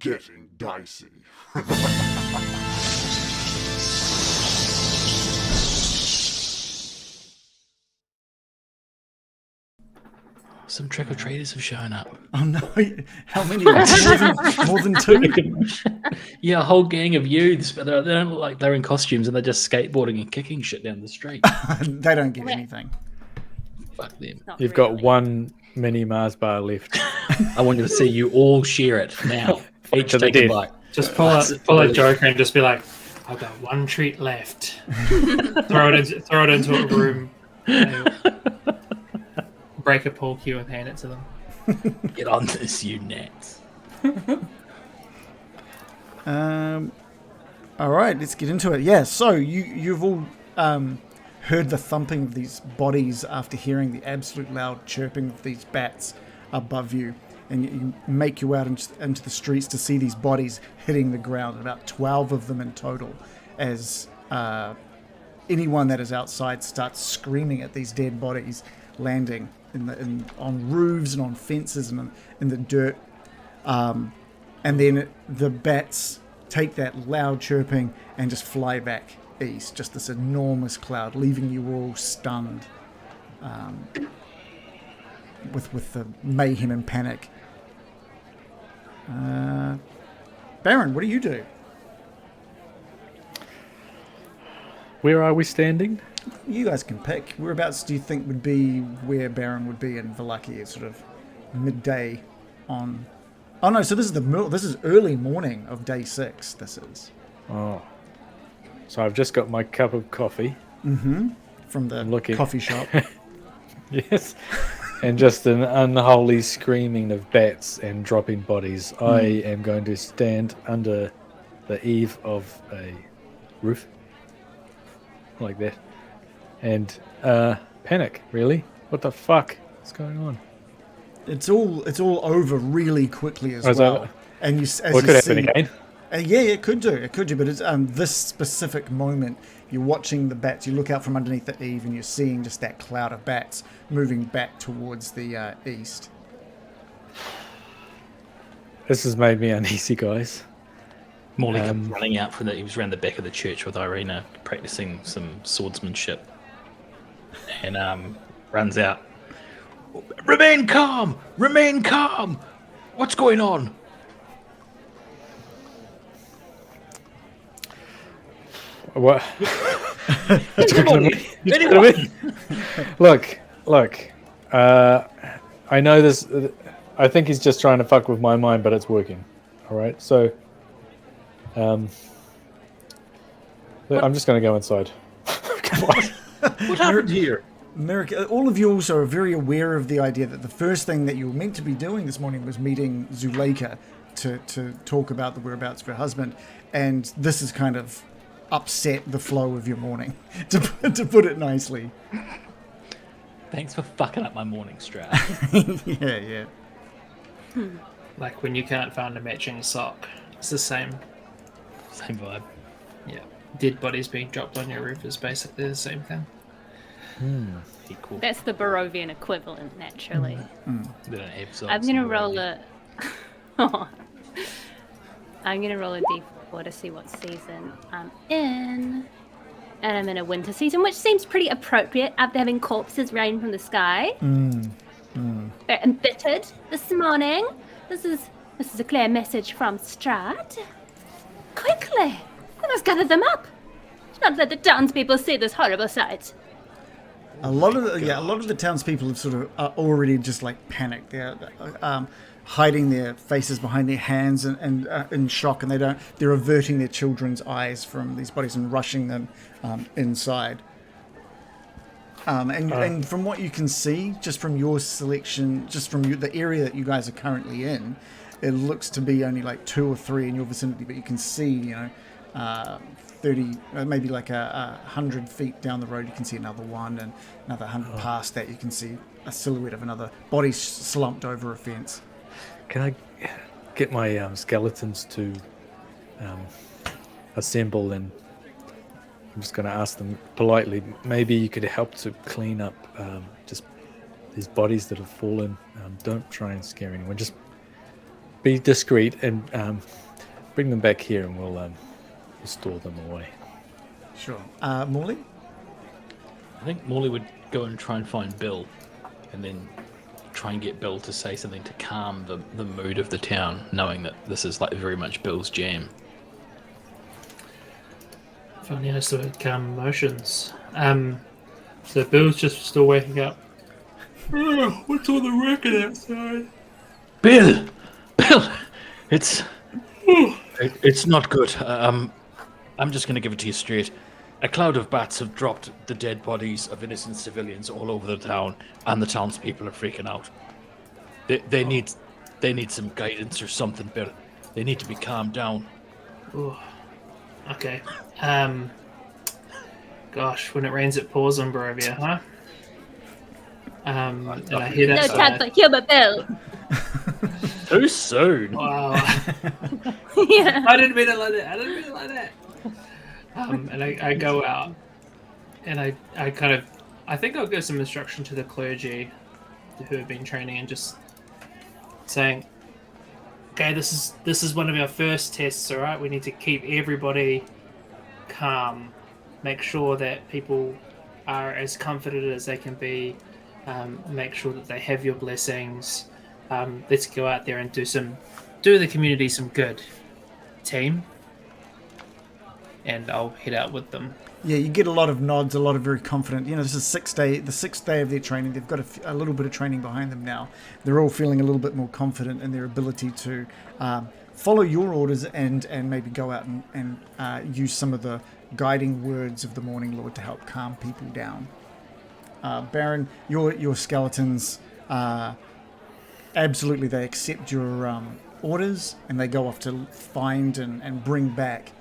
getting dicey. Some trick-or-treaters have shown up. Oh no! How many? More than two? Yeah, a whole gang of youths, but they don't look like they're in costumes and they're just skateboarding and kicking shit down the street. They don't get anything. Fuck them. You've got one mini Mars bar left. I want you to see you all share it now. Each take a bite. Just pull a Joker and just be like, I've got one treat left. throw it into a room. Break a pool cue and hand it to them. Get on this, you nets. All right, let's get into it. Yeah, so you've all heard the thumping of these bodies after hearing the absolute loud chirping of these bats above you, and you make your way out into the streets to see these bodies hitting the ground. About 12 of them in total, as anyone that is outside starts screaming at these dead bodies landing on roofs and on fences and in the dirt. And then the bats take that loud chirping and just fly back east. Just this enormous cloud, leaving you all stunned with the mayhem and panic. Baron, what do you do? Where are we standing? You guys can pick. Whereabouts do you think would be where Baron would be in Vallaki? It's sort of midday on... Oh no, so this is early morning of day 6, this is. Oh. So I've just got my cup of coffee. Mm-hmm. From the coffee shop. Yes. And just an unholy screaming of bats and dropping bodies. I am going to stand under the eave of a roof. Like that. And panic, really? What the fuck is going on? It's all over really quickly as well. That, and you, as what you could see, happen again? Yeah, it could do. But it's this specific moment. You're watching the bats. You look out from underneath the eave, and you're seeing just that cloud of bats moving back towards the east. This has made me uneasy, guys. Morley comes running out from he was around the back of the church with Irina, practicing some swordsmanship, and runs out. Remain calm! Remain calm! What's going on? What? Anyone? Look. I know this. I think he's just trying to fuck with my mind, but it's working. All right, so I'm just going to go inside. Come on. What happened here? Miraqen, all of you also are very aware of the idea that the first thing that you were meant to be doing this morning was meeting Zuleika to talk about the whereabouts of her husband, and this has kind of upset the flow of your morning, to put it nicely. Thanks for fucking up my morning, Strahd. Yeah. Like when you can't find a matching sock. It's the same. Same vibe. Yeah. Dead bodies being dropped on your roof is basically the same thing. Equal. That's the Barovian equivalent, naturally. They don't have socks I'm gonna in roll Barovia. I'm gonna roll a d4 to see what season I'm in. And I'm in a winter season, which seems pretty appropriate after having corpses rain from the sky. Very embittered this morning. This is a clear message from Strahd. Quickly, we must gather them up. Not let the townspeople see this horrible sight. A lot of the townspeople have sort of already just like panicked. They're hiding their faces behind their hands and in shock, and they're averting their children's eyes from these bodies and rushing them inside. And from what you can see, just from your selection, just from the area that you guys are currently in, it looks to be only like 2 or 3 in your vicinity, but you can see, 30, maybe like 100 feet down the road, you can see another one, and another 100 past that, you can see a silhouette of another body slumped over a fence. Can I get my skeletons to assemble, and I'm just going to ask them politely, maybe you could help to clean up just these bodies that have fallen. Don't try and scare anyone. Just be discreet and bring them back here, and we'll store them away. Sure. Morley? I think Morley would go and try and find Bill, and then try and get Bill to say something to calm the mood of the town, knowing that this is like very much Bill's jam. If only I still had calm emotions. So Bill's just still waking up. Oh, what's on the record outside? Bill, it's not good. I'm just going to give it to you straight. A cloud of bats have dropped the dead bodies of innocent civilians all over the town, and the townspeople are freaking out. They need some guidance or something, Bill. They need to be calmed down. Ooh. Okay. Gosh, when it rains, it pours on Barovia, huh? And I head No outside. time for humor, Bill. Too soon. Wow. Yeah. I didn't mean it like that. And I go out, and I think I'll give some instruction to the clergy who have been training, and just saying, okay, this is one of our first tests, all right? We need to keep everybody calm, make sure that people are as comforted as they can be, make sure that they have your blessings. Let's go out there and do the community some good, team. And I'll head out with them. Yeah, you get a lot of nods, a lot of very confident. You know, this is the sixth day of their training. They've got a little bit of training behind them now. They're all feeling a little bit more confident in their ability to follow your orders and maybe go out and use some of the guiding words of the Morning Lord to help calm people down. Baron, your skeletons, absolutely, they accept your orders, and they go off to find and bring back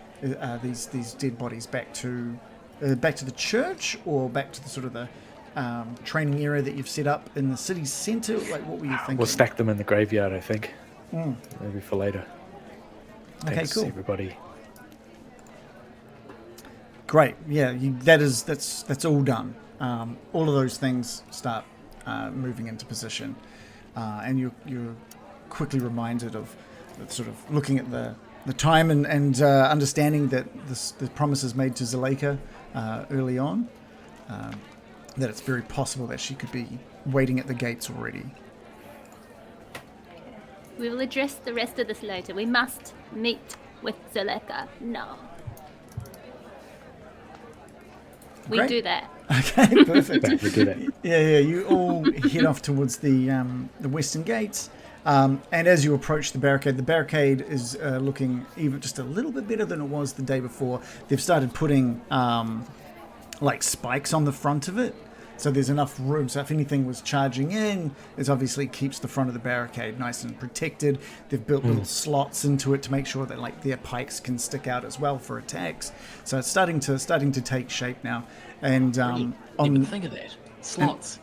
these dead bodies back to the church, or back to the sort of the training area that you've set up in the city centre. Like, what were you thinking? We'll stack them in the graveyard, I think. Maybe for later. Okay, Thanks, cool. everybody. Great. Yeah, that's all done. All of those things start moving into position, and you're quickly reminded of sort of looking at the time and understanding that the promises made to Zuleika early on, that it's very possible that she could be waiting at the gates already. We will address the rest of this later. We must meet with Zuleika. No. We Great. do that. Okay, perfect. We do that. Yeah. You all head off towards the western gates, and as you approach the barricade is looking even just a little bit better than it was the day before. They've started putting like spikes on the front of it, so there's enough room. So if anything was charging in, it obviously keeps the front of the barricade nice and protected. They've built little slots into it to make sure that like their pikes can stick out as well for attacks. So it's starting to take shape now. And Didn't even think of that. Slots.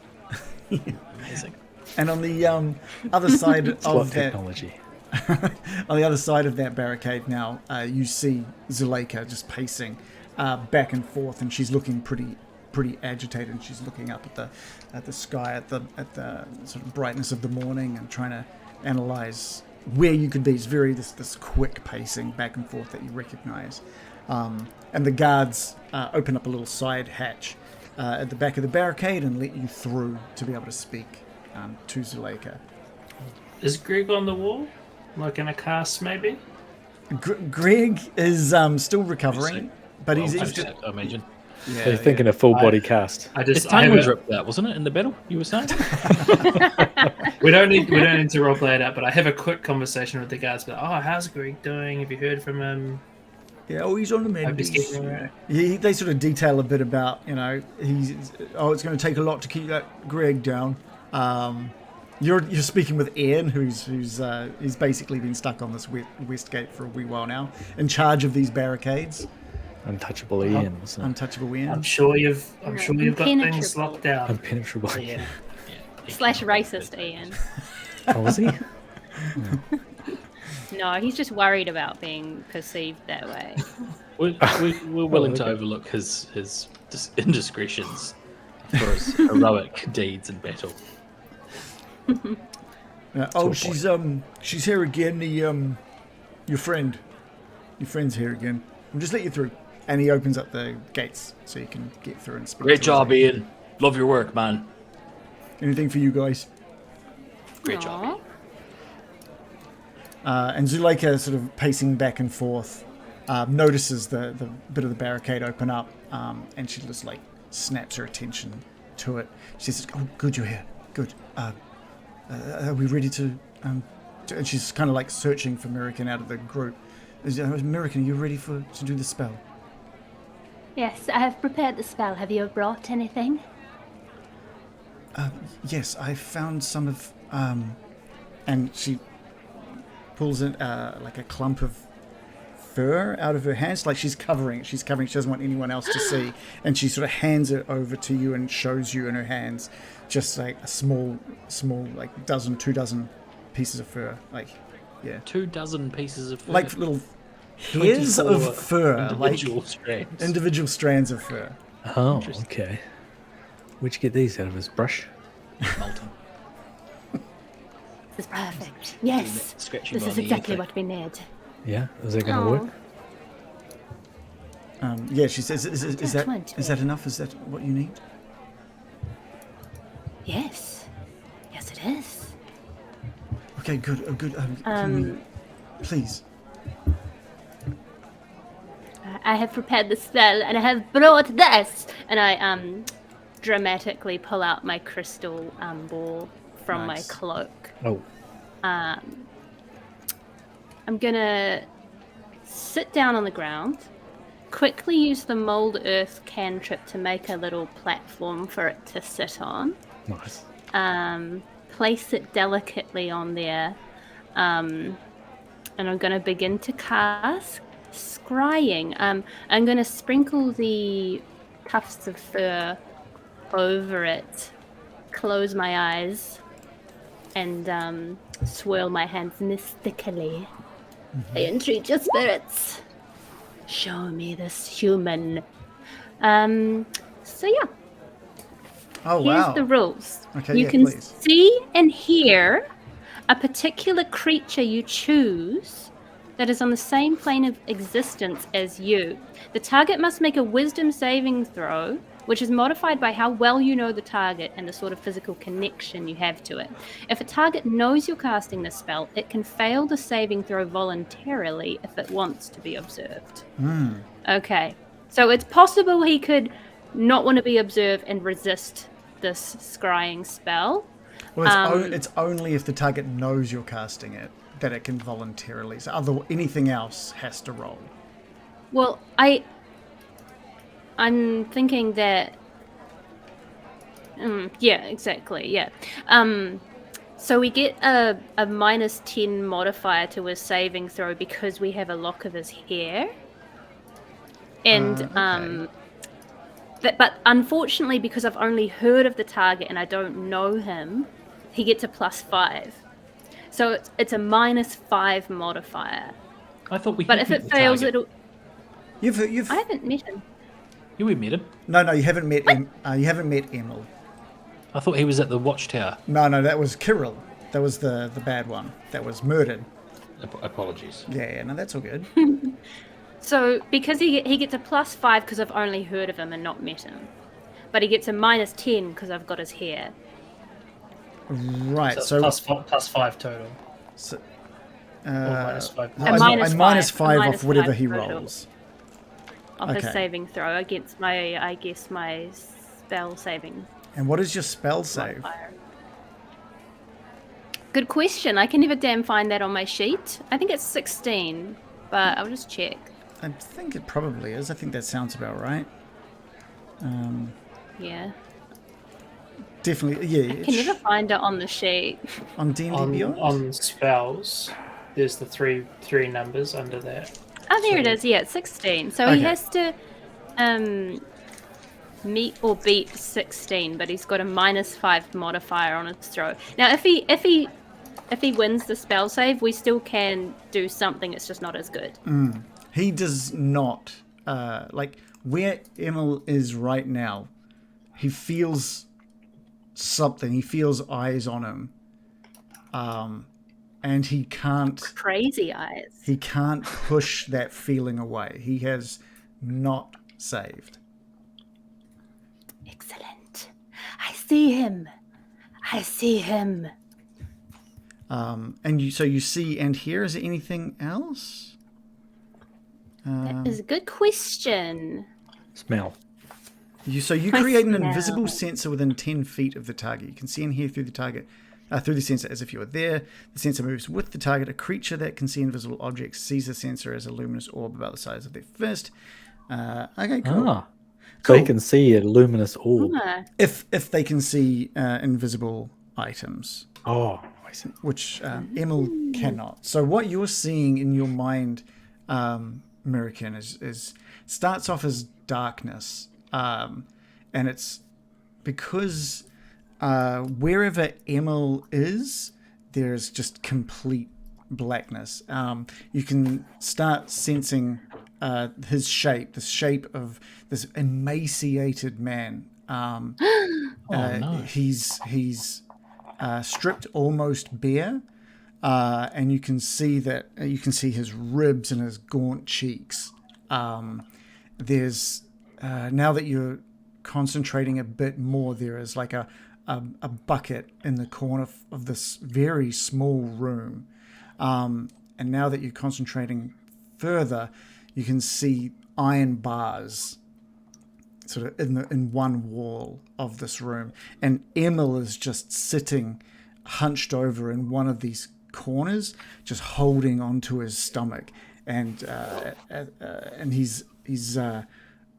Amazing. And on the other side of Slot that technology. on the other side of that barricade now, you see Zuleika just pacing back and forth, and she's looking pretty agitated. And she's looking up at the sky, at the sort of brightness of the morning, and trying to analyze where you could be. It's very this quick pacing back and forth that you recognize. And the guards open up a little side hatch at the back of the barricade and let you through to be able to speak to Zuleika. Is Greg on the wall? Like in a cast, maybe? Greg is still recovering, but he's I imagine. So you're thinking a full body cast. His tongue was ripped out, wasn't it, in the battle? You were saying? We don't need to roleplay it out, but I have a quick conversation with the guards. But how's Greg doing? Have you heard from him? Yeah, he's on the mend. Hope he's getting all right. Yeah, they sort of detail a bit about, it's going to take a lot to keep that Greg down. You're speaking with Ian, who's basically been stuck on this west gate for a wee while now, in charge of these barricades. Untouchable Ian. Untouchable Ian. I'm sure you've got things Impenetrable. locked down. Impenetrable. Yeah. / racist Ian. Oh, was he? No, he's just worried about being perceived that way. We're willing to overlook his indiscretions for his heroic deeds in battle. Oh, she's here again. Your friend's here again. I'll just let you through. And he opens up the gates so you can get through and speak. Great to job, her. Ian. Love your work, man. Anything for you guys? Great job, Ian. And Zuleika, sort of pacing back and forth, notices the bit of the barricade open up, and she just like snaps her attention to it. She says, "Oh, good, you're here. Good. Are we ready to?" And she's kind of like searching for Miraqen out of the group. Miraqen, are you ready to do the spell? Yes, I have prepared the spell. Have you brought anything? Yes, I found some of. And she pulls in like a clump of fur out of her hands, like she's covering. She doesn't want anyone else to see, and she sort of hands it over to you and shows you in her hands, just like a small, like two dozen pieces of fur, like 24 pieces of fur. like little hairs of fur, individual strands of fur. Oh, okay. Where'd you get these out of his brush? Molten. This is perfect. Yes, Scratching this is exactly what we need. Yeah, is that going to work? Yeah, she says, is that enough? Is that what you need? Yes, it is. Okay, good. Oh, good. Can we, please. I have prepared the spell, and I have brought this. And I dramatically pull out my crystal ball from my cloak. Oh. I'm gonna sit down on the ground, quickly use the mold earth cantrip to make a little platform for it to sit on. Nice. Place it delicately on there, and I'm gonna begin to cast scrying. I'm gonna sprinkle the tufts of fur over it, close my eyes, and swirl my hands mystically. I entreat your spirits. Show me this human. So yeah. Oh, Here's the rules. Okay, you can please. see and hear a particular creature you choose that is on the same plane of existence as you. The target must make a wisdom saving throw, which is modified by how well you know the target and the sort of physical connection you have to it. If a target knows you're casting the spell, it can fail the saving throw voluntarily if it wants to be observed. Okay, so it's possible he could not want to be observed and resist this scrying spell. Well, it's only if the target knows you're casting it that it can voluntarily. So anything else has to roll. Well, I'm thinking that... yeah, exactly, yeah. So we get a -10 modifier to his saving throw because we have a lock of his hair. And, okay. but unfortunately, because I've only heard of the target and I don't know him, he gets a +5. So it's a -5 modifier. I thought we. But if it fails, it'll... You've. I haven't met him. We met him. No, you haven't met him. You haven't met Emil. I thought he was at the watchtower. No, that was Kirill. That was the bad one. That was murdered. Apologies. Yeah, no, that's all good. So because he gets a +5 because I've only heard of him and not met him, but he gets a -10 because I've got his hair. Right. So +5 total. So, -5. -5 off whatever he total. rolls. Of his saving throw against my spell saving. And what is your spell save? Modifier. Good question. I can never damn find that on my sheet. I think it's 16, but I'll just check. I think it probably is. I think that sounds about right. Yeah. Definitely, yeah. I can never find it on the sheet. On D&D Beyond? On spells, there's the three numbers under that. Oh, there it is. Yeah, it's 16. So he has to meet or beat 16, but he's got a -5 modifier on his throw. Now, if he wins the spell save, we still can do something. It's just not as good. He does not. Like, where Emil is right now, he feels something. He feels eyes on him. and he can't Crazy eyes. push that feeling away. He has not saved. Excellent. I see him. And you see and hear. Is there anything else? That is a good question. Smell. You I create an smell. invisible sensor within 10 feet of the target. You can see and hear through the target, through the sensor as if you were there. The sensor moves with the target. A creature that can see invisible objects sees the sensor as a luminous orb about the size of their fist. Okay, cool. So Cool. you can see a luminous orb. Ah, If they can see invisible items, Oh, I see. which Emil cannot. So what you're seeing in your mind, Miraqen, is starts off as darkness, and it's because wherever Emil is, there's just complete blackness. You can start sensing his shape, the shape of this emaciated man. No. He's stripped almost bare, and you can see his ribs and his gaunt cheeks. There's now that you're concentrating a bit more, there is like a bucket in the corner of this very small room, and now that you're concentrating further, you can see iron bars sort of in one wall of this room, and Emil is just sitting hunched over in one of these corners, just holding onto his stomach, and he's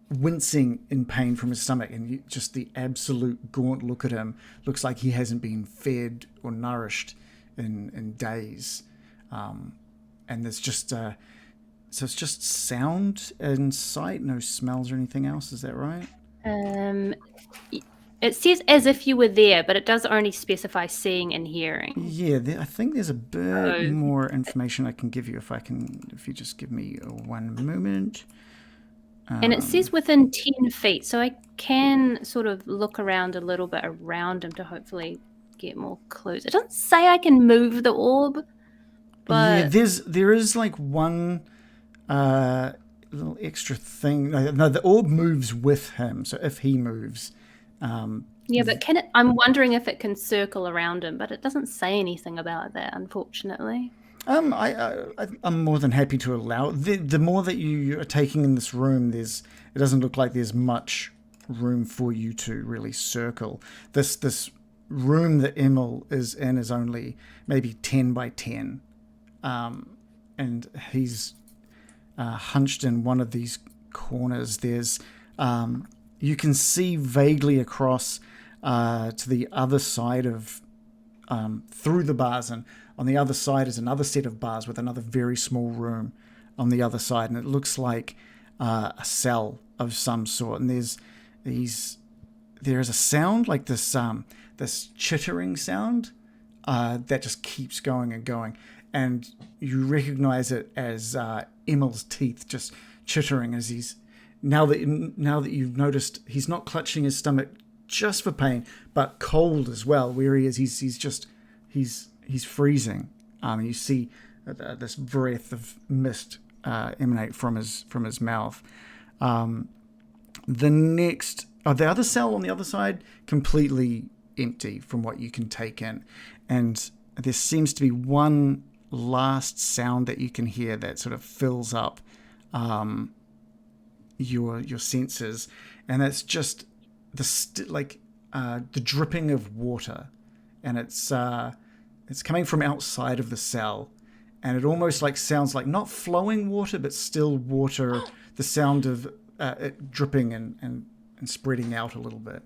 wincing in pain from his stomach, and just the absolute gaunt look at him looks like he hasn't been fed or nourished in days, and there's just so it's just sound and sight, no smells or anything else. Is that right? it says as if you were there, but it does only specify seeing and hearing. Yeah, I think there's a bit more information I can give you if you just give me one moment. And it says within 10 feet, so I can sort of look around a little bit around him to hopefully get more clues. It doesn't say I can move the orb, but Yeah, there is like one little extra thing. No, the orb moves with him. So if he moves, yeah, but can it? I'm wondering if it can circle around him, but it doesn't say anything about that, unfortunately. I'm more than happy to allow it. The more that you are taking in this room, it doesn't look like there's much room for you to really circle. This room that Emil is in is only maybe 10 by 10, and he's hunched in one of these corners. There's you can see vaguely across to the other side of through the bars, and on the other side is another set of bars with another very small room on the other side, and it looks like a cell of some sort. And there is a sound like this this chittering sound that just keeps going and going, and you recognize it as Emil's teeth just chittering as he's now that you've noticed he's not clutching his stomach just for pain, but cold as well. Where he is, he's freezing. You see this breath of mist emanate from his mouth. The other cell on the other side, completely empty from what you can take in, and there seems to be one last sound that you can hear that sort of fills up your senses, and that's just the dripping of water, and it's coming from outside of the cell, and it almost like sounds like not flowing water but still water, the sound of it dripping and spreading out a little bit.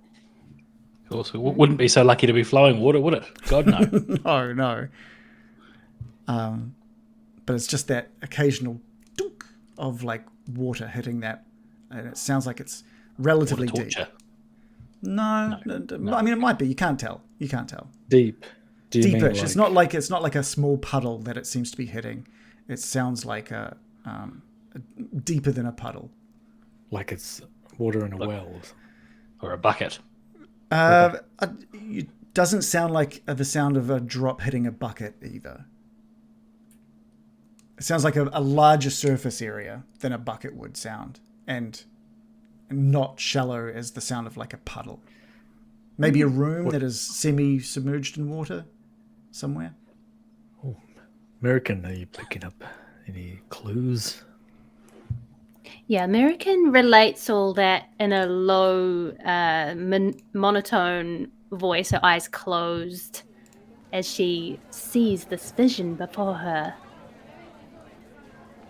Also, wouldn't be so lucky to be flowing water, would it? God, no. No. But it's just that occasional dunk of like water hitting that, and it sounds like it's relatively Water deep. torture. No. I mean, it might be. You can't tell. Deep. Do you mean Deepish. like, It's not like a small puddle that it seems to be hitting. It sounds like a deeper than a puddle. like it's water in a well? Or a bucket. doesn't sound like the sound of a drop hitting a bucket either. It sounds like a larger surface area than a bucket would sound, and not shallow as the sound of like a puddle. Maybe a room that is semi-submerged in water somewhere. Oh, Miraqen, are you picking up any clues? Yeah, Miraqen relates all that in a low, monotone voice, her eyes closed, as she sees this vision before her.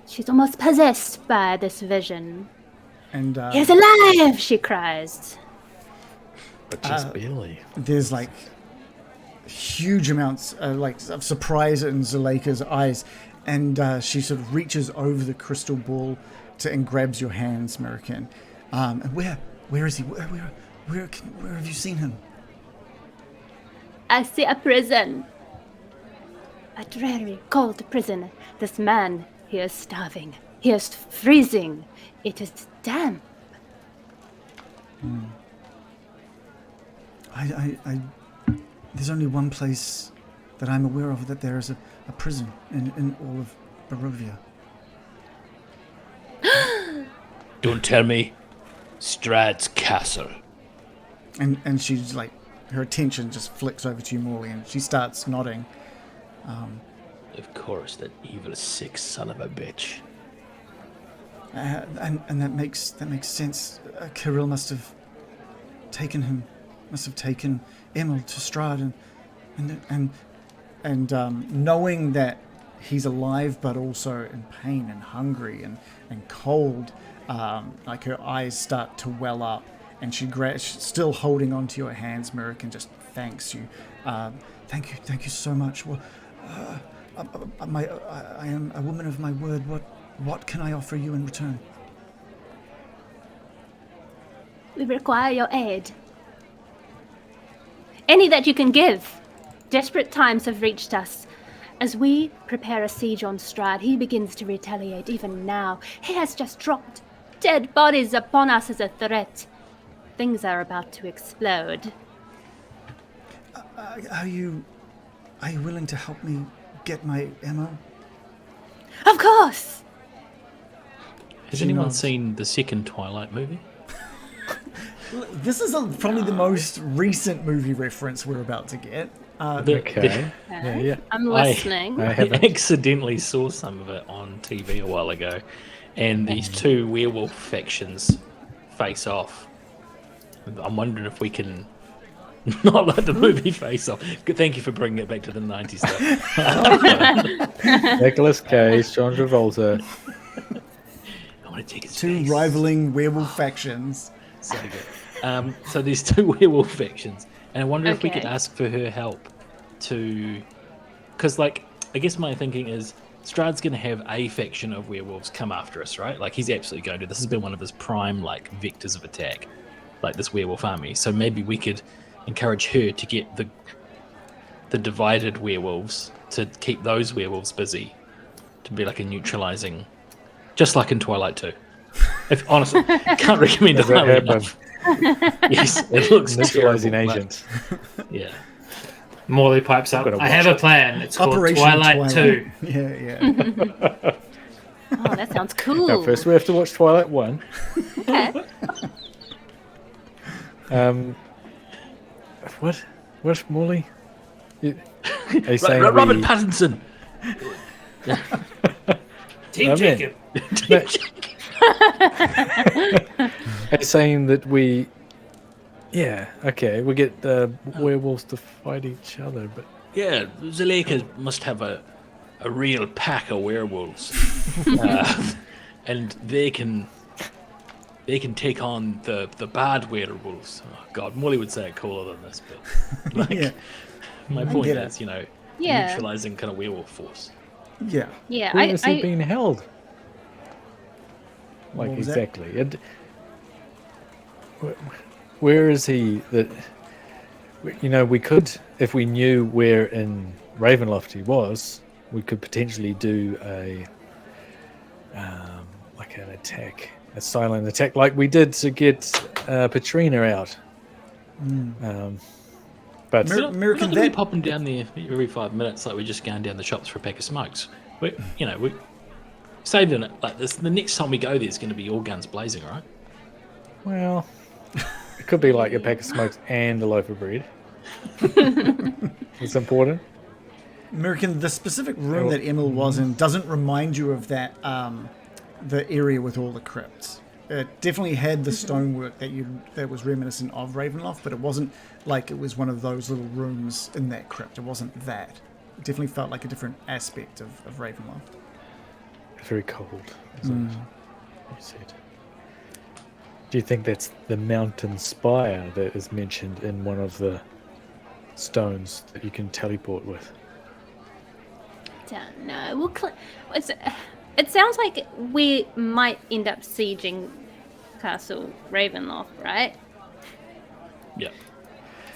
She's almost possessed by this vision. And He's alive! She cries. But just barely. there's like huge amounts of surprise in Zuleika's eyes, and she sort of reaches over the crystal ball and grabs your hands, Miraqen. And where is he? Where have you seen him? I see a prison. A dreary, cold prison. This man, he is starving. He is freezing. It is damp. There's only one place that I'm aware of that there is a prison in all of Barovia. Don't tell me. Strahd's castle. And she's like, her attention just flicks over to you, Morley, and she starts nodding. Of course, that evil, sick son of a bitch. And that makes sense. Kirill must have taken Emil to Strahd, and knowing that he's alive but also in pain and hungry and cold, like her eyes start to well up, and she's still holding onto your hands, Miraqen, just thanks you. Thank you so much. Well, I am a woman of my word. What can I offer you in return? We require your aid. Any that you can give. Desperate times have reached us. As we prepare a siege on Strahd, he begins to retaliate even now. He has just dropped dead bodies upon us as a threat. Things are about to explode. Are you willing to help me get my ammo? Of course! Has anyone seen the second Twilight movie? This is probably the most recent movie reference we're about to get. Okay. Yeah. I'm listening. I accidentally saw some of it on TV a while ago, and these two werewolf factions face off. I'm wondering if we can not let the movie face off. Thank you for bringing it back to the 90s stuff. Nicolas Cage, John Travolta. I want to take his Two face. rivaling werewolf factions. So good. So there's two werewolf factions, and I wonder if we could ask for her help to, because like I guess my thinking is Strahd's going to have a faction of werewolves come after us, right? Like he's absolutely going to. This has been one of his prime like vectors of attack, like this werewolf army. So maybe we could encourage her to get the divided werewolves to keep those werewolves busy, to be like a neutralizing, just like in Twilight 2. If honestly, can't recommend it highly enough. Yes, it looks Neutralizing terrible, agents. Yeah. Morley pipes up. I have a plan. It's called Operation Twilight 2. Yeah. Oh, that sounds cool. No, first we have to watch Twilight 1. Okay. What, Morley? Are you saying Robert we... Pattinson. Team I'm Jacob. Are you saying that we... Yeah, okay, we get the werewolves to fight each other, but... Yeah, Zuleika must have a real pack of werewolves, and they can take on the bad werewolves. Oh God, Molly would say it cooler than this, but like, Yeah. my I point get is, Yeah. neutralizing kind of werewolf force. Yeah. Yeah, Where is he being held? Like, What was that? exactly. Where is he that... we could, if we knew where in Ravenloft he was, we could potentially do like an attack, a silent attack, like we did to get Petrina out. But Mir- We're not Miraqen, going to be that popping down there every 5 minutes like we're just going down the shops for a pack of smokes. We're saving it. Like this, the next time we go there is going to be all guns blazing, right? well, it could be like a pack of smokes and a loaf of bread. It's important. Miraqen, the specific room that Emil was in doesn't remind you of that the area with all the crypts. It definitely had the stonework that was reminiscent of Ravenloft, but it wasn't like it was one of those little rooms in that crypt. It wasn't that. It definitely felt like a different aspect of Ravenloft. Very cold, as you said. Do you think that's the mountain spire that is mentioned in one of the stones that you can teleport with? Don't know. It sounds like we might end up sieging Castle Ravenloft, right? Yeah.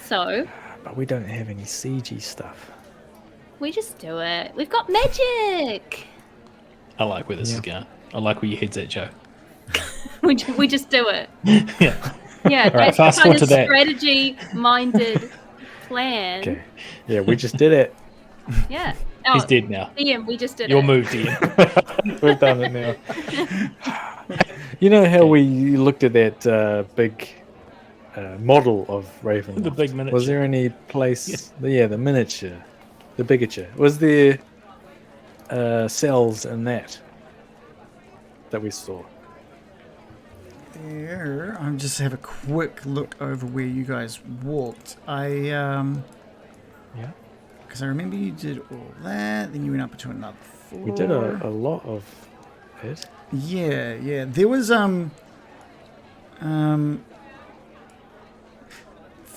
So But we don't have any CG stuff. we just do it. We've got magic. I like where this is going. I like where your head's at, Joe. we just do it. Yeah. Yeah, All right, that's fast the kind forward of to that. strategy-minded plan. Okay. Yeah, we just did it. Yeah. He's dead now. Ian, we just did Your it. move, Ian. We've done it now. You know how we looked at that big model of Ravenloft? The big miniature. Was there any place... Yeah, the miniature. The bigature. Was there cells in that we saw? There, I'll just have a quick look over where you guys walked. Yeah. Because I remember you did all that, then you went up to another floor. We did a lot of it. Yeah. There was from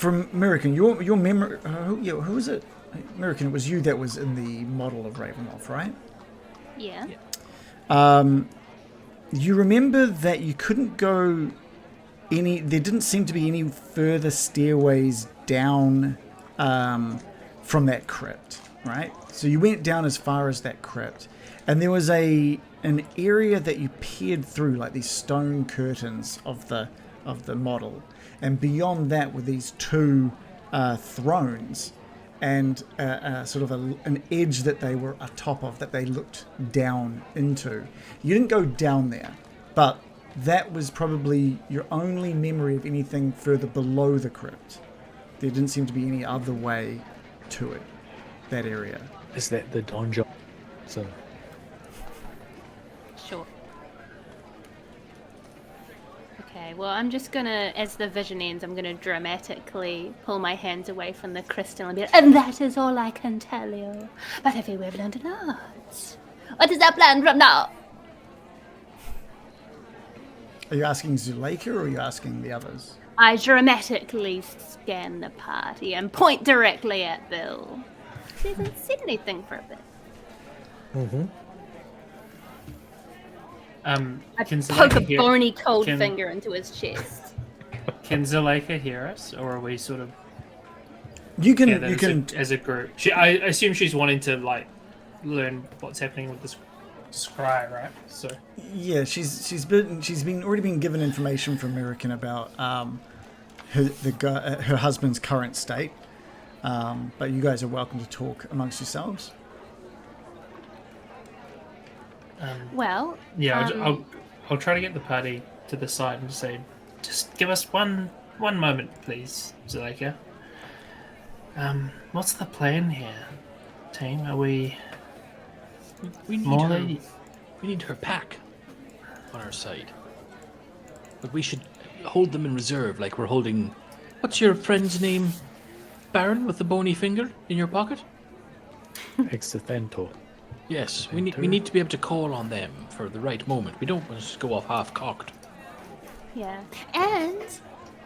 Miraqen, your memory. Who was it? Miraqen, it was you that was in the model of Ravenloft, right? Yeah. You remember that you couldn't go any. There didn't seem to be any further stairways down from that crypt, right? So you went down as far as that crypt, and there was an area that you peered through, like these stone curtains of the model, and beyond that were these two thrones, and sort of an edge that they were atop of, that they looked down into. You didn't go down there, but that was probably your only memory of anything further below the crypt. There didn't seem to be any other way to it, that area. Is that the donjon? So Sure. Okay, well, I'm just gonna, as the vision ends, I'm gonna dramatically pull my hands away from the crystal and be like, and that is all I can tell you. But have you ever learned a lot? What is our plan from now? Are you asking Zuleika or are you asking the others? I dramatically scan the party and point directly at Bill. He hasn't said anything for a bit. I Poke a bony cold finger into his chest. Can Zuleika hear us, or are we sort of You can together as a group? I assume she's wanting to like learn what's happening with this scry, right? So yeah, she's already been given information from Miraqen about her husband's current state. But you guys are welcome to talk amongst yourselves. Well, yeah, I'll try to get the party to the side and say, just give us one moment, please, Zuleika. What's the plan here, team? Are we? We need her pack on our side. But we should hold them in reserve, like we're holding. What's your friend's name, Baron, with the bony finger in your pocket? Exithantor. Yes, we need to be able to call on them for the right moment. We don't want to just go off half-cocked. yeah. And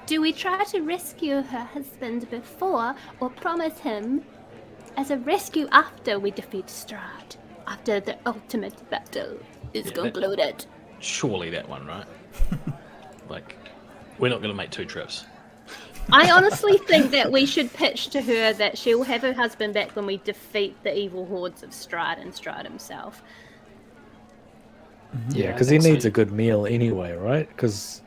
do we try to rescue her husband before, or promise him as a rescue after we defeat Strahd? After the ultimate battle is concluded. Surely that one, right? Like, we're not going to make 2 trips. I honestly think that we should pitch to her that she'll have her husband back when we defeat the evil hordes of Strahd and Strahd himself. Yeah, because he needs a good meal anyway, right? Because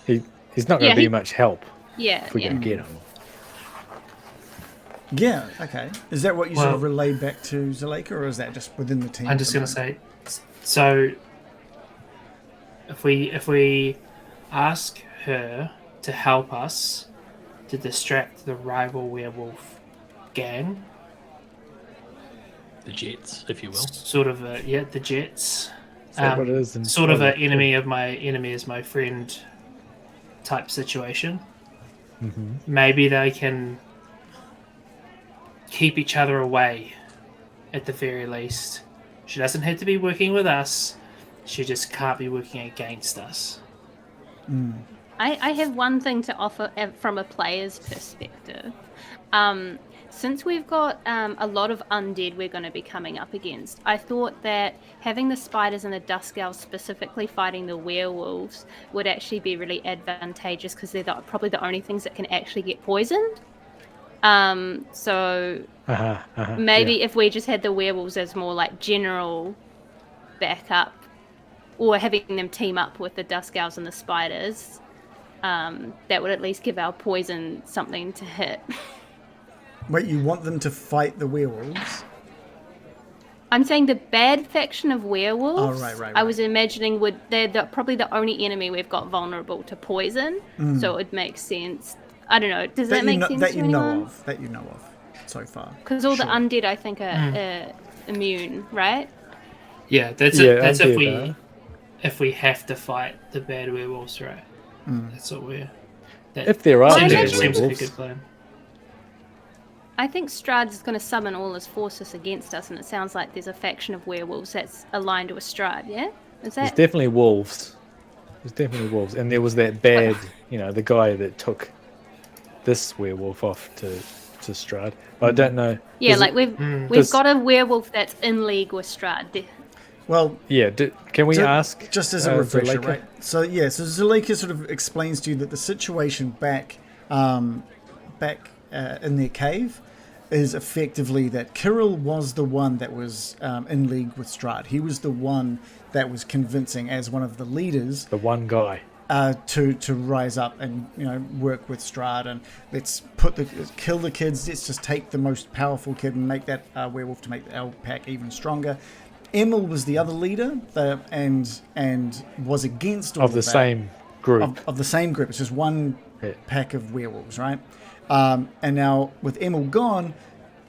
he's not going to be much help Yeah, if we can get him. Yeah, okay. Is that what you sort of Well- relayed back to Zuleika, or is that just within the team? I'm at just the going to moment? say, so if we ask her to help us to distract the rival werewolf gang, The Jets, if you will. sort of the Jets, Is that what it is? in sort of an Twilight? enemy is my friend type situation. Mhm. Maybe they can keep each other away at the very least. She doesn't have to be working with us. She just can't be working against us. I have one thing to offer from a player's perspective. Since we've got a lot of undead we're going to be coming up against, I thought that having the spiders and the dusk elves specifically fighting the werewolves would actually be really advantageous because they're probably the only things that can actually get poisoned. So maybe Yeah. if we just had the werewolves as more like general backup, or having them team up with the dusk elves and the spiders, that would at least give our poison something to hit. Wait, you want them to fight the werewolves? I'm saying the bad faction of werewolves. Oh, right. I was imagining they're probably the only enemy we've got vulnerable to poison, so it would make sense. I don't know. Does that make sense that to you anyone? know of? That you know of so far? Because all Sure. the undead, I think, are immune, right? Yeah, that's Yeah, it. That's undead if we have to fight the bad werewolves, right? That's what we're. That If there are Well, I seems, bad seems like a werewolves. good plan. I think Strahd is going to summon all his forces against us, and it sounds like there's a faction of werewolves that's aligned with Strahd, yeah? Is There's that... definitely wolves. There's definitely wolves. And there was that bad, the guy that took this werewolf off to Strahd. But I don't know. Yeah, does like it- we've does- got a werewolf that's in league with Strahd. Well, Yeah, can we Ju- ask? just as a refresher, Zuleika? right? So Zuleika sort of explains to you that the situation back in their cave is effectively that Kirill was the one that was in league with Strahd. He was the one that was convincing, as one of the leaders, The one guy. to rise up and work with Strahd, and let's kill the kids. Let's just take the most powerful kid and make that werewolf to make our pack even stronger. Emil was the other leader, and was against all Of the that. same group. Of the same group. It's just one Yeah. pack of werewolves, right? And now with Emil gone,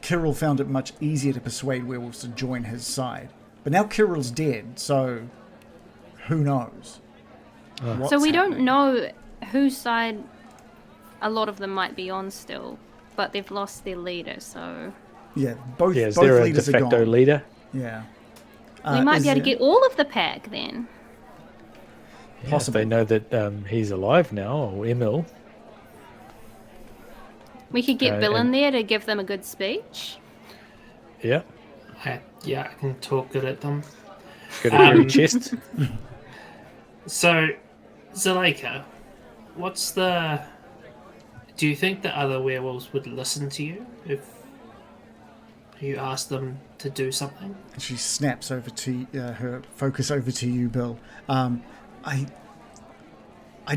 Kirill found it much easier to persuade werewolves to join his side. But now Kirill's dead, so who knows? what's So we don't happening. know whose side a lot of them might be on still, but they've lost their leader, so... Yeah, both Yeah, is there a de leaders are facto gone. leader? Yeah. We might is be able to there- get all of the pack then. Yeah, if Possibly. they know that he's alive now, or Emil. We could get Okay, Bill in and- there to give them a good speech. Yeah. I can talk good at them. Got a hairy chest. So, Zuleika, do you think the other werewolves would listen to you if you asked them to do something? She snaps over to her focus over to you, Bill. I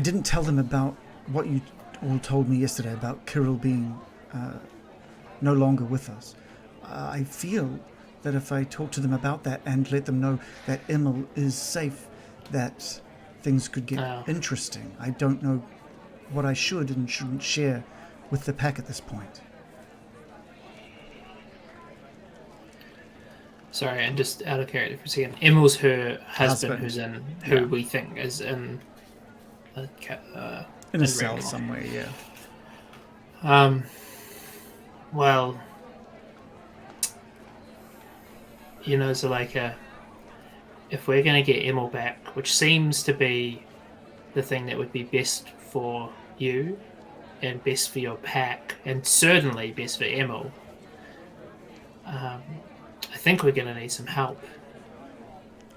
didn't tell them about what you all told me yesterday about Kirill being no longer with us. I feel that if I talk to them about that and let them know that Emil is safe, that things could get Oh. interesting. I don't know what I should and shouldn't share with the pack at this point. Sorry, and just out of character for a second. Emil's her husband, Husband. who Yeah. we think is in In a in cell Ranveloft. somewhere, yeah. Well, Zuleika, if we're going to get Emil back, which seems to be the thing that would be best for you and best for your pack, and certainly best for Emil, I think we're going to need some help.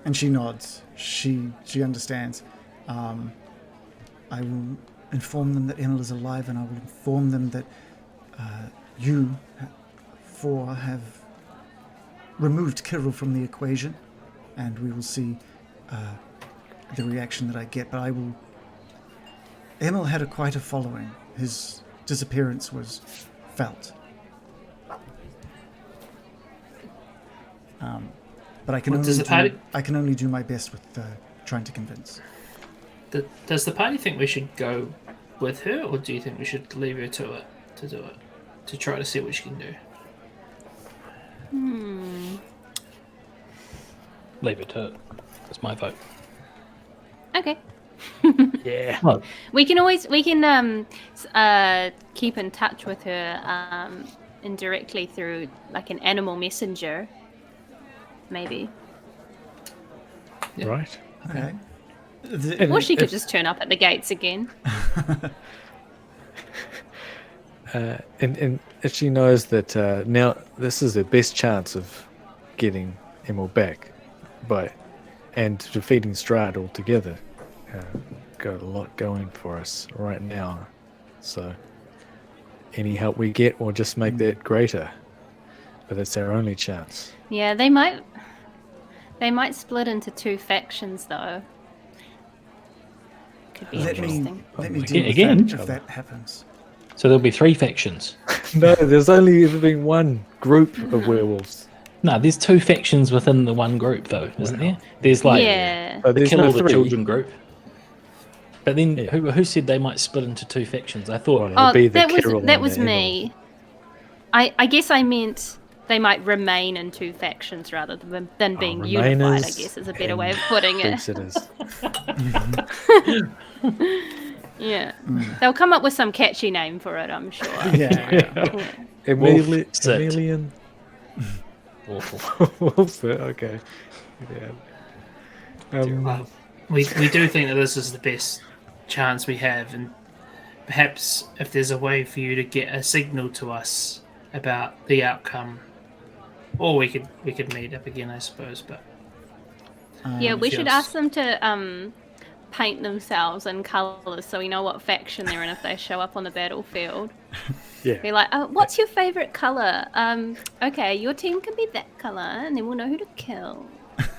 And she nods. She understands. I will inform them that Emil is alive, and I will inform them that you four have removed Kirill from the equation, and we will see the reaction that I get. But I will... Emil had quite a following. His disappearance was felt. But I can only do my best with trying to convince. Does the party think we should go with her, or do you think we should leave her to it, to try to see what she can do? Leave it to it. That's my vote. Okay. Yeah. Well, We can keep in touch with her indirectly through like an animal messenger, maybe. Yeah. Right. Okay. Or she could just turn up at the gates again. And if she knows that now this is the best chance of getting Emil back, and defeating Strahd altogether, got a lot going for us right now. So any help we get will just make that greater. But it's our only chance. Yeah, they might split into 2 factions though. Could be interesting. Let me deal with Again? that if that happens. so there'll be 3 factions. No, there's only ever been one group of werewolves. No, there's 2 factions within the one group, though, isn't there? There's like Yeah. So the there's kill no all the 3. children group. But then Yeah. who said they might split into 2 factions? I thought Well, it'll be the that Kirill was and the me. I guess I meant they might remain in 2 factions rather than being unified. I Remainers guess is a better and way of putting it. Fixiters. Yeah, they'll come up with some catchy name for it, I'm sure. Yeah. Yeah. Sit. Emilian. awful. Wolf's it? Okay. Yeah. Well, we do think that this is the best chance we have, and perhaps if there's a way for you to get a signal to us about the outcome, or we could meet up again, I suppose. But Yeah, we should Yes. ask them to paint themselves in colours so we know what faction they're in if they show up on the battlefield. Yeah. Be like, oh, what's your favourite colour? Okay, your team can be that colour, and then we'll know who to kill.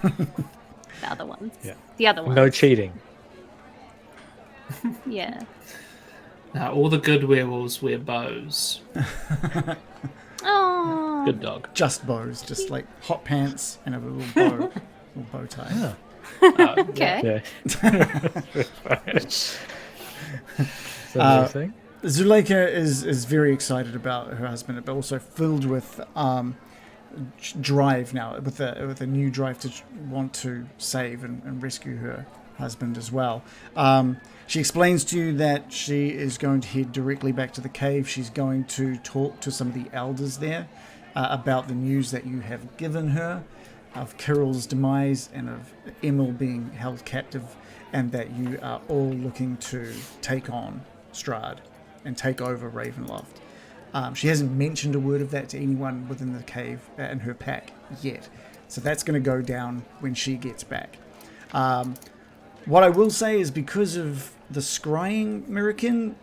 The other ones. Yeah. The other ones. No cheating. Yeah. now all the good werewolves wear bows. Oh. Good dog. Just bows, just like hot pants and a little bow tie. Okay. Yeah. So anything? Zuleika is very excited about her husband, but also filled with drive now, with a new drive to want to save and rescue her husband as well. She explains to you that she is going to head directly back to the cave. She's going to talk to some of the elders there about the news that you have given her of Kirill's demise and of Emil being held captive, and that you are all looking to take on Strahd and take over Ravenloft. She hasn't mentioned a word of that to anyone within the cave and her pack yet, so that's going to go down when she gets back. What I will say is, because of the scrying Miraqen,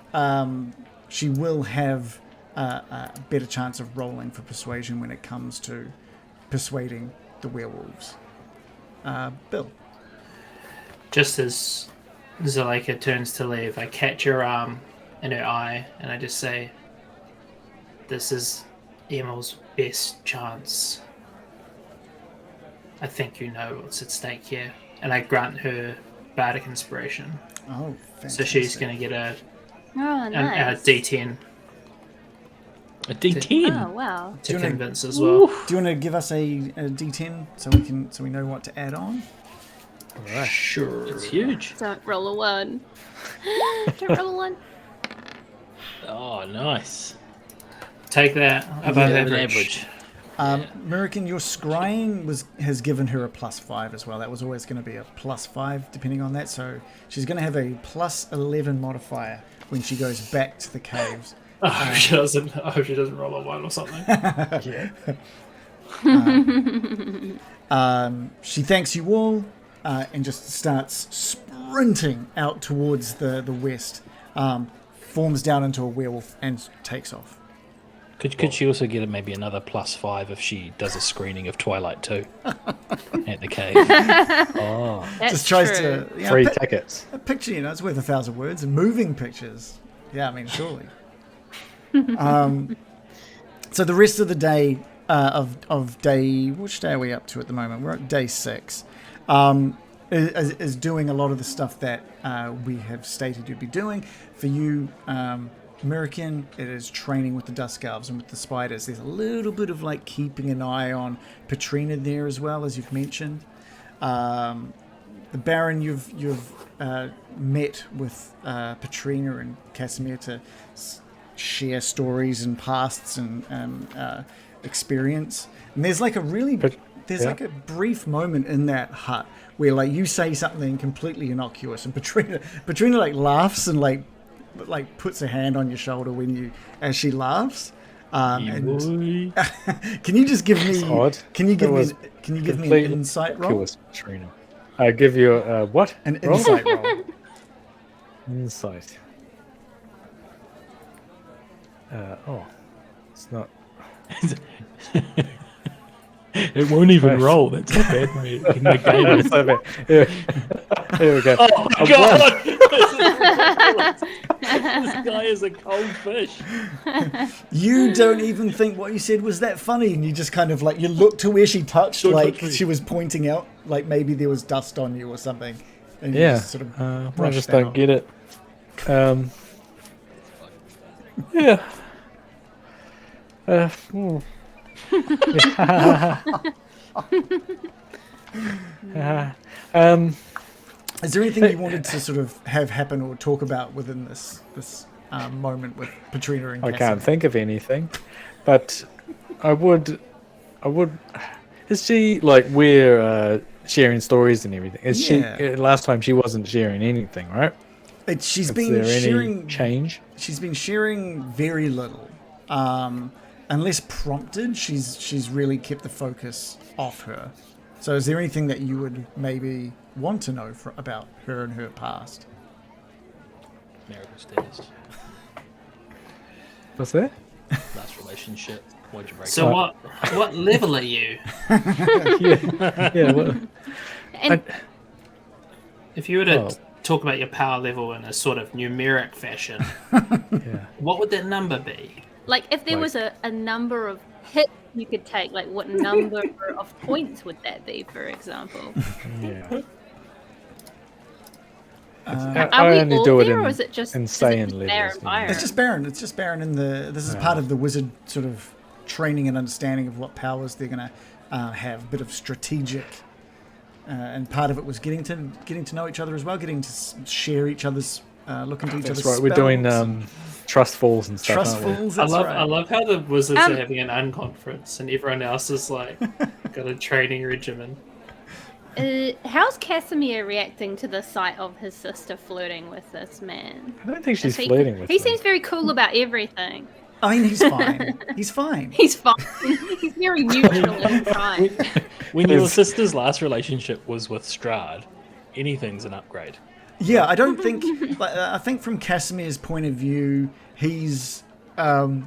she will have a better chance of rolling for persuasion when it comes to persuading the werewolves. Bill. Just as Zuleika turns to leave, I catch her arm in her eye, and I just say, "This is Emil's best chance. I think you know what's at stake here." And I grant her bardic inspiration. Oh, fantastic. So she's going to get a nice. D10 A D10. Oh, wow. to Do you convince as well. Do you want to give us a D10 so we know what to add on? Right. Sure. It's huge. Don't roll a 1. Don't roll a 1. Oh, nice. Take that above Yeah, average. Miraqen, your scrying has given her a +5 as well. That was always going to be a +5 depending on that. So she's going to have a +11 modifier when she goes back to the caves. I hope she doesn't roll a 1 or something. She thanks you all and just starts sprinting out towards the west, forms down into a werewolf and takes off. Could she also get maybe another +5 if she does a screening of Twilight 2 at the cave? Oh, That's Just tries true. to free tickets. a picture, it's worth 1,000 words. Moving pictures. Yeah, I mean, surely. So the rest of the day, of day, which day are we up to at the moment? We're at day 6. Is doing a lot of the stuff that we have stated you'd be doing. For you, Miraqen, it is training with the Dusk Elves and with the spiders. There's a little bit of like keeping an eye on Petrina there as well, as you've mentioned. The Baron, you've met with Petrina and Casimir to share stories and pasts and experience. And there's like a really like a brief moment in that hut where like you say something completely innocuous and Petrina like laughs and like puts a hand on your shoulder as she laughs. And can you just give me? Can you give me an insight roll? Petrina. I give you a what? An insight roll. Insight. It's not. It won't even roll. That's so bad, mate. In the game. So bad. Yeah. Here we go. Oh my god! This guy is a cold fish. You don't even think what you said was that funny, and you just kind of like you look to where she touched, like she was pointing out, like maybe there was dust on you or something. And you just sort of I just don't get it. Yeah. Is there anything you wanted to sort of have happen or talk about within this moment with Petrina and I Casimir? can't think of anything, but I would. Is she like we're sharing stories and everything? Is she? Last time she wasn't sharing anything, right? She's been sharing. Change? She's been sharing very little. Unless prompted, she's really kept the focus off her. So is there anything that you would maybe want to know about her and her past? Marital status. What's that? Last relationship. Why'd you break So up? what level are you? Yeah. Well, And If you were to talk about your power level in a sort of numeric fashion, what would that number be? like, if there was a number of hits you could take, like, what number of points would that be, for example? yeah. Are I we only all do it there, in or is it just insane Baron levels. Byron? It's just Baron. It's just Baron in the. This is part of the wizard sort of training and understanding of what powers they're going to have. A bit of strategic, and part of it was getting to know each other as well, getting to share each other's, look into each other's. That's right. Spells. We're doing trust falls and stuff. Trust aren't we? falls. I That's love right. I love how the wizards are having an unconference and everyone else is like got a training regimen. How's Casimir reacting to the sight of his sister flirting with this man? I don't think she's He- flirting with He him. seems very cool about everything. I mean, he's fine. He's fine. He's fine. He's very neutral inside. When your sister's last relationship was with Strahd, anything's an upgrade. Yeah, I don't think. I think from Casimir's point of view, he's okay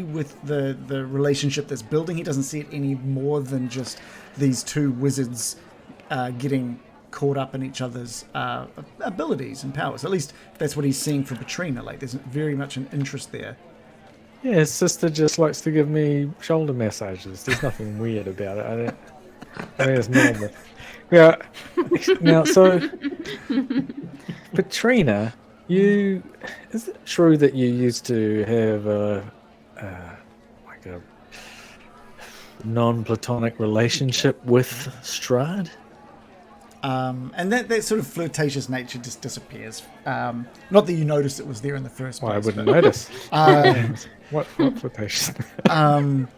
with the relationship that's building. He doesn't see it any more than just these two wizards getting caught up in each other's abilities and powers. At least that's what he's seeing from Petrina. Like, there's very much an interest there. Yeah, his sister just likes to give me shoulder massages. There's nothing weird about it. I think it's normal. Yeah. Now, so Petrina, is it true that you used to have a non-platonic relationship with Strahd? And that sort of flirtatious nature just disappears. Not that you noticed it was there in the first place. Well, I wouldn't notice. What flirtation? And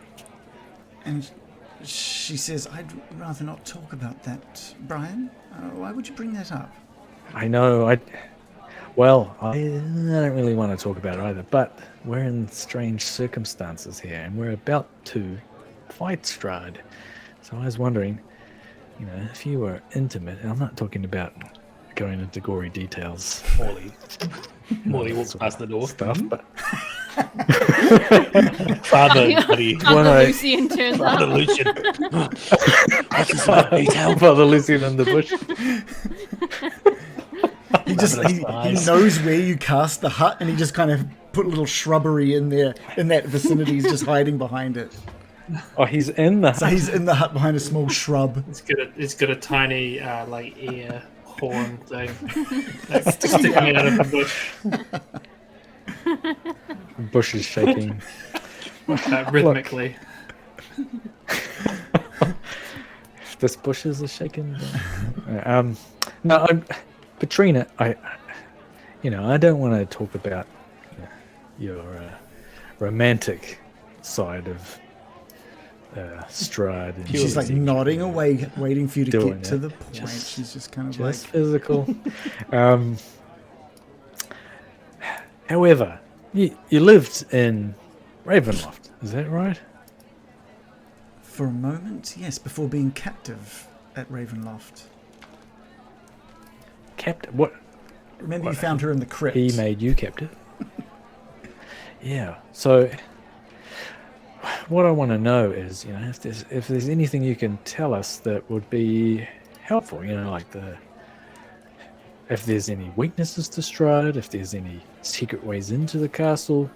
she says, "I'd rather not talk about that, Brian. Why would you bring that up?" I know. I don't really want to talk about it either. But we're in strange circumstances here, and we're about to fight Strahd. So I was wondering, if you were intimate, and I'm not talking about going into gory details. Morley walks past the door. Stuff, but Father, buddy. Father Lucian turns up. Father Lucian. That's a detail. Father Lucian in the bush. he knows where you cast the hut, and he just kind of put a little shrubbery in there in that vicinity. He's just hiding behind it. Oh, he's in the. So he's in the hut behind a small shrub. It's got a tiny like ear horn thing sticking out of the bush. Bush is shaking. Rhythmically. This bushes are shaking. No, Petrina, I don't want to talk about your romantic side of Strahd. And She's like nodding away, waiting for you to doing get to it. the point. She's just kind of just like, physical. However, you lived in Ravenloft, is that right? for a moment, yes, before being captive at Ravenloft. Captive? What? Remember, you found her in the crypt. He made you captive? Yeah. So, what I want to know is, if there's anything you can tell us that would be helpful, like if there's any weaknesses to Strahd, if there's any secret ways into the castle,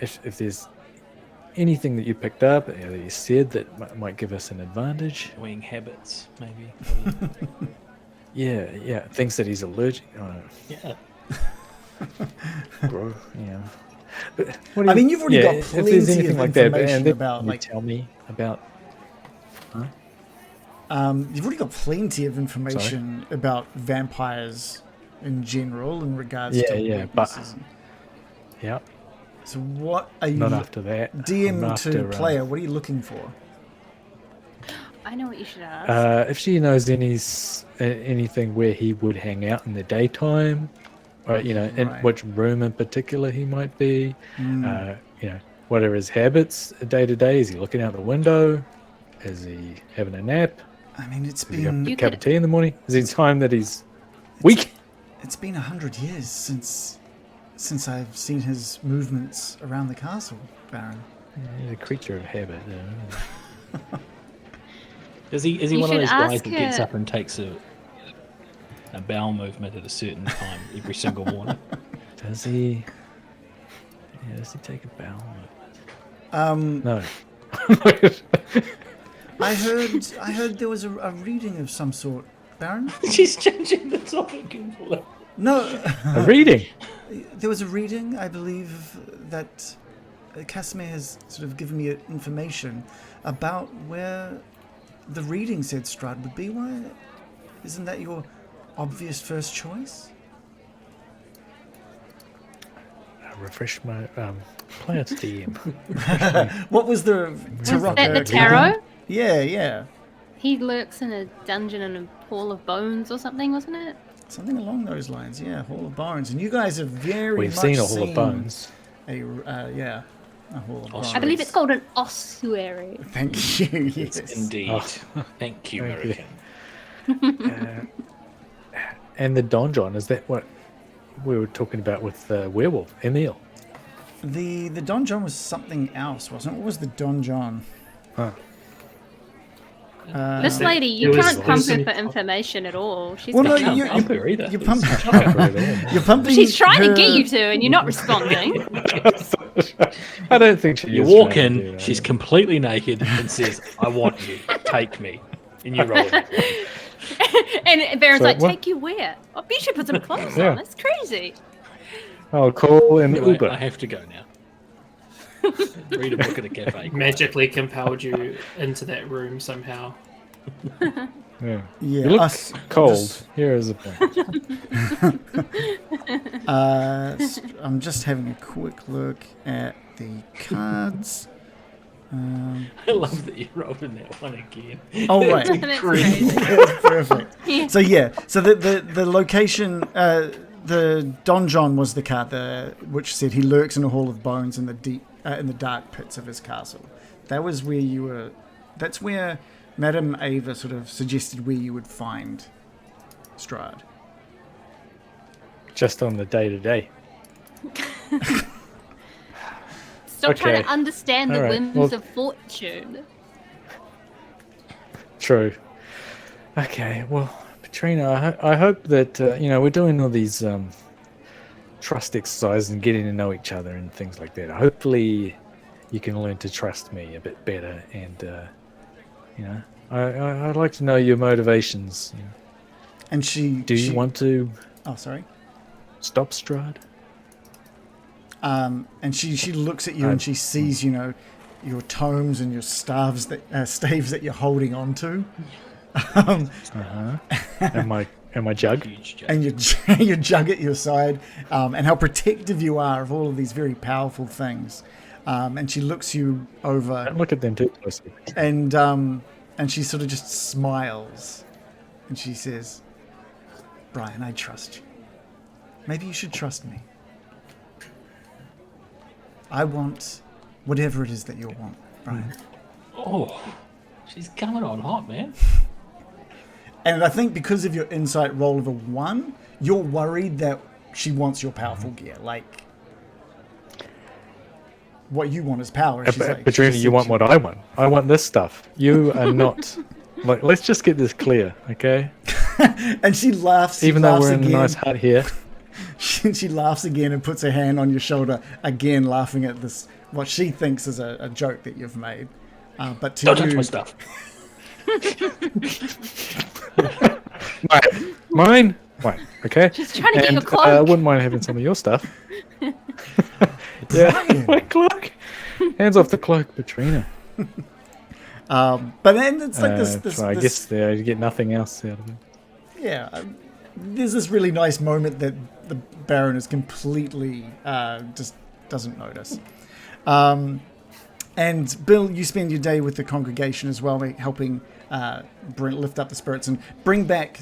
if there's anything that you picked up, that you said that might give us an advantage. Wing habits, maybe. Yeah, things that he's allergic. Yeah. Bro, yeah. But I mean, you've already got if plenty there's of anything like information that, and then about, you like, tell me about. you've already got plenty of information about vampires in general in regards to weaknesses. Yeah. So what are you, Not after that. DM I'm to after, player, what are you looking for? I know what you should ask. If she knows anything where he would hang out in the daytime, or in Right. which room in particular he might be, what are his habits day to day? Is he looking out the window? Is he having a nap? I mean, it's Is he got been a cup of tea in the morning? Is it time that he's weak? it's been 100 years since I've seen his movements around the castle, Baron. He's a creature of habit. Is he You one of should those guys ask that gets her- up and takes a bowel movement at a certain time every single morning? Does he? Yeah, does he take a bowel movement? No. I heard there was a reading of some sort, Baron. She's changing the topic completely. No, A reading. there was a reading, I believe, that Casimir has sort of given me information about where the reading said Strahd would be. Why isn't that your obvious first choice? Refresh my player's DM. What was the Was that the tarot? Yeah. He lurks in a dungeon in a pool of bones or something, wasn't it? Something along those lines, yeah. Hall of Bones. And you guys have very We've much seen a Hall of Bones. A Hall of Bones. I believe it's called an ossuary. Thank you, yes. Indeed. Oh. Thank you, Thank you. Miraqen. And the donjon, is that what we were talking about with the werewolf, Emil? The donjon was something else, wasn't it? What was the donjon? Huh. This lady, you it was- can't it pump was her in- for information at all. She's Well, got no, Can't pump her either. you're pumping. I You're pumping. She's trying to get her- you to, and you're not responding. don't think she You is walk trying to do in, that. she's completely naked and says, "I want you. Take me." And you roll it. And Baron's So like, what- "Take you where? Oh, you should put some clothes Yeah. on. That's crazy." I'll call an Anyway, Uber. I have to go now. Read a book at a cafe. Magically compelled you into that room somehow. Yeah. Yeah, You look us- cold. just- Here is a point. I'm just having a quick look at the cards. I love that you're rolling that one again. Oh, right. That's crazy. That's perfect. Yeah. So the location, the donjon was the card, which said he lurks in a hall of bones in the dark pits of his castle. That was where you were. That's where Madame Ava sort of suggested where you would find Strahd. Just on the day-to-day. Stop trying Okay. to understand the All right. whims Well- of fortune. True. Okay, well, Katrina, I hope that we're doing all these trust exercises and getting to know each other and things like that. Hopefully, you can learn to trust me a bit better, and I'd like to know your motivations. And Do you want to Oh, sorry. stop Strahd? And she looks at you and she sees, your tomes and your staves staves that you're holding onto. And my jug. Huge joke. And your jug at your side, and how protective you are of all of these very powerful things. And she looks you over, Don't look at them too closely. and she sort of just smiles, and she says, "Brian, I trust you. Maybe you should trust me. I want whatever it is that you want, Brian." Oh, she's coming on hot, man. And I think because of your insight roll of a 1, you're worried that she wants your powerful gear. Like, what you want is power. And she's like, Katrina, you want what I want. I want this stuff. You are not. Like, let's just get this clear, okay? And she laughs. Even though we're in a nice hut here. She laughs again and puts her hand on your shoulder again, laughing at this, what she thinks is a joke that you've made. But to Don't you, touch my stuff. Mine? Right, okay. Just trying to get your I cloak. wouldn't mind having some of your stuff. Yeah, my cloak. Hands off the cloak, Katrina. but then it's like I guess there you get nothing else out of it. Yeah, there's this really nice moment that the Baron is completely just doesn't notice. And Bill, you spend your day with the congregation as well, helping lift up the spirits and bring back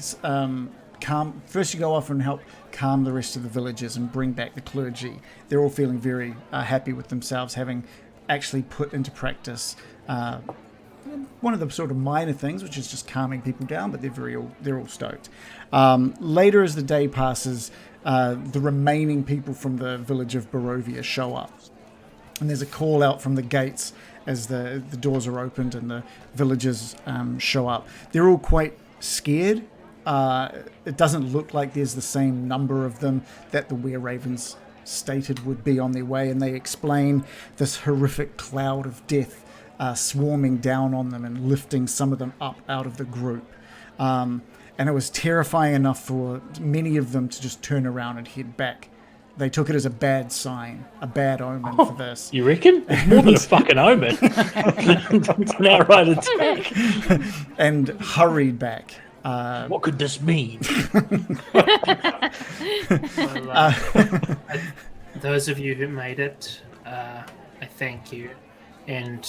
calm. First, you go off and help calm the rest of the villagers and bring back the clergy. They're all feeling very happy with themselves, having actually put into practice one of the sort of minor things, which is just calming people down. But they're all stoked. Later, as the day passes, the remaining people from the village of Barovia show up. And there's a call out from the gates as the doors are opened and the villagers show up. They're all quite scared. It doesn't look like there's the same number of them that the were-ravens stated would be on their way. And they explain this horrific cloud of death swarming down on them and lifting some of them up out of the group. And it was terrifying enough for many of them to just turn around and head back. They took it as a bad sign, a bad omen for this. You reckon? It's more than a fucking omen. It's an outright attack. And hurried back. What could this mean? Those of you who made it, I thank you. And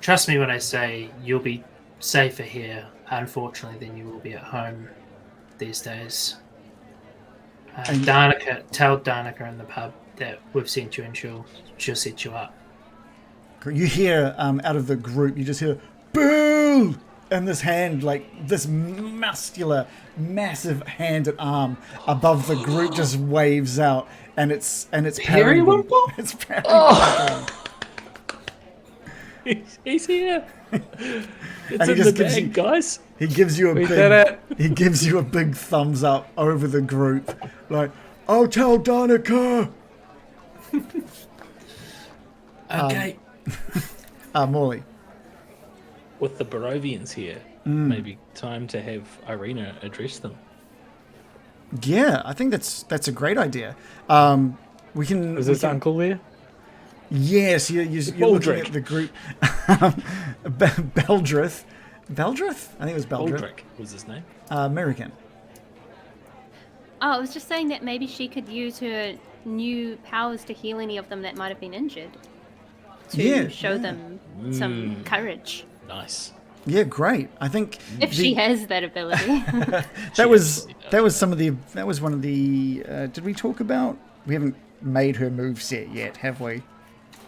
trust me when I say you'll be safer here, unfortunately, than you will be at home these days. Danica, tell Danica in the pub that we've sent you and she'll set you up. You hear out of the group, you just hear, "Boo!" And this hand, like this muscular, massive hand and arm above the group just waves out, and it's Periwinkle? It's Periwinkle. He's here. It's he in just the gives bag, you- guys. He gives you a We big. did it. He gives you a big thumbs up over the group, like, "I'll tell Danica." Okay. Morley. With the Barovians here, maybe time to have Irina address them. Yeah, I think that's a great idea. We can. Is we this can- uncle there? Yes, you're looking Baldric. at the group. Beldrith. Beldrith? I think it was Beldrith. Baldric was his name. Miraqen. Oh, I was just saying that maybe she could use her new powers to heal any of them that might have been injured. To show them some courage. Nice. Yeah, great. I think If she has that ability. that was one of the. Did we talk about? We haven't made her move set yet, have we?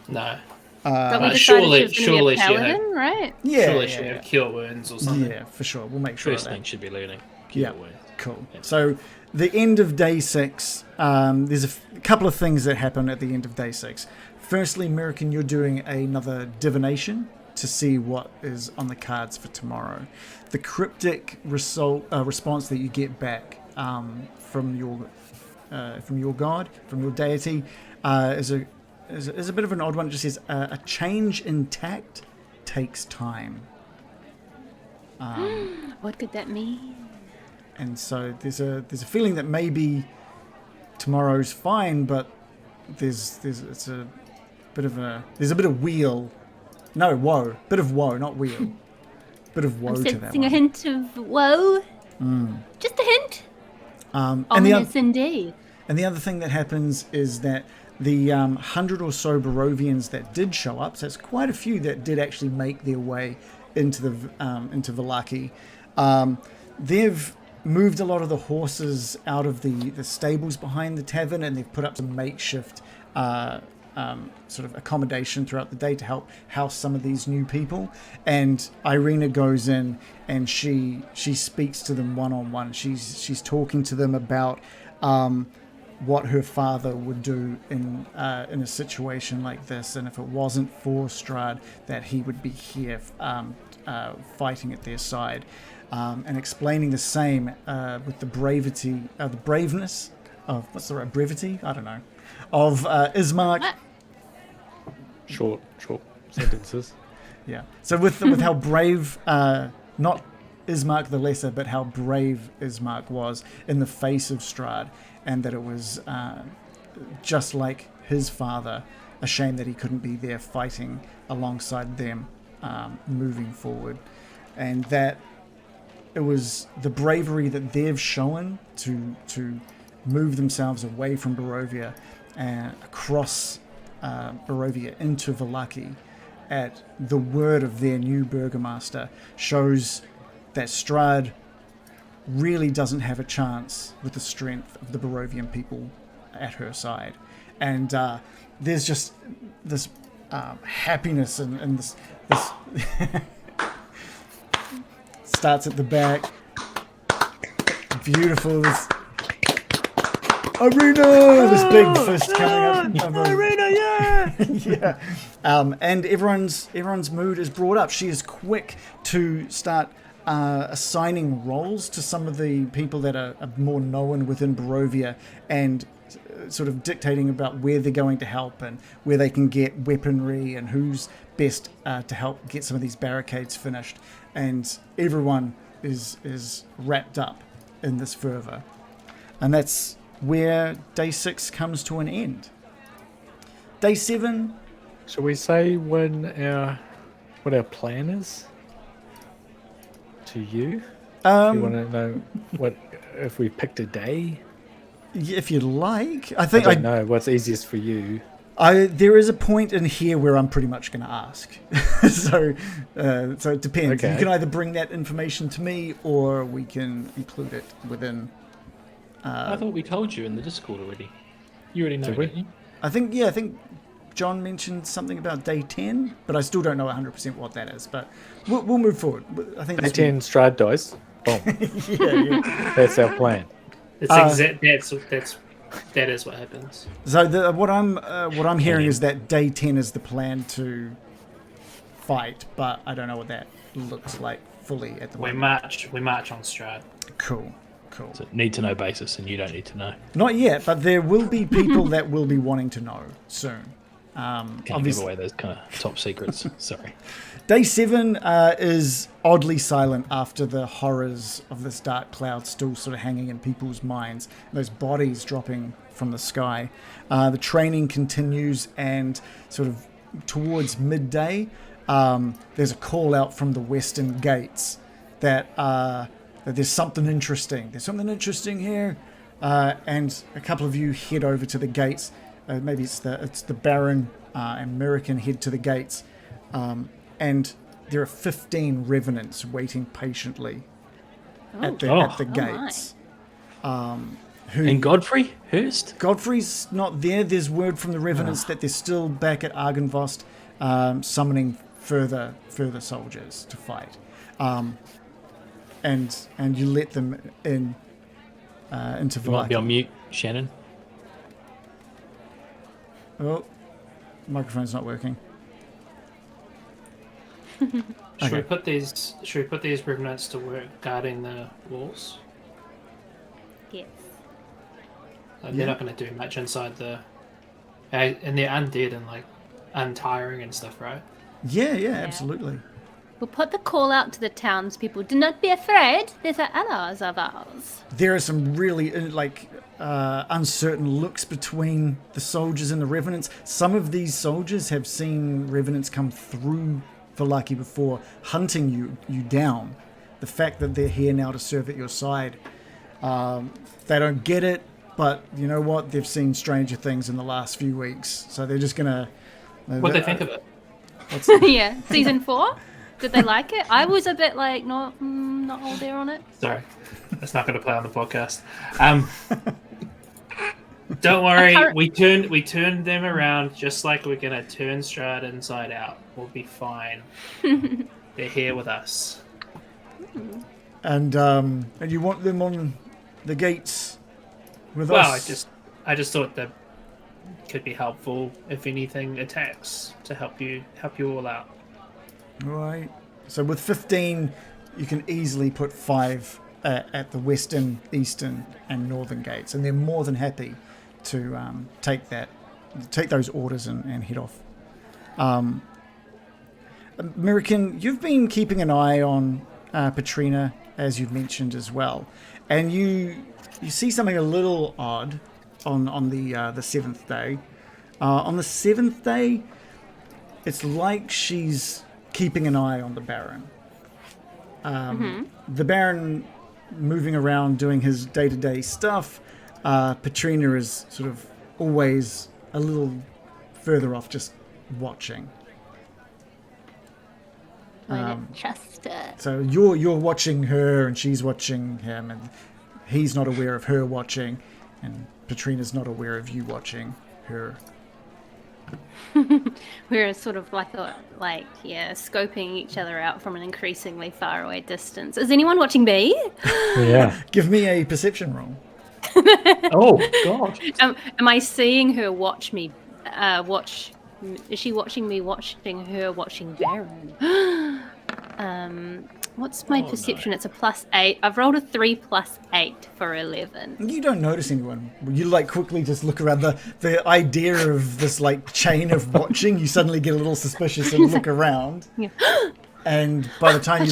No. But we decided surely- she was going to be surely a she had- paladin, right? Yeah, Surely yeah, she yeah. had cure wounds or something. Yeah, for sure. We'll make sure of First that. thing should be learning. Yeah. Cure wounds. Cool. So the end of day 6, there's a couple of things that happen at the end of day 6. Firstly, Miraqen, you're doing another divination to see what is on the cards for tomorrow. The cryptic response that you get back from your god, from your deity, is a bit of an odd one. It just says a change in tact takes time. What could that mean? And so there's a feeling that maybe tomorrow's fine, but there's a bit of woe, not wheel. Bit of woe I'm to that sensing a one. hint of woe. Just a hint. Ominous indeed. And the other thing that happens is that the 100 or so Barovians that did show up, so it's quite a few that did actually make their way into Vallaki. They've moved a lot of the horses out of the stables behind the tavern, and they've put up some makeshift sort of accommodation throughout the day to help house some of these new people. And Irina goes in and she speaks to them one-on-one. She's talking to them about what her father would do in a situation like this, and if it wasn't for Strahd, that he would be here fighting at their side, and explaining the same with the braveness of brevity? I don't know. Of Ismark. Short sentences. Yeah. So with how brave, not Ismark the Lesser, but how brave Ismark was in the face of Strahd, and that it was just like his father, a shame that he couldn't be there fighting alongside them, moving forward, and that it was the bravery that they've shown to move themselves away from Barovia and across Barovia into Vallaki at the word of their new burgomaster shows that Strahd really doesn't have a chance with the strength of the Barovian people at her side. And there's just this happiness and this starts at the back. Beautiful. This Irina! This big fist coming up. Irina, yeah! Yeah. And everyone's mood is brought up. She is quick to start assigning roles to some of the people that are more known within Barovia, and sort of dictating about where they're going to help and where they can get weaponry and who's best to help get some of these barricades finished. And everyone is wrapped up in this fervor. And that's where day 6 comes to an end. Day 7. Shall we say what our plan is? To you? Do you want to know what if we picked a day? If you like. I don't know what's easiest for you. There is a point in here where I'm pretty much going to ask. so it depends. Okay. You can either bring that information to me, or we can include it within. I thought we told you in the Discord already. You already know, Did we? didn't you? I think John mentioned something about day 10, but I still don't know 100% what that is. But we'll move forward. I think Day 10 Strahd dies. Boom. yeah. That's our plan. It's that is what happens. So what I'm hearing is that day 10 is the plan to fight, but I don't know what that looks like fully at the We moment. march on Strahd. Cool. It's a need to know basis, and you don't need to know. Not yet, but there will be people that will be wanting to know soon. Can't give Obviously, away those kind of top secrets. Sorry. day 7 is oddly silent after the horrors of this dark cloud still sort of hanging in people's minds. Those bodies dropping from the sky. The training continues, and sort of towards midday, there's a call out from the western gates that there's something interesting. There's something interesting here, and a couple of you head over to the gates. Maybe it's the Baron and Miraqen head to the gates, and there are 15 Revenants waiting patiently at the gates. And Godfrey Hurst? Godfrey's not there. There's word from the Revenants that they're still back at Argynvost, summoning further soldiers to fight. And you let them in into You might be Vallaki. on mute, Shannon. Oh, microphone's not working. Should we put these revenants to work guarding the walls? Yes. They're not going to do much inside the. And they're undead and like untiring and stuff, right? Yeah, absolutely. We'll put the call out to the townspeople. Do not be afraid. These are allies of ours. There are some really uncertain looks between the soldiers and the revenants. Some of these soldiers have seen revenants come through Vallaki before, hunting you down. The fact that they're here now to serve at your side, they don't get it. But you know what? They've seen stranger things in the last few weeks, so they're just gonna. What do they think of it? Yeah, season 4. Did they like it? I was a bit like not all there on it. Sorry, that's not going to play on the podcast. Don't worry, we turned them around just like we're going to turn Strahd inside out. We'll be fine. They're here with us. And you want them on the gates with well, us? I just thought that could be helpful if anything attacks to help you all out. Right. So with 15, you can easily put 5 at the western, eastern, and northern gates, and they're more than happy to take those orders and head off. Miraqen, you've been keeping an eye on Petrina, as you've mentioned as well, and you see something a little odd on the 7th day. On the 7th day, it's like she's keeping an eye on the Baron. The Baron moving around doing his day-to-day stuff. Petrina is sort of always a little further off, just watching. I don't trust her. So you're watching her, and she's watching him, and he's not aware of her watching, and Petrina's not aware of you watching her. We're sort of scoping each other out from an increasingly far away distance. Is anyone watching me? Yeah. Give me a perception roll. Oh God. Am I seeing her watch me? Is she watching me? Watching her? Watching Baron? What's my perception? No. It's a +8. I've rolled a 3 + 8 for 11. You don't notice anyone. You quickly just look around. The idea of this chain of watching, you suddenly get a little suspicious and look around. Yeah. And by the time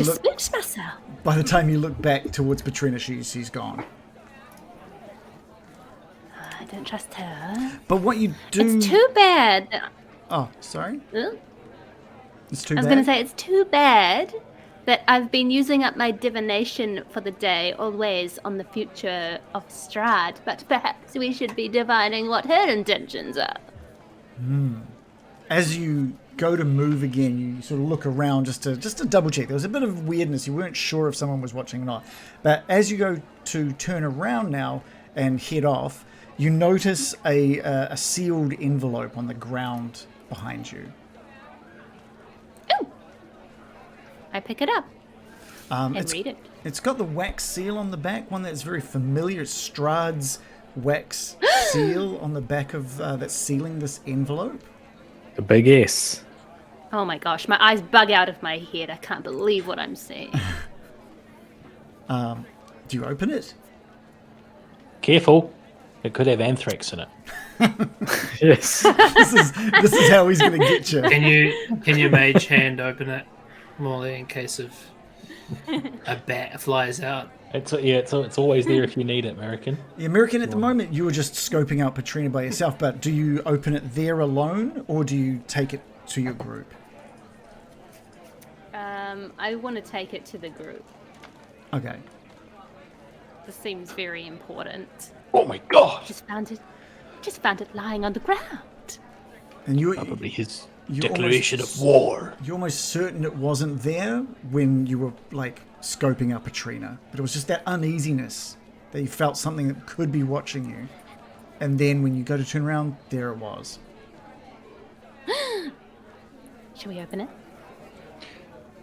by the time you look back towards Petrina, she's gone. I don't trust her. But what you do? It's too bad. Oh, sorry. It's too bad. I was going to say it's too bad that I've been using up my divination for the day always on the future of Strahd, but perhaps we should be divining what her intentions are. As you go to move again, you sort of look around just to double check. There was a bit of weirdness. You weren't sure if someone was watching or not. But as you go to turn around now and head off, you notice a sealed envelope on the ground behind you. I pick it up and read it. It's got the wax seal on the back, one that's very familiar. It's Strahd's wax seal on the back of that's sealing this envelope. The big S. Oh my gosh, my eyes bug out of my head. I can't believe what I'm seeing. Do you open it? Careful. It could have anthrax in it. Yes. This is how he's going to get you. Can you mage hand open it? Morley, in case of a bat flies out. It's always there if you need it, Miraqen. Yeah, Miraqen, at the moment you were just scoping out Petrina by yourself, but do you open it there alone, or do you take it to your group? I want to take it to the group. Okay. This seems very important. Oh my god! Just found it lying on the ground. And probably his declaration of war. You're almost certain it wasn't there when you were scoping out Petrina, but it was just that uneasiness that you felt something that could be watching you, and then when you go to turn around, there it was. Shall we open it?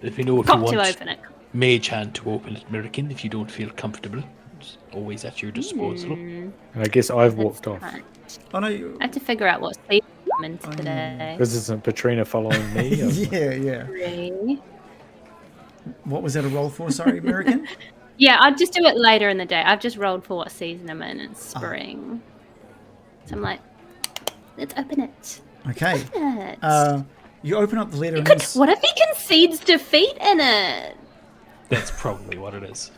If you know if Got you want to open it. mage hand to open it, Miraqen, if you don't feel comfortable, it's always at your disposal. And I guess I've walked off. Oh no! I have to figure out what sleep I'm in today. Because isn't Petrina following me? Yeah. 3, What was that a roll for? Sorry, Miraqen? Yeah, I'll just do it later in the day. I've just rolled for what season I'm in. It's spring. So I'm like, let's open it. Okay. Open it. You open up the letter and What if he concedes defeat in it? That's probably what it is.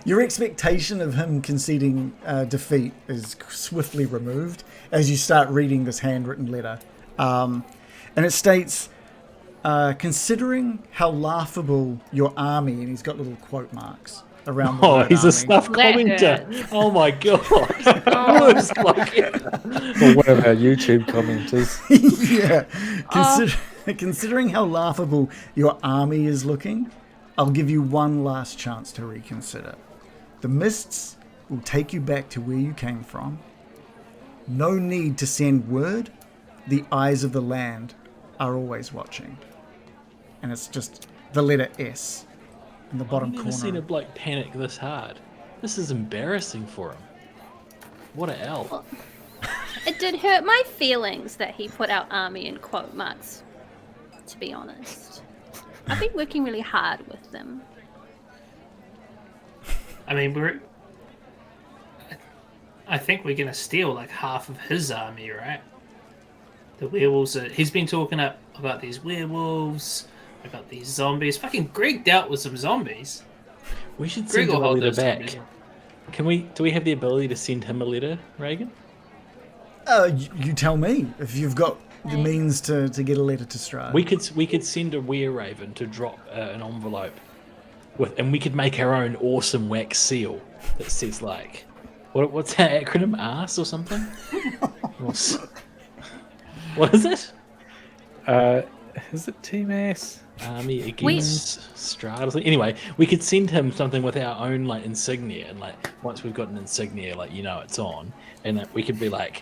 your expectation of him conceding defeat is swiftly removed as you start reading this handwritten letter. And it states, considering how laughable your army, and he's got little quote marks around the word He's army. a stuff That commenter. hurts. Oh my god. Worst like ever. Or one of our YouTube commenters. Yeah. Considering how laughable your army is looking, I'll give you one last chance to reconsider. The mists will take you back to where you came from. No need to send word. The eyes of the land are always watching. And it's just the letter S in the bottom I've never seen a corner. bloke panic this hard. This is embarrassing for him. What a L. It did hurt my feelings that he put our army in quote marks, to be honest. I've been working really hard with them. I mean, I think we're gonna steal like half of his army, right? The werewolves he's been talking about these werewolves, about these zombies. Fucking Greg dealt with some zombies. We should Greg send will him a hold letter those back. zombies. Do we have the ability to send him a letter, Reagan? You tell me if you've got the means to get a letter to Strahd. We could send a were-raven to drop an envelope and we could make our own awesome wax seal that says like, what's that acronym? ARS or something? What is it? Is it Team Ass? Army against Strahd or something. Anyway, we could send him something with our own like insignia, and like once we've got an insignia, like it's on, and we could be like,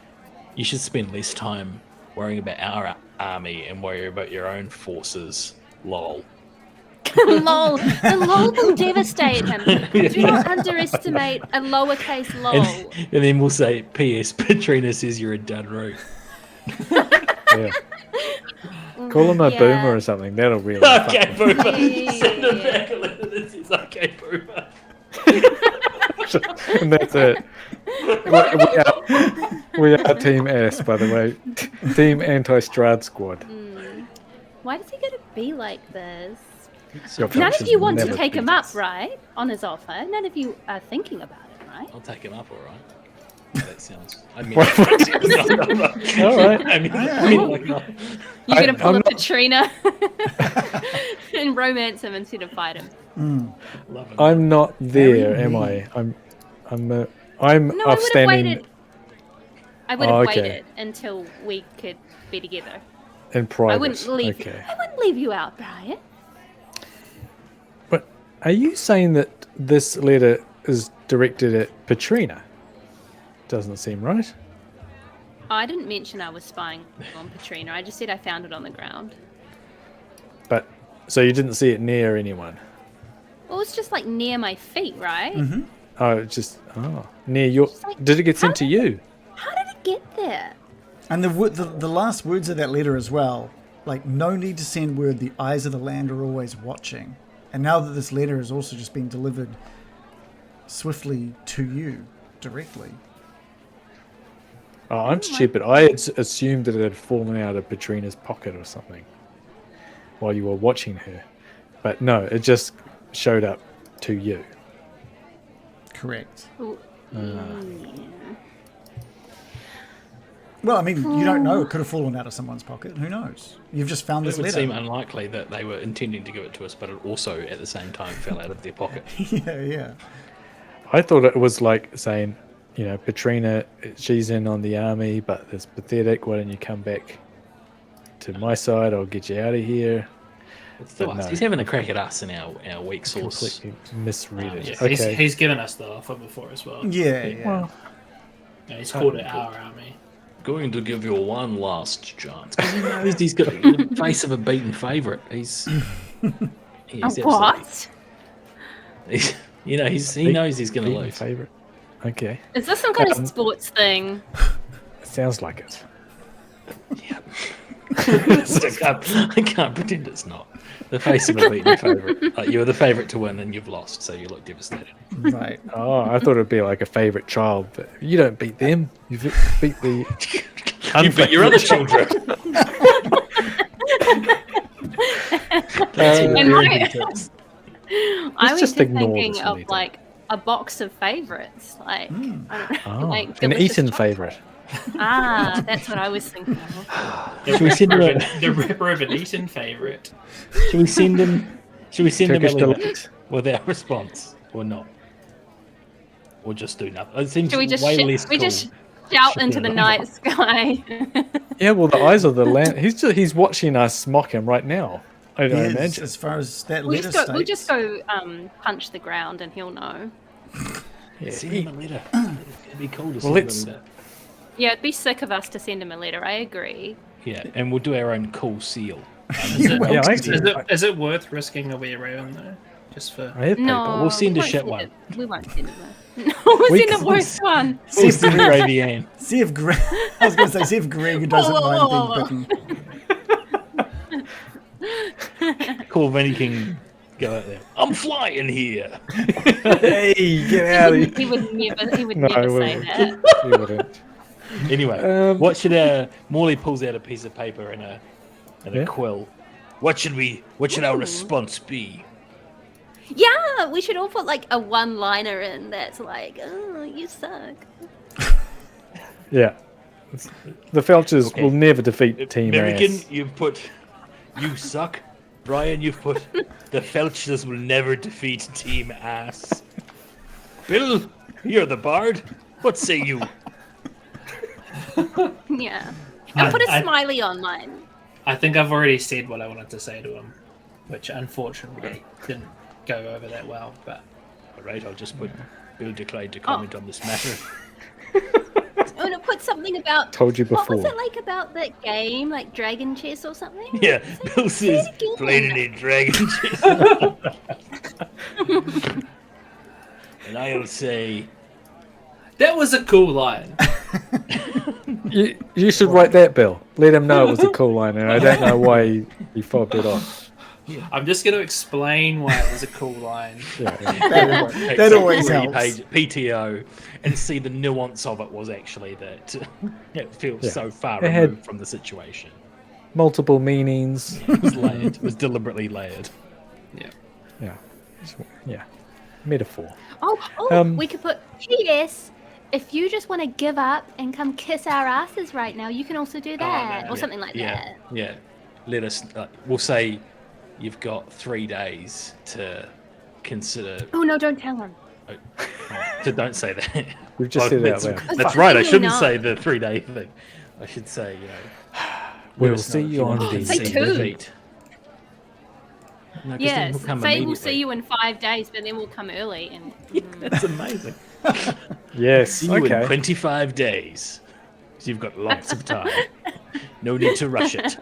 you should spend less time worrying about our army and worry about your own forces. Lol. Lol. The lol will devastate him. Do not underestimate a lowercase lol. And then we'll say, P.S. Petrina says you're a dud root. Yeah. Call him a boomer or something. That'll really. Okay, fuck boomer. Yeah. Send him back a letter that says, okay, boomer. him. And that's it. We are Team S, by the way. Team Anti-Strahd Squad. Why does he gotta be like this? Your None of functions you want to never take him beat up, us. right? On his offer. None of you are thinking about it, right? I'll take him up, all right. That sounds. I mean, All right. I mean, like, no. You're gonna pull I'm a not- Petrina and romance him instead of fight him. Love him. I'm not there, Very am mean. I? I'm No, I would have upstanding waited. I would have okay. waited until we could be together. in private. I wouldn't leave. Okay. I wouldn't leave you out, Brian. But are you saying that this letter is directed at Petrina? Doesn't seem right. I didn't mention I was spying on Petrina. I just said I found it on the ground. But so you didn't see it near anyone? Well, it's just like near my feet, right? Oh, near your. like, Did it get sent to you? How did it get there? And the last words of that letter as well, like, no need to send word, the eyes of the land are always watching. And now that this letter is also just being delivered swiftly to you directly. Oh, I'm stupid. I had assumed that it had fallen out of Petrina's pocket or something while you were watching her. But no, it just showed up to you. Correct. Ooh, Well, I mean, you don't know. It could have fallen out of someone's pocket. Who knows? You've just found It this would letter. seem unlikely that they were intending to give it to us, but it also at the same time fell out of their pocket. Yeah. I thought it was like saying, Petrina, she's in on the army, but it's pathetic. Why don't you come back to my side? I'll get you out of here. It's still But us. no. He's having a crack at us in our weak source. Completely misread it. Yeah, Yeah, Okay. he's given us the offer before as well. Yeah. Well, Yeah, he's called it our army. Going to give you one last chance. 'Cause he knows he's got the face of a beaten favourite. He's what? he knows he's going to beaten lose. favorite. Okay. Is this some kind of sports thing? Sounds like it. Yeah. I can't pretend it's not. The face of a beaten favourite. Like, you were the favourite to win and you've lost, so you look devastated. Right. Oh, I thought it'd be like a favourite child, but you don't beat them. You beat the You beat your other children. And I was just just ignore thinking this, of Zuleika. like a box of favorites, like I don't know, Oh, like an delicious eaten chocolate. favourite. Ah, that's what I was thinking of. Should we send him The Ripper of an Eaton favourite. Should we send him? Should we send him a Turkish letter delight. with our response or not? Or just do nothing? It seems Should we just way sh- less we cool. just shout into the Yeah. night sky? Yeah, well, the eyes of the land. He's watching us mock him right now. I don't Yes, imagine. as far as that we'll letter just go. We'll states. just go punch the ground, and he'll know. Yeah, Send him a letter. It'd be cool to send let's- him a letter. Yeah, it'd be sick of us to send him a letter. I agree. Yeah, and we'll do our own cool seal. Is it worth risking a wee raven though? Just for I have No, paper. We'll send we a won't shit send one. it- We won't send him a. No, we'll We send the can- worst one. We'll send Ravian. See if Greg. I was going to say, see if Greg doesn't Whoa. mind being bitten. Cool, then he can go out there. I'm flying here. Hey, get out of here. He would never. He would No, never he say wouldn't. that. He wouldn't. Anyway, what should Morley pulls out a piece of paper and a Yeah. quill. What should our Ooh. response be? Yeah, we should all put like a one-liner in that's like, "Oh, you suck." Yeah. The Felchers Okay. will never defeat Team Miraqen, Ass. you've put you suck. Brian, you've put the Felchers will never defeat Team Ass. Bill, you're the bard. What say you? Yeah, and put a I- smiley on mine. I think I've already said what I wanted to say to him, which unfortunately didn't go over that well. But All right, I'll just put Bill declined to comment on this matter. Oh, no, put something about. Told you What was before. it like about that game, like Dragon Chess or something? Yeah, Bill says, it again. played any dragon chess. And I'll say, that was a cool line. You should write that, Bill. Let him know it was a cool line, and I don't know why he fobbed it off. I'm just going to explain why it was a cool line. Yeah, take That some always 3 helps. page PTO and see the nuance of it was actually that it feels Yeah. so far It had- removed from the situation. multiple meanings. It was layered. It was deliberately layered. Yeah. Yeah. Metaphor. Oh, Um, we could put P.S. If you just want to give up and come kiss our asses right now, you can also do that, no, or something like that. Yeah. Let us. We'll say you've got 3 days to consider. Oh no, don't tell him. So don't say that. We've just said it out that's, loud. that's right. I Really shouldn't not. say the 3-day thing. I should say, We'll let us see know if you on want to the Say see two. defeat. No, 'cause then Yes, we'll come say we'll immediately. see you in 5 days, but then we'll come early and. That's amazing. Yes. See you in Okay. 25 days. So you've got lots of time. No need to rush it.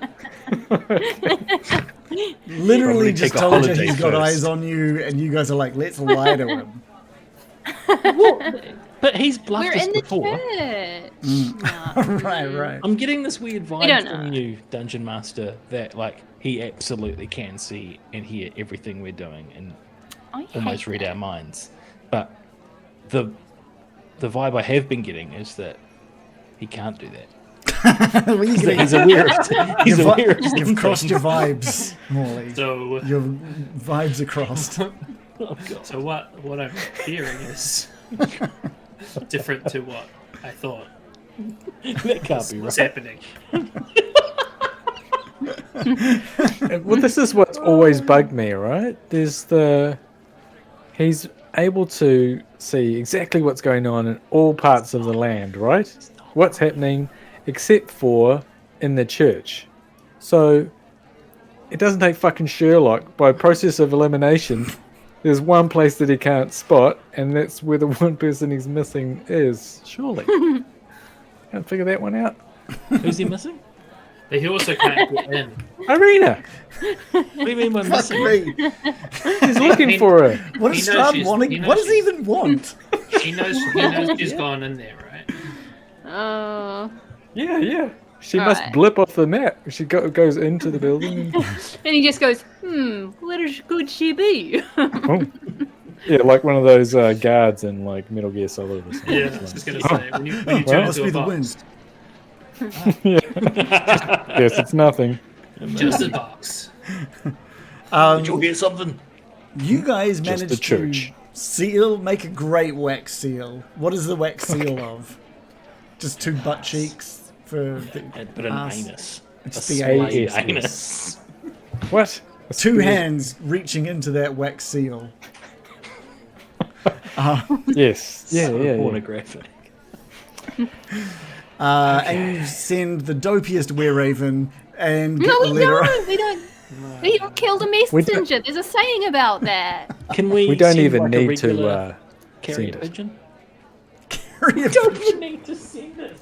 Literally Probably just take a told you holiday he's got first. eyes on you, and you guys are like, let's lie to him. But he's bluffed We're us in the before. church. Right. I'm getting this weird don't vibe know. from you, Dungeon Master, that like he absolutely can see and hear everything we're doing and I hate almost read that. our minds. But the vibe I have been getting is that he can't do that. Well, you can- He's aware of he's You've, aware of you've some crossed your things. vibes, Morley. So, Your vibes are crossed. Oh, God. so what I'm hearing is different to what I thought That can't be was right. happening. Well, this is what's always bugged me, right? He's able to see exactly what's going on in all parts of the land, right? What's happening, except for in the church. So it doesn't take fucking Sherlock. By process of elimination, there's one place that he can't spot, and that's where the one person he's missing is. Surely. Can't figure that one out. Who's he missing? But he also can't get in. Arena! What do you mean we're Fuck missing? me. He's looking for her. What He does knows Strahd she's- wanting? he knows What does he she's- even want? He knows she's gone in there, right? Oh. Yeah. She must Alright. blip off the map. She goes into the building. And, And he just goes, where could she be? oh. Yeah, like one of those guards in like Metal Gear Solid or something. Yeah, It's I was like, just gonna say when you well, turn Must into be a the box, wind. yes, it's nothing. just a box. Did you get something? You guys Just managed a church. to make a great wax seal. What is the wax seal of? Just two butt cheeks for the But an ass. anus. It's A the splayed AS. anus. What? Two hands reaching into that wax seal. Yes. Yeah, So yeah, yeah. pornographic. And you send the dopiest were-raven and get No, the we letter. don't. We don't. We don't kill the messenger. There's a saying about that. Can we? We don't send, even like, a need regular to carrier send it. pigeon. Carry a Don't pigeon. we need to send it?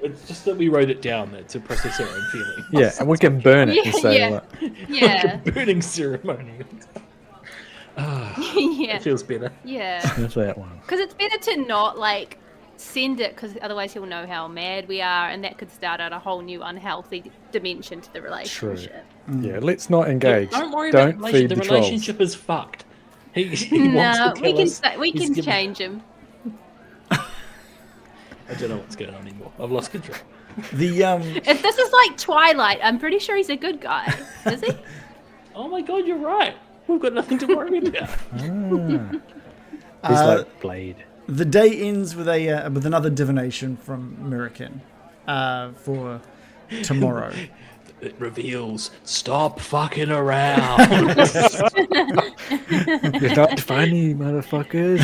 It's just that we wrote it down there to process our own feelings. Yeah, and we can burn it and Yeah, say, yeah. like, Yeah. Burning ceremony. Yeah. It feels better. Yeah. there's that one. Because it's better to not like send it, because otherwise he'll know how mad we are, and that could start out a whole new unhealthy dimension to the relationship. Yeah, let's not engage. Don't worry Don't about feed the the trolls. relationship is fucked. He wants No, to we kill can us. we He's can given- change him. I don't know what's going on anymore. I've lost control. The If this is like Twilight, I'm pretty sure he's a good guy. Is he? Oh my god, you're right. We've got nothing to worry about. He's like Blade. the day ends with with another divination from Miraqen for tomorrow. It reveals, stop fucking around. You're not funny, motherfuckers.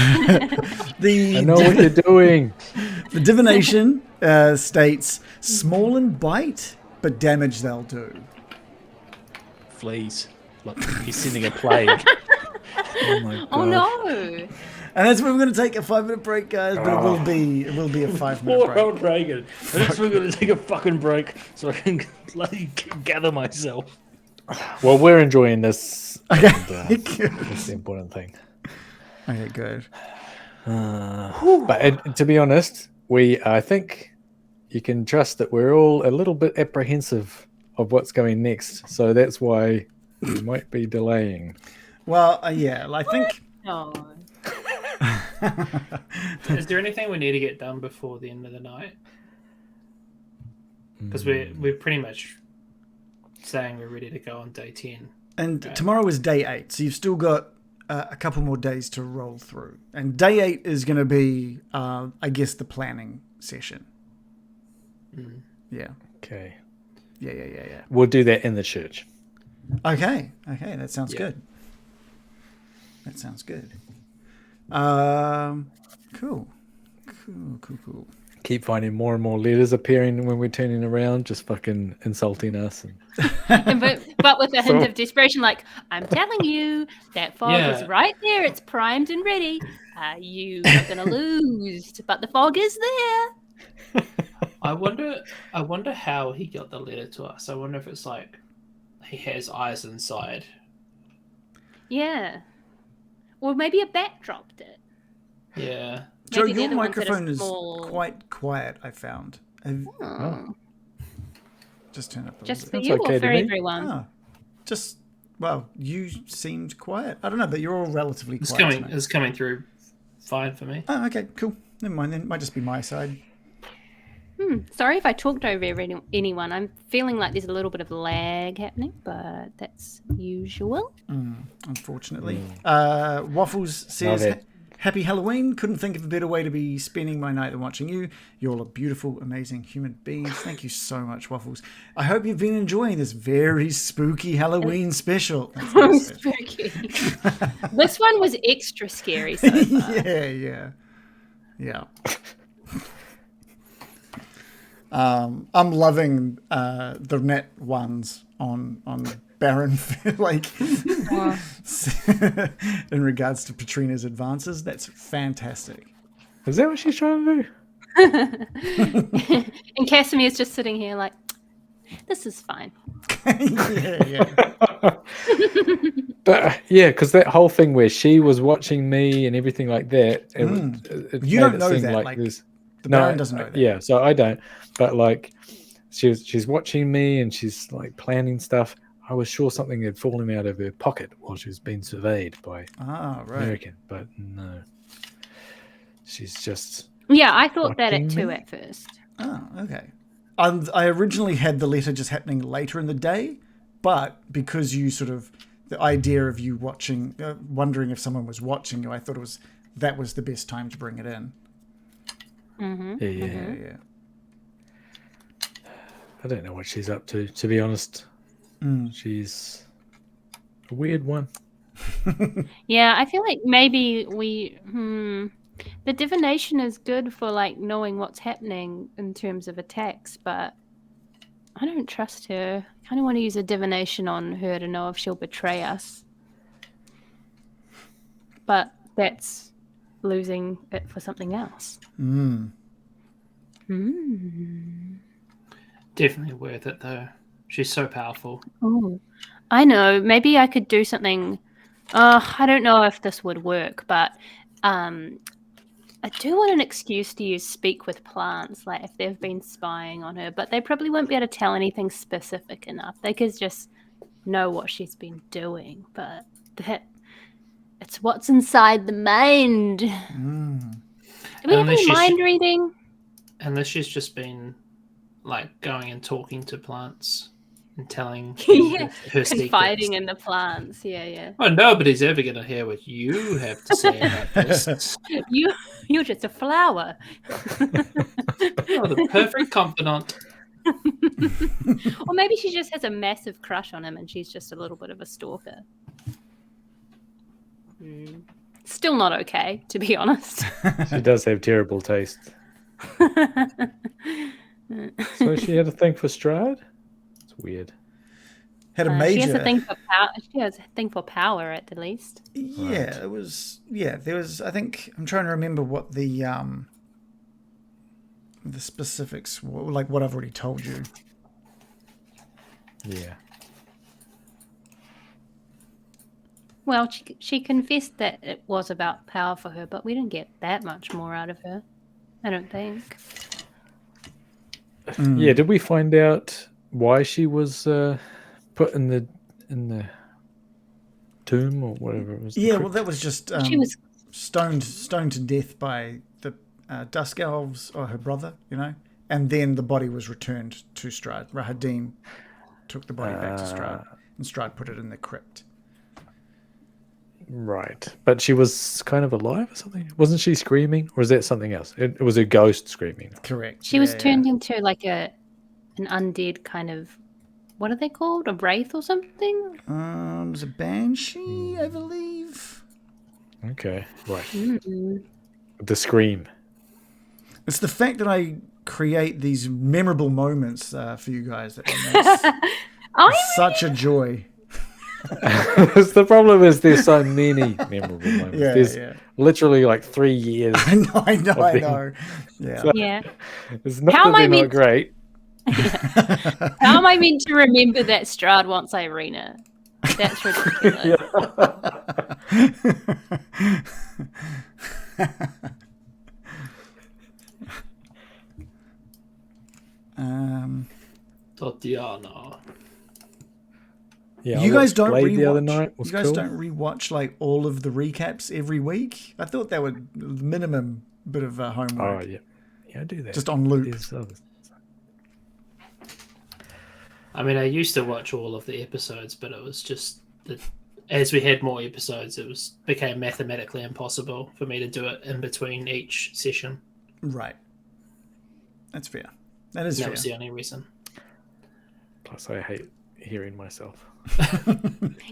The I know what you're doing. The divination states, small in bite, but damage they'll do. Fleas. Like he's sending a plague. Oh my god. Oh no! And that's where we're going to take a 5-minute break, guys, but it will be a 5-minute Poor break. old Reagan. And that's why we're going to take a fucking break so I can bloody gather myself. Well, we're enjoying this. Okay. And, that's the important thing. Okay, good. But to be honest, I think you can trust that we're all a little bit apprehensive of what's going next. So that's why we might be delaying. Well, yeah, I think... No. Is there anything we need to get done before the end of the night? Because we're pretty much saying we're ready to go on day 10. And Right. tomorrow is day 8, so you've still got a couple more days to roll through. And day 8 is going to be, I guess, the planning session. Yeah. Okay. Yeah. We'll do that in the church. Okay, that sounds good. That sounds good. Cool. Keep finding more and more letters appearing when we're turning around, just fucking insulting us. And but with a hint So- of desperation, like, I'm telling you, that fog is Yeah. right there. It's primed and ready. You are gonna lose, but the fog is there. I wonder how he got the letter to us. I wonder if it's like he has eyes inside. Yeah. Or maybe a bat dropped it. Yeah. Joe, Maybe the your other ones had a microphone is small- quite quiet, I found. Oh. Just turn up a Just little for bit. you okay or to for me. everyone? Well, you seemed quiet. I don't know, but you're all relatively quiet. tonight. It's coming through fine for me. Oh, okay, cool. Never mind then. Might just be my side. Sorry if I talked over anyone. I'm feeling like there's a little bit of lag happening, but that's usual. Unfortunately. Waffles says, Love it. Happy Halloween. Couldn't think of a better way to be spending my night than watching you. You're all a beautiful, amazing human beings. Thank you so much, Waffles. I hope you've been enjoying this very spooky Halloween special. That's not special. Spooky. This one was extra scary so far. Yeah. I'm loving the net ones on Baron, like in regards to Patrina's advances. That's fantastic. Is that what she's trying to do? And Casimir's just sitting here like, this is fine. yeah. But yeah, because that whole thing where she was watching me and everything like that, it You made don't it know seem that, like like, this. The Baron doesn't know that. Yeah, so I don't. But like, she's watching me and she's like planning stuff. I was sure something had fallen out of her pocket while she was being surveyed by Right. Miraqen, but no. She's just Yeah, I thought that watching it too me? at first. Oh, okay. I originally had the letter just happening later in the day, but because you sort of the idea of you watching, wondering if someone was watching you, I thought that was the best time to bring it in. Yeah. Yeah. I don't know what she's up to be honest. She's a weird one. Yeah, I feel like maybe the divination is good for like knowing what's happening in terms of attacks, but I don't trust her. I kind of want to use a divination on her to know if she'll betray us. But that's losing it for something else. Definitely worth it though. She's so powerful. Oh, I know. Maybe I could do something. I don't know if this would work, but I do want an excuse to use speak with plants, like if they've been spying on her, but they probably won't be able to tell anything specific enough. They could just know what she's been doing, but it's what's inside the mind. Do we have any mind reading? Unless she's just been like going and talking to plants and telling her confiding secrets. in the plants. Yeah. Well, nobody's ever going to hear what you have to say about this. You're just a flower. You're the perfect confidant. Or maybe she just has a massive crush on him and she's just a little bit of a stalker. Still not okay, to be honest. She does have terrible taste. So she had a thing for Strahd? It's weird. Had a major. She has a thing for power. She has a thing for power, at the least. Yeah, Right. it was. Yeah, there was. I think I'm trying to remember what the specifics were, like what I've already told you. Yeah. Well, she confessed that it was about power for her, but we didn't get that much more out of her. I don't think. Yeah, did we find out why she was put in the tomb or whatever it was? Yeah, well, that was just She was. stoned to death by the Dusk Elves or her brother, and then the body was returned to Strahd. Rahadim took the body back to Strahd, and Strahd put it in the crypt. Right. But she was kind of alive or something? Wasn't she screaming? Or is that something else? It was a ghost screaming. Correct. She was turned into like an undead kind of. What are they called? A wraith or something? It was a banshee, I believe. Okay. Right. The scream. It's the fact that I create these memorable moments for you guys that makes such a joy. The problem is there's so many memorable moments. There's literally like 3 years. I know. Yeah. So Yeah. It's not How am that I they're not meant- great. How am I meant to remember that Strahd wants Irina? That's ridiculous. Tatiana. Yeah, You I guys watched don't Blade rewatch. the other night. Was You guys cool. don't rewatch like all of the recaps every week. I thought that would minimum bit of homework. Oh yeah, I do that. Just on loop. There's others. I mean, I used to watch all of the episodes, but it was just that as we had more episodes, it became mathematically impossible for me to do it in between each session. Right. That's fair. That is That fair. was the only reason. Plus, I hate hearing myself.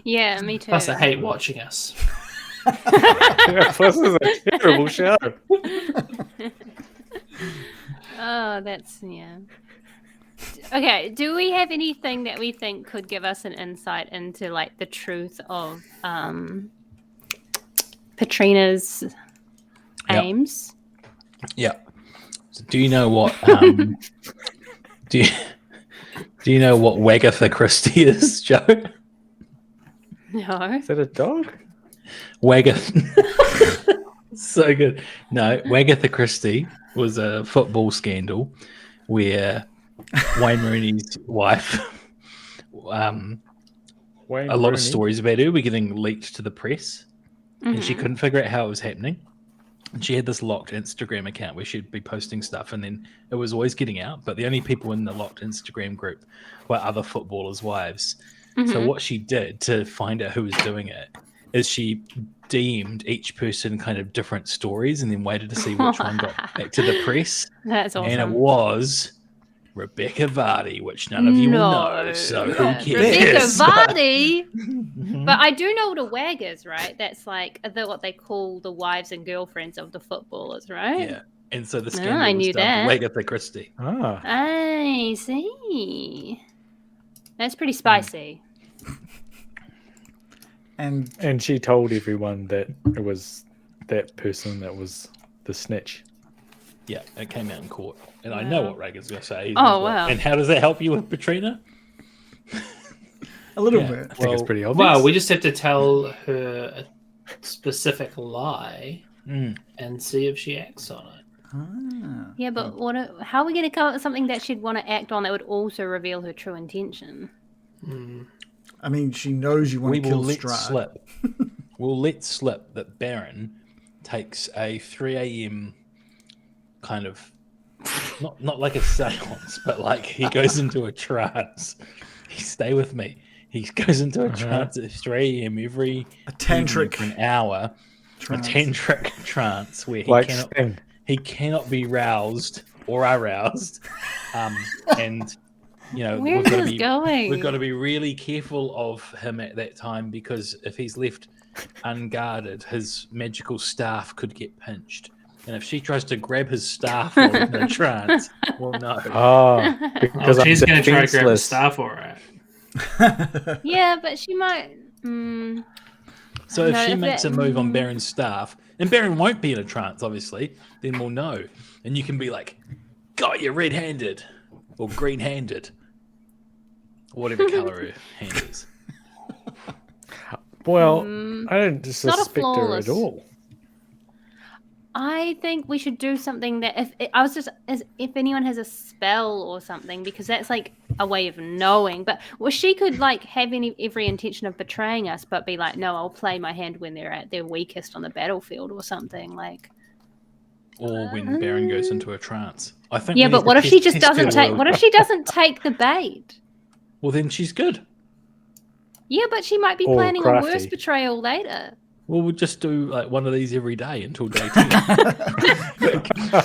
Yeah, me too. Plus, I hate watching us. Plus, it's a terrible show. Oh, that's yeah. Okay, do we have anything that we think could give us an insight into like the truth of Patrina's aims? Yeah. So do you know what? Do you know what Wagatha Christie is, Joe? No. Is that a dog? Wagatha. So good. No, Wagatha Christie was a football scandal where Wayne Rooney's wife. Wayne A lot Rooney. of stories about her were getting leaked to the press, and she couldn't figure out how it was happening. And she had this locked Instagram account where she'd be posting stuff, and then it was always getting out. But the only people in the locked Instagram group were other footballers' wives. So what she did to find out who was doing it is she deemed each person kind of different stories, and then waited to see which one got back to the press. That's awesome. And it was Rebecca Vardy, which none of you will know. So who cares? Rebecca Vardy. But I do know what a wag is, right? That's like what they call the wives and girlfriends of the footballers, right? Yeah. And so the scandal I was knew dubbed that. Agatha Christie. Ah, I see. That's pretty spicy. And she told everyone that it was that person that was the snitch. Yeah, it came out in court. And I know what Reagan's going to say. Oh, wow. And how does that help you with Petrina? a little Yeah. bit. I think it's pretty obvious. Well, we just have to tell her a specific lie and see if she acts on it. Ah. Yeah, but how are we going to come up with something that she'd want to act on that would also reveal her true intention? I mean, she knows you want We to will kill let Strahd. slip. We'll let slip that Baron takes a 3 a.m. kind of, not like a seance, but like he goes into a trance. Stay with me. He goes into a trance at 3 a.m. every A tantric evening for an hour. trance. A tantric trance where Like cannot Sting. he cannot be roused or aroused, and you know Where's we've got to this be going? we've got to be really careful of him at that time, because if he's left unguarded, his magical staff could get pinched, and if she tries to grab his staff while he's in a trance, well, no. Ah, because I'm she's going to try to grab the defenseless. staff for it. Yeah, but she might. So if No, she if makes that- a move on Baron's staff, and Baron won't be in a trance, obviously, then we'll know. And you can be like, got you red-handed, or green-handed, or whatever colour her hand is. Well, I don't not a suspect her flawless. at all. I think we should do something that if anyone has a spell or something, because that's like a way of knowing. But she could like have every intention of betraying us, but be like, no, I'll play my hand when they're at their weakest on the battlefield or something like. Or when Baron goes into a trance. I think. Yeah, we but need what to if she test just her doesn't take? will. What if she doesn't take the bait? Well, then she's good. Yeah, but she might be Or planning a worse crafty. betrayal later. Well, we'll just do like one of these every day until day 10.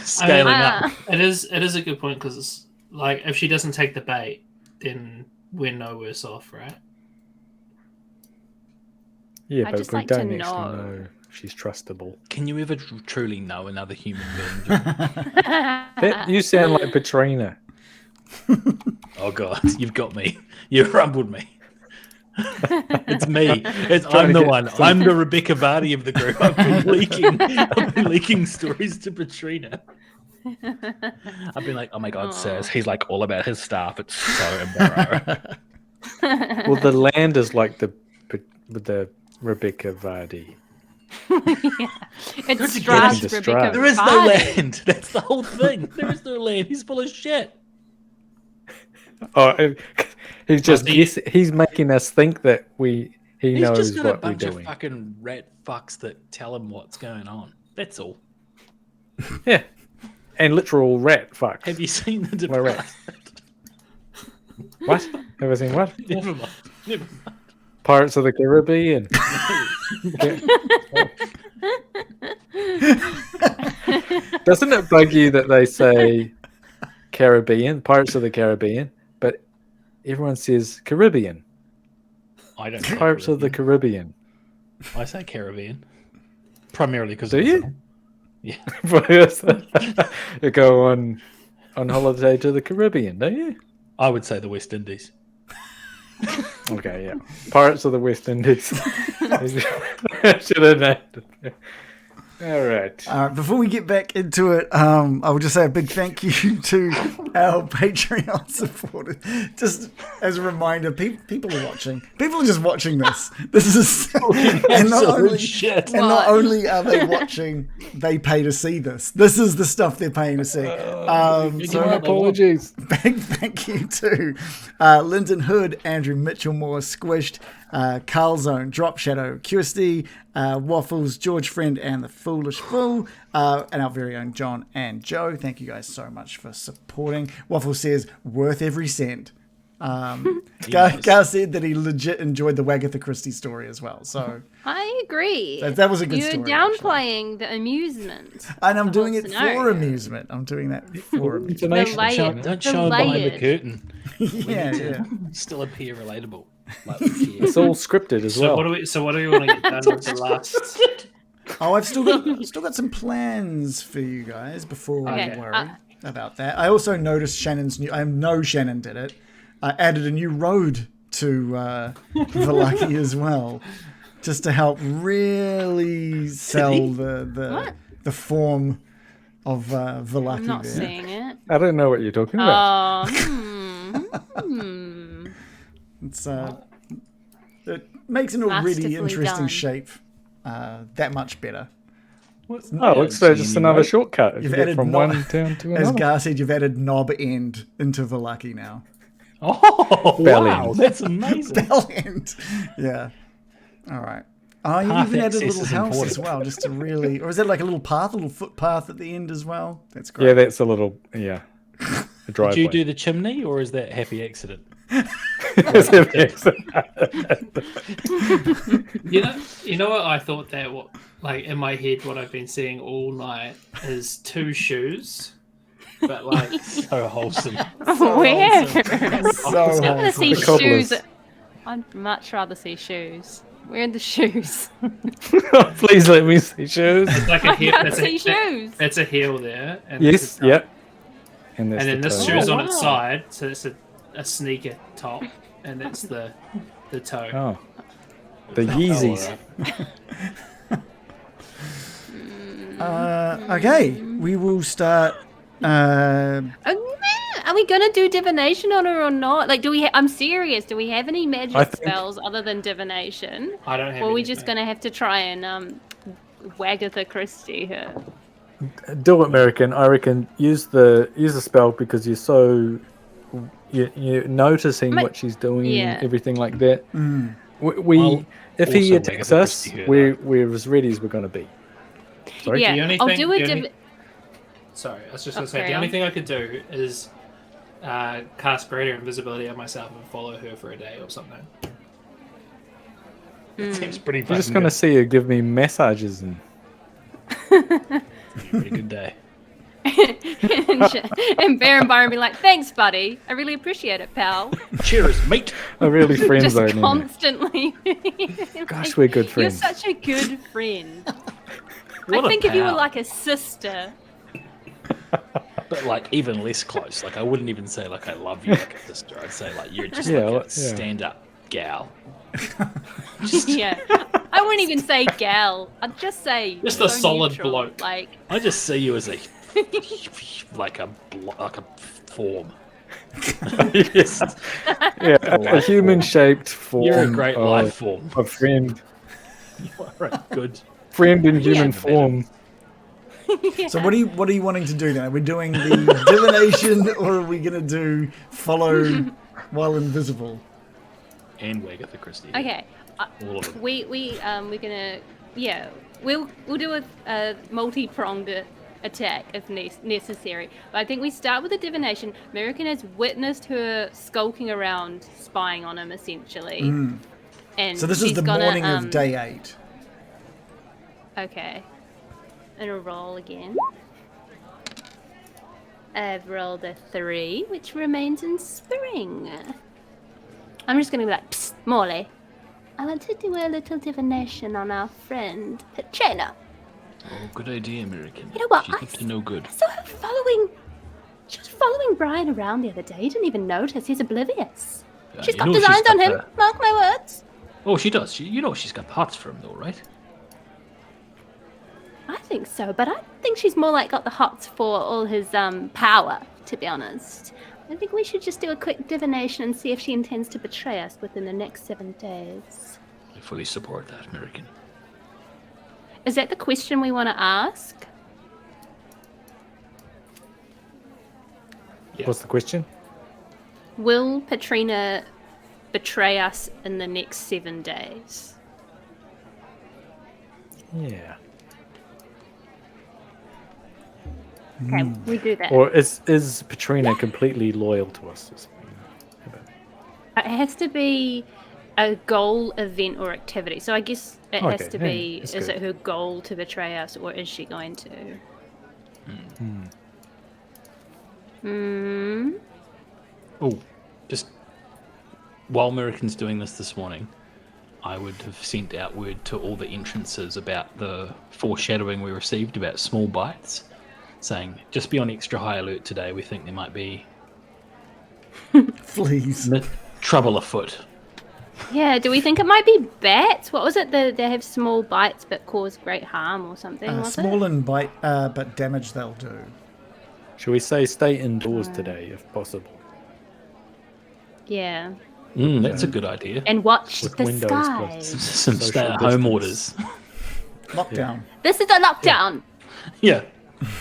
Scaling up. It is a good point, because it's like if she doesn't take the bait, then we're no worse off, right? Yeah, I'd but just we like to don't actually know. know she's trustable. Can you ever truly know another human being? You sound like Petrina. Oh God, you've got me. You've rumbled me. It's me. Trying I'm to the get one. some- I'm the Rebecca Vardy of the group. I've been leaking stories to Petrina. I've been like, oh my God, sirs, he's like all about his staff. It's so embarrassing. Well, the land is like the Rebecca Vardy. It's to get Strahd's into Rebecca Strahd. There is no Vardy. land. That's the whole thing. There is no land. He's full of shit. Oh, he's just see- he's making us think that he He's knows just got a what we're bunch of doing. fucking rat fucks that tell him what's going on. That's all. Yeah, and literal rat fucks. Have you seen the We're rats. Departed? What? Have I seen what? Never mind. Never mind. Pirates of the Caribbean. Doesn't it bug you that they say Caribbean, Pirates of the Caribbean, but everyone says Caribbean, I don't. Say Pirates of the Caribbean. Caribbean? I say Caribbean, primarily because. Do you? Yeah. You go on holiday to the Caribbean, don't you? I would say the West Indies. Okay, yeah. Pirates of the West Indies. Should have named it. All right. Before we get back into it, I will just say a big thank you to our Patreon supporters. Just as a reminder, people are watching. People are just watching this. This is and not only are they watching, they pay to see this. This is the stuff they're paying to see. So apologies. Big thank you to Lyndon Hood, Andrew Mitchellmore, Squished, Carlzone, Drop Shadow, QSD, Waffles, George Friend, and the Foolish Fool, and our very own John and Joe. Thank you guys so much for supporting. Waffles says, worth every cent. Gar said that he legit enjoyed the Wagatha Christie story as well. So I agree. That was a good You're story. You're downplaying the amusement. And I'm doing it for amusement. I'm doing that for amusement. Don't show behind the curtain. Yeah. Still appear relatable. Like It's all scripted as well. What do we want to get done with the last? Oh, I've still got some plans for you guys before we worry about that. I also noticed Shannon's new. I know Shannon did it. I added a new road to Vallaki as well, just to help really sell the form of Vallaki. I'm not there. seeing it. I don't know what you're talking about. It's it makes it a really interesting done. shape that much better. Oh, it's just another shortcut. If You've you get added from one town to As another. Gar said, you've added knob end into Vallaki now. Oh, Bell wow, end. that's amazing. Bell end. Yeah. All right. Oh, you Path even added a access little is house important. as well, just to really... Or is that like a little path, a little footpath at the end as well? That's great. Yeah, that's a little, a driveway. Did you do the chimney, or is that happy accident? You know what I thought there? What like in my head, what I've been seeing all night is two shoes, but like So wholesome. Where? So I want to wholesome. see The cobblers. shoes. I'd much rather see shoes. Where are the shoes? Please let me see shoes. it's like a I heel. can't see shoes. That's a heel there. And Yes, that's a- yep. And, that's And then the this toe. shoe's on wow. its side, so it's a sneaker top, and that's the toe. Oh. The Yeezys. Okay, we will start... Are we gonna do divination on her or not? Like, do we? I'm serious. Do we have any I magic think- spells other than divination? I don't have. Or are we anything. just gonna have to try and Wagatha Christie her? Do it, Miraqen. I reckon use the spell because you're so you're noticing what she's doing Yeah. and everything like that. Mm. We if he also attacks Wagatha us, Christie her, we're as ready as we're going to be. Sorry. Yeah, The only I'll thing- do a the only- div. Sorry, I was just going to say carry the only on. thing I could do is cast greater invisibility on myself and follow her for a day or something. It seems pretty I'm just going to see her give me massages and pretty good day. And Bear and Byron be like, "Thanks, buddy. I really appreciate it, pal." Cheers, mate. a really friend Just zone. constantly. Gosh, we're good You're friends. such a good friend. What I a think if you were pal. like a sister. But like even less close. Like I wouldn't even say like I love you like a sister. I'd say like you're just Yeah, like well, a yeah. stand-up gal. Yeah. I wouldn't even say gal. I'd just say Just a so solid neutral. bloke. Like, I just see you as a like a form. Yes. Yeah, a human-shaped form. You're a great of life form. a friend. You are a good. Friend in human Yeah. form. So what are you wanting to do now? Are we doing the divination or are we going to do follow while invisible? And Wagatha Christie. okay. All of them. We're gonna we'll do a multi-pronged attack if necessary. But I think we start with the divination. Miraqen has witnessed her skulking around, spying on him essentially. And So this is she's the gonna, morning of day 8. Okay. And a roll again. I've rolled a 3, which remains in spring. I'm just going to be like, psst, Morley. I want to do a little divination on our friend Petrina. Oh, good idea, American. You know what? She's up to no good. I saw her she was following Brian around the other day. He didn't even notice. He's oblivious. She's you got know designs got on him. the- Mark my words. Oh, she does. You know she's got parts for him, though, right? I think so, but I think she's more like got the hots for all his power, to be honest. I think we should just do a quick divination and see if she intends to betray us within the next 7 days. I fully support that, Miraqen. Is that the question we want to ask? Yeah. What's the question? Will Petrina betray us in the next 7 days? Yeah. Okay, we do that. Or is Petrina completely loyal to us? Or something? It has to be a goal, event, or activity. So I guess it has Okay, to yeah, be, that's is good. it her goal to betray us, or is she going to? Hmm. Oh, just while Miraqen's doing this morning, I would have sent out word to all the entrances about the foreshadowing we received about small bites, saying, just be on extra high alert today. We think there might be Please. trouble afoot. Yeah, do we think it might be bats? What was it? They have small bites but cause great harm or something, was Small it? and bite, but damage they'll do. Shall we say stay indoors today, if possible? Yeah. That's a good idea. And watch With the windows skies. Some Social stay-at-home distance. orders. Lockdown. This is a lockdown. Yeah,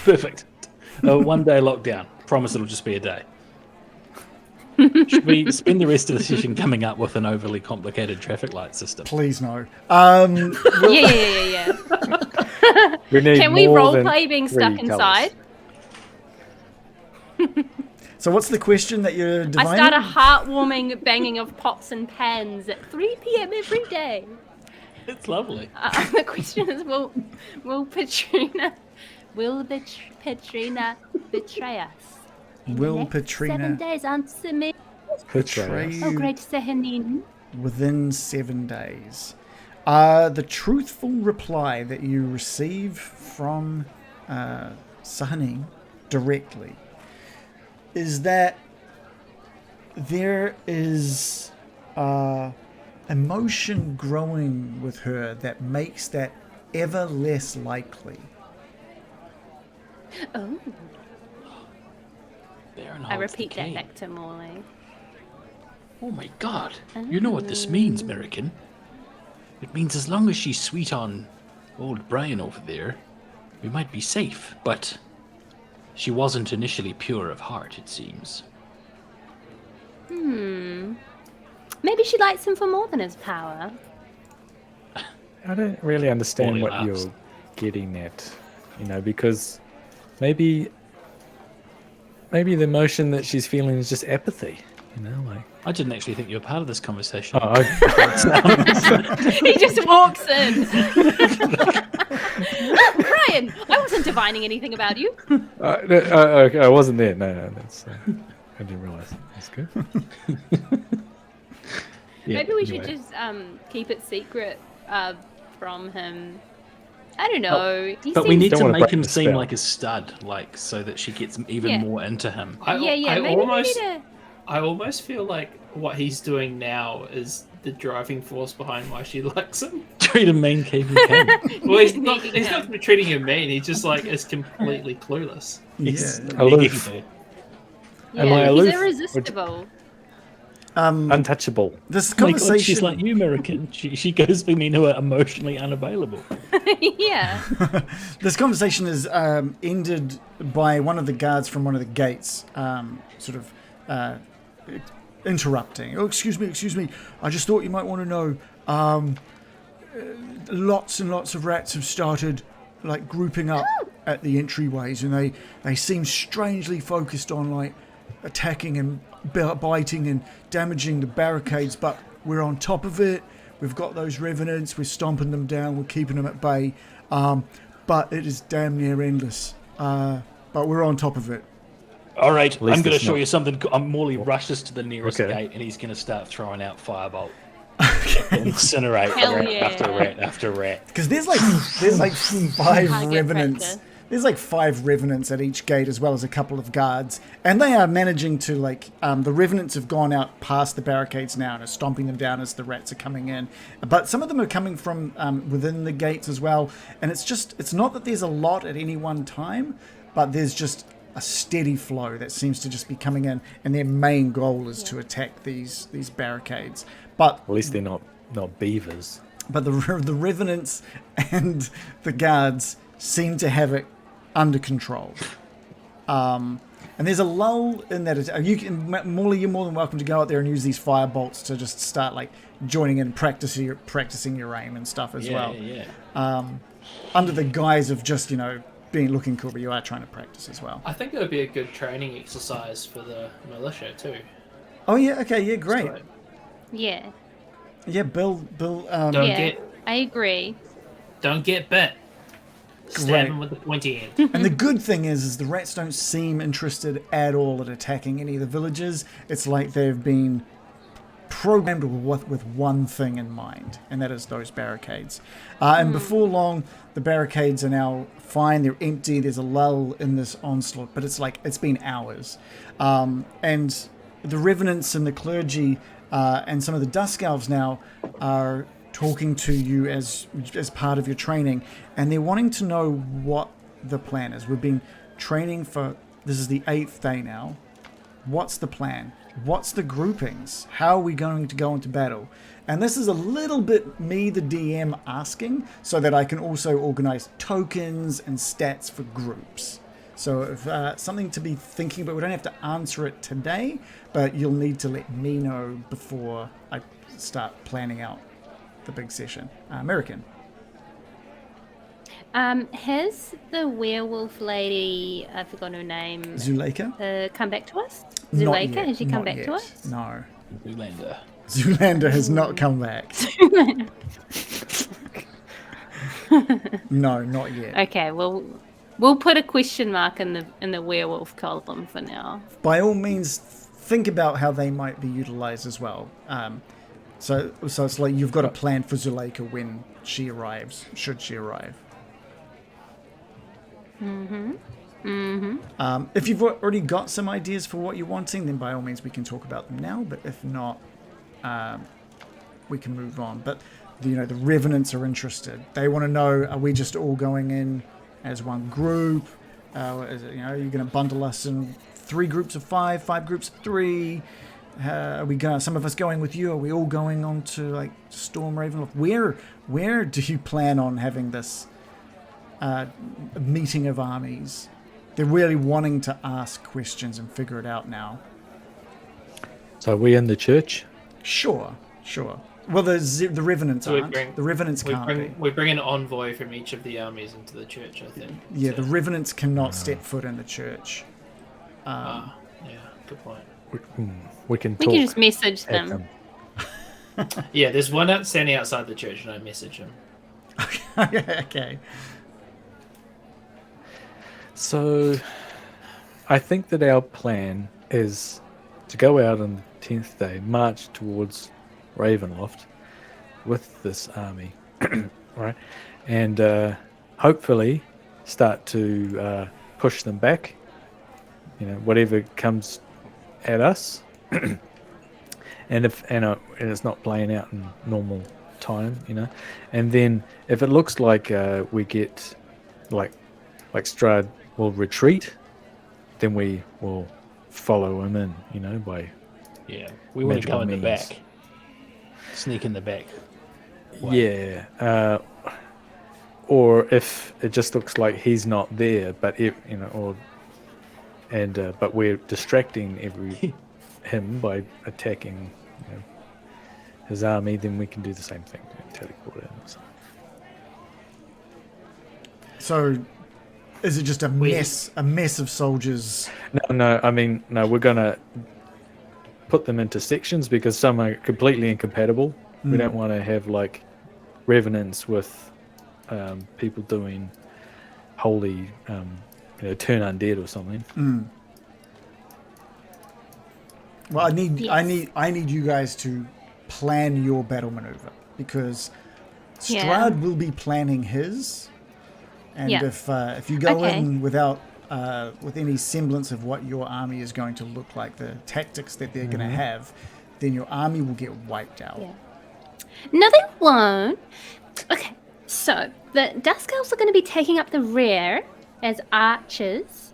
perfect. 1-day lockdown. Promise it'll just be a day. Should we spend the rest of the session coming up with an overly complicated traffic light system? Please no. Yeah. We need Can we more role than play being 3 stuck colours. inside? So what's the question that you're I divining? start a heartwarming banging of pots and pans at 3 p.m. every day. It's lovely. The question is, will Petrina betray us? Will Next 7 Petrina days, answer me. Betray us. Oh, great to say her name. within 7 days? The truthful reply that you receive from Sahanin directly is that there is emotion growing with her that makes that ever less likely. Oh, Baron I holds the repeat that key. back to Morley. Oh my god. You know what this means, Miraqen. It means as long as she's sweet on old Brian over there, we might be safe, but she wasn't initially pure of heart, it seems. Maybe she likes him for more than his power. I don't really understand Morley what laughs. you're getting at, because maybe the emotion that she's feeling is just apathy, like. I didn't actually think you were part of this conversation. Oh, He just walks in. Brian, I wasn't divining anything about you. okay, I wasn't there. No, that's. I didn't realize. That's good. Yeah, Maybe we should anyway. just keep it secret from him. I don't know. He But we seems- need Don't to wanna make break him the seem spell. like a stud, so that she gets even Yeah. more into him. Yeah. Maybe we need to. I almost feel like what he's doing now is the driving force behind why she likes him. Treat him mean, keep him king. Well, he's Sneaking not him. treating him mean. He just is completely clueless. He's Yeah. Aloof. Yeah, Am I he's aloof? irresistible. Untouchable. This Oh my God, conversation. she's like you, Miraqen. She goes for men who are emotionally unavailable. Yeah. This conversation is ended by one of the guards from one of the gates interrupting. Oh, excuse me. I just thought you might want to know. Lots and lots of rats have started grouping up at the entryways, and they seem strangely focused on attacking and biting and damaging the barricades, but we're on top of it. We've got those revenants, we're stomping them down, we're keeping them at bay, but it is damn near endless, but we're on top of it. All right, I'm least going to it's show not- you something. Morley rushes to the nearest Okay. gate, and he's going to start throwing out firebolt. Incinerate Hell rat yeah. after rat after rat. Because there's 5 Target revenants practice. there's like 5 revenants at each gate as well as a couple of guards, and they are managing to the revenants have gone out past the barricades now and are stomping them down as the rats are coming in. But some of them are coming from within the gates as well, and it's not that there's a lot at any one time, but there's just a steady flow that seems to just be coming in, and their main goal is to attack these barricades. But At least they're not beavers. But the revenants and the guards seem to have it under control. And there's a lull in that. Morley, you're more than welcome to go out there and use these fire bolts to just start joining in, practicing your aim and stuff as well. Yeah. Under the guise of just being looking cool, but you are trying to practice as well. I think it would be a good training exercise for the militia too. Oh yeah, okay, yeah, great. So, Yeah. Yeah, Bill. I agree. don't get bit. Stab him with the pointy end. And the good thing is the rats don't seem interested at all at attacking any of the villages. It's like they've been programmed with one thing in mind, and that is those barricades. And before long, the barricades are now fine. They're empty. There's a lull in this onslaught, but it's been hours. And the revenants and the clergy and some of the dusk elves now are talking to you as part of your training, and they're wanting to know what the plan is. We've been training this is the 8th day now. What's the plan? What's the groupings? How are we going to go into battle? And this is a little bit me, the DM, asking so that I can also organize tokens and stats for groups. So if something to be thinking about, we don't have to answer it today, but you'll need to let me know before I start planning out the big session. Miraqen. Has the werewolf lady, I forgot her name, Zuleika? come back to us? Not Zuleika, yet, has she come not back yet. to us? No. Zoolander. Has not come back. No, not yet. Okay, well, we'll put a question mark in the werewolf column for now. By all means, think about how they might be utilized as well. So it's like you've got a plan for Zuleika when she arrives, should she arrive. If you've already got some ideas for what you're wanting, then by all means we can talk about them now. But if not, we can move on. But the revenants are interested. They want to know: are we just all going in as one group? Is it, you're going to bundle us in 3 groups of 5, 5 groups of 3? Are we going? Some of us going with you? Are we all going on to storm Ravenloft? Where do you plan on having this meeting of armies? They're really wanting to ask questions and figure it out now. So are we in the church? Sure. Well, the Revenants So aren't. The Revenants can't be. We bring an envoy from each of the armies into the church, I think. Yeah, So- the Revenants cannot step foot in the church. yeah, good point. We can We talk can just message at them. Yeah, there's one standing outside the church, and I message him. Okay. So, I think that our plan is to go out on the 10th day, march towards Ravenloft with this army, right? And hopefully start to push them back, whatever comes at us. And it's not playing out in normal time, and then if it looks like we get like Strahd will retreat, then we will follow him in, by We want to magical go in the means. back. Sneak in the back. Yeah. Or if it just looks like he's not there, but but we're distracting him by attacking his army, then we can do the same thing, teleport in. So, is it just a mess of soldiers? No. I mean, no. We're gonna put them into sections because some are completely incompatible. We don't want to have revenants with people doing holy, turn undead or something. Well, I need you guys to plan your battle maneuver, because Strahd will be planning his, And Yeah. if you go Okay. in without with any semblance of what your army is going to look like, the tactics that they're going to have, then your army will get wiped out. Yeah. No, they won't. Okay, so the Dusk Elves are going to be taking up the rear as archers,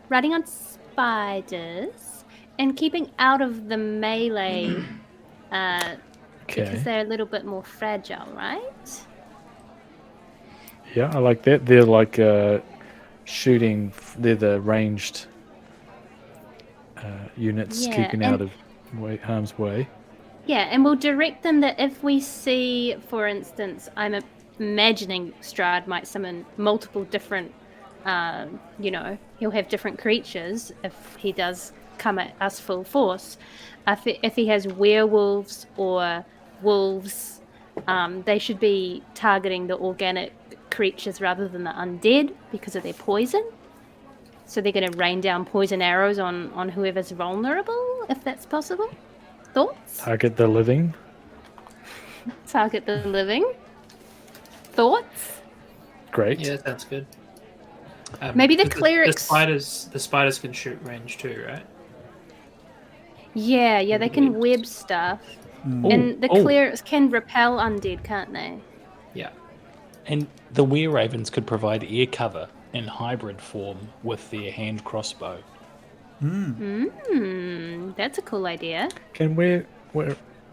riding on spiders, and keeping out of the melee because Okay. they're a little bit more fragile, right? Yeah, I like that. They're like shooting. They're the ranged units Yeah, keeping and- out of harm's way. Yeah, and we'll direct them that if we see, for instance, I'm imagining Strahd might summon multiple different, he'll have different creatures if he does come at us full force. If he has werewolves or wolves, they should be targeting the organic creatures rather than the undead because of their poison. So they're going to rain down poison arrows on whoever's vulnerable, if that's possible. Thoughts? Target the living. Target the living. Thoughts? Great. Yeah, that sounds good. Maybe the but clerics- The spiders can shoot range too, right? Yeah, they can web stuff. And the Oh. clerics can repel undead, can't they? Yeah. And the were-ravens could provide ear cover in hybrid form with their hand crossbow. That's a cool idea. Can where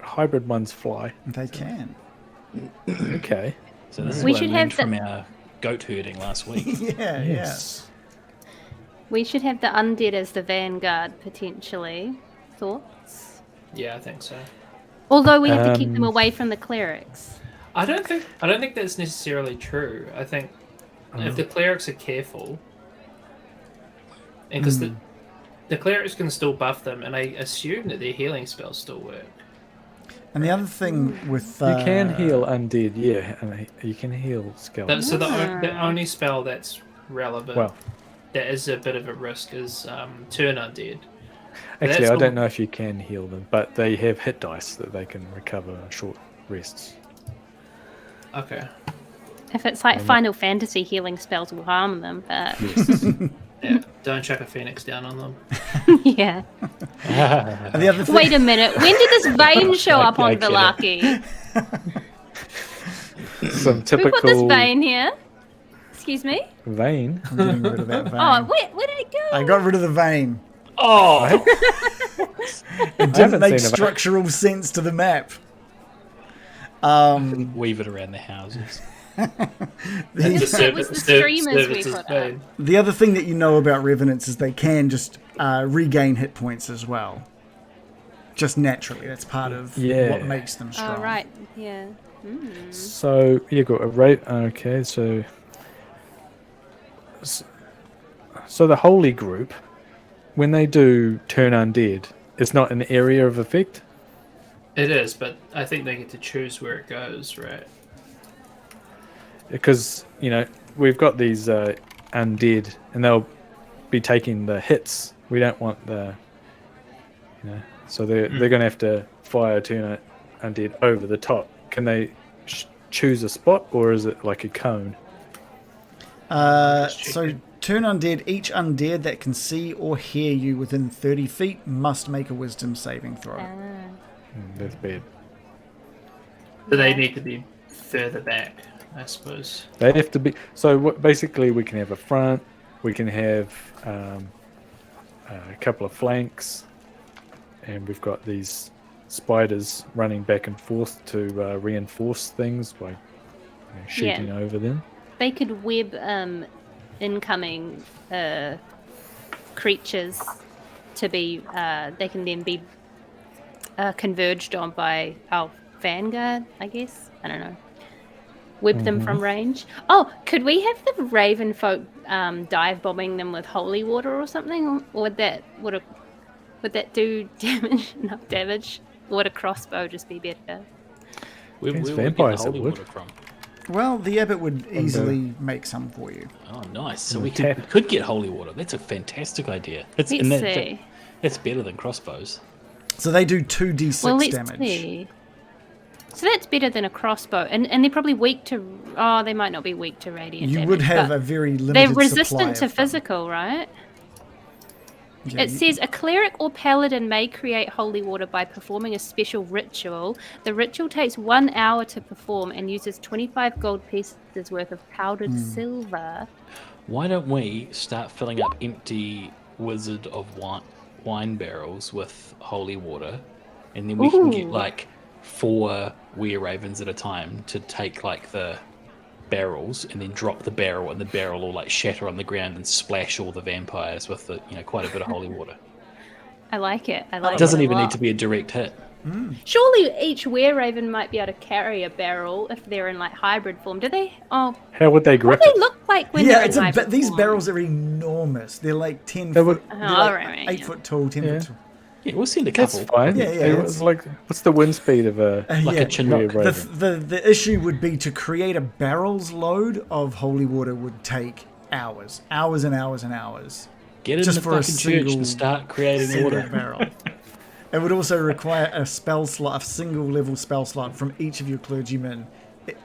hybrid ones fly? They can. Okay. So this is We what I should learned have from our goat herding last week. Yeah, Yes. We should have the undead as the vanguard, potentially. Thoughts? Yeah, I think so. Although we have to keep them away from the clerics. I don't think that's necessarily true. I think if the clerics are careful, and because the clerics can still buff them, and I assume that their healing spells still work. And the other thing with You can heal undead, yeah, and you can heal skeletons. So the only spell that's relevant, Well, that is a bit of a risk, is turn undead. actually, That's I all- don't know if you can heal them, but they have hit dice that they can recover on short rests. Okay. If it's like Final Fantasy, healing spells will harm them, but Yes. Yeah. Don't chuck a phoenix down on them. yeah. and the other thing, Wait a minute. When did this vein show up I on get it. Velaki? Some Who put this typical vein here? Excuse me? vein. I'm getting rid of that vein. Oh, where did it go? I got rid of the vein. Oh! It didn't haven't make seen a vein. structural sense to the map. Weave it around the houses. It was the streamers we put up. The other thing that you know about Revenants is they can just regain hit points as well. Just naturally. That's part of Yeah. what makes them strong. Oh, right. Yeah. So you got a rate. Okay, so the holy group, when they do turn undead, it's not an area of effect. It is, but I think they get to choose where it goes, right? Because we've got these undead, and they'll be taking the hits. We don't want the, so they're going to have to fire turn undead over the top. Can they choose a spot, or is it like a cone? So turn undead. Each undead that can see or hear you within 30 feet must make a wisdom saving throw. That's bad. So they need to be further back, I suppose. They have to be. So basically, we can have a front. We can have a couple of flanks, and we've got these spiders running back and forth to reinforce things by shooting over them. They could web incoming creatures to be. They can then be converged on by our vanguard, I guess. I don't know. Whip them from range. Oh, could we have the Raven folk dive bombing them with holy water or something? Or would that do damage? Enough damage? Or would a crossbow just be better? Where It's would we get vampires the that holy would. water from? Well, the abbot would easily make some for you. Oh, nice. So Mm, we tap. could get holy water. That's a fantastic idea. Let's see. That's better than crossbows. So they do 2d6 Well, let's damage. see. So that's better than a crossbow, and they're probably weak to. Oh, they might not be weak to radiant. You damage, would have but a very limited they're supply resistant to of them. physical, right? Yeah, It says a cleric or paladin may create holy water by performing a special ritual. The ritual takes 1 hour to perform and uses 25 gold pieces worth of powdered silver. Why don't we start filling up empty Wizard of wine barrels with holy water, and then we can get Ooh. like 4 were ravens at a time to take like the barrels and then drop the barrel, and the barrel will like shatter on the ground and splash all the vampires with the quite a bit of holy water. I like it. I like It doesn't it a even need lot. to be a direct hit. Surely each were-raven might be able to carry a barrel if they're in like hybrid form. Do they? Oh, How would they grip what do it? they look like when yeah, they're in hybrid these form? barrels are enormous. They're like 10 They foot. would- They're Oh, like right, 8 yeah. foot tall, 10 Yeah. foot tall. Yeah, we'll send a That's couple. fine. Yeah, It yeah, was like, what's the wind speed of a Like yeah. a Chinook. Raven? The issue would be to create a barrel's load of holy water would take hours and hours and hours. Get in Just the for a fucking church single- and start creating Single water. barrel. It would also require a spell slot, a single level spell slot from each of your clergymen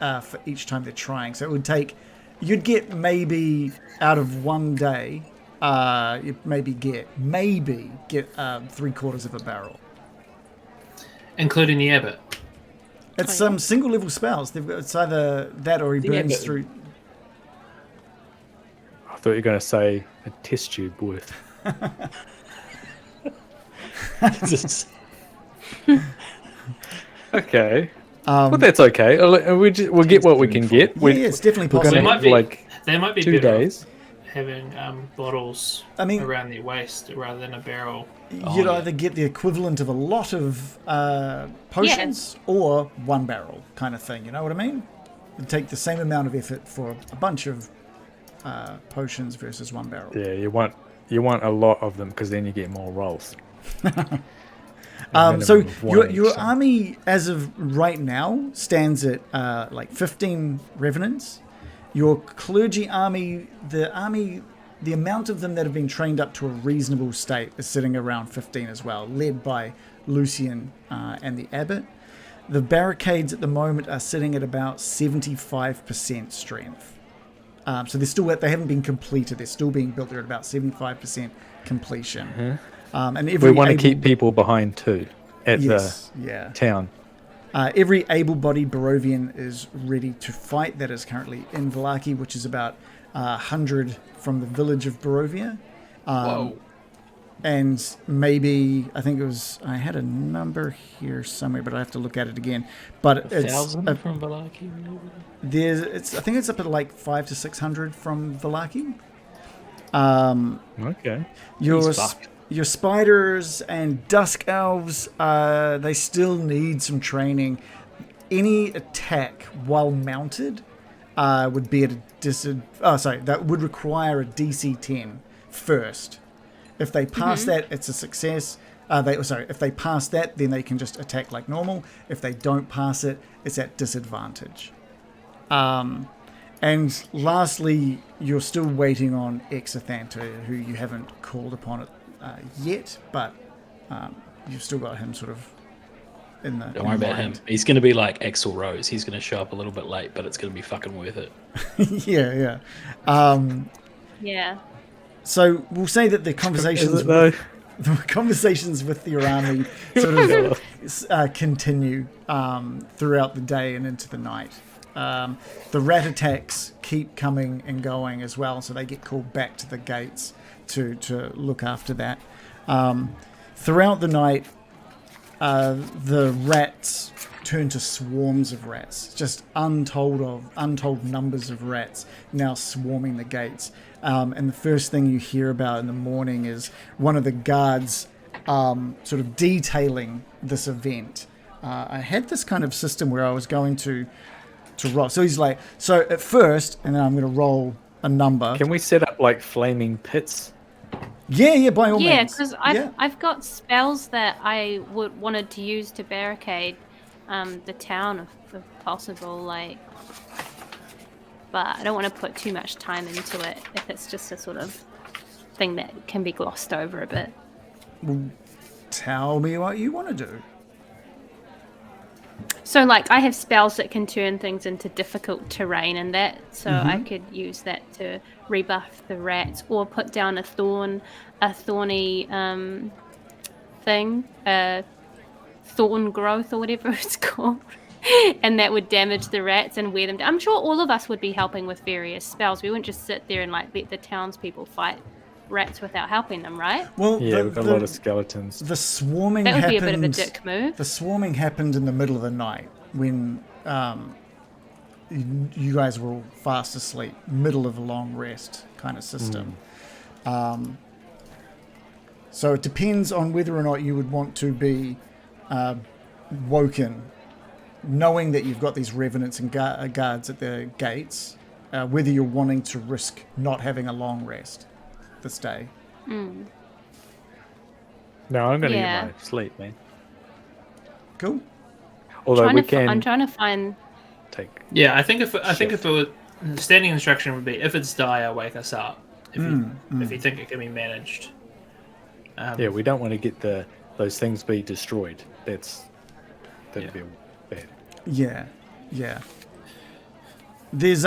for each time they're trying. So it would take, you'd get maybe out of one day, you'd maybe get 3/4 of a barrel. Including the abbot. It's some single level spells. They've got, it's either that or he burns but- through. I thought you were going to say a test tube worth. Just- Okay. But that's okay. We'll get what we can get. Yeah, it's definitely we're possible. gonna Might have be- like They might be 2 better off days. having bottles I mean- around their waist rather than a barrel. You'd either get the equivalent of a lot of potions or one barrel kind of thing. You know what I mean? It'd take the same amount of effort for a bunch of potions versus one barrel. Yeah, you want a lot of them because then you get more rolls. So minimum of one your each, so. army, as of right now, stands at like 15 revenants. Your clergy army, the amount of them that have been trained up to a reasonable state is sitting around 15 as well, led by Lucian and the abbot. The barricades at the moment are sitting at about 75% strength. So they haven't been completed. They're still being built. They're at about 75% completion. And We want to keep people behind too at the town. Every able-bodied Barovian is ready to fight. That is currently in Vallaki, which is about 100 from the village of Barovia. Whoa. And maybe, I think it was, I had a number here somewhere, but I have to look at it again. But it's 1,000 from Vallaki? I think it's up at like 500 to 600 from Vallaki. Okay. Your fucked. your spiders and dusk elves, they still need some training. Any attack while mounted would be at a that would require a DC 10 first. If they pass that, it's a success. If they pass that, then they can just attack like normal. If they don't pass it, it's at disadvantage. And lastly, you're still waiting on Exathanta, who you haven't called upon it yet, but you've still got him sort of in the. Don't worry about him. He's going to be like Axl Rose. He's going to show up a little bit late, but it's going to be fucking worth it. Yeah. Yeah. So we'll say that the conversations. Is it though? The conversations with your army sort of continue throughout the day and into the night. The rat attacks keep coming and going as well, so they get called back to the gates to look after that. Throughout the night, the rats turn to swarms of rats, just untold numbers of rats now swarming the gates. And the first thing you hear about in the morning is one of the guards sort of detailing this event. I had this kind of system where I was going to roll. So he's like, so at first, and then I'm going to roll a number. Can we set up like flaming pits? Yeah, by all Yeah, means. because I've got spells that I wanted to use to barricade the town if possible, like. But I don't want to put too much time into it if it's just a sort of thing that can be glossed over a bit. Well, tell me what you want to do. So, like, I have spells that can turn things into difficult terrain and that, so I could use that to rebuff the rats or put down a thorny thing, thorn growth or whatever it's called. And that would damage the rats and wear them down. I'm sure all of us would be helping with various spells. We wouldn't just sit there and like let the townspeople fight rats without helping them, right? Well, Yeah, we've got a lot of skeletons. The swarming That would be a happened. bit of a dick move. The swarming happened in the middle of the night when you guys were all fast asleep, middle of a long rest kind of system. So it depends on whether or not you would want to be woken, knowing that you've got these revenants and guards at the gates, whether you're wanting to risk not having a long rest this day. No, I'm going to Yeah. get my sleep, man. Cool. Although I'm we can trying to find. take. Yeah, I think if it were standing instruction would be if it's dire, wake us up. If you think it can be managed. Yeah, we don't want to get those things be destroyed. That'd be bad. Yeah. There's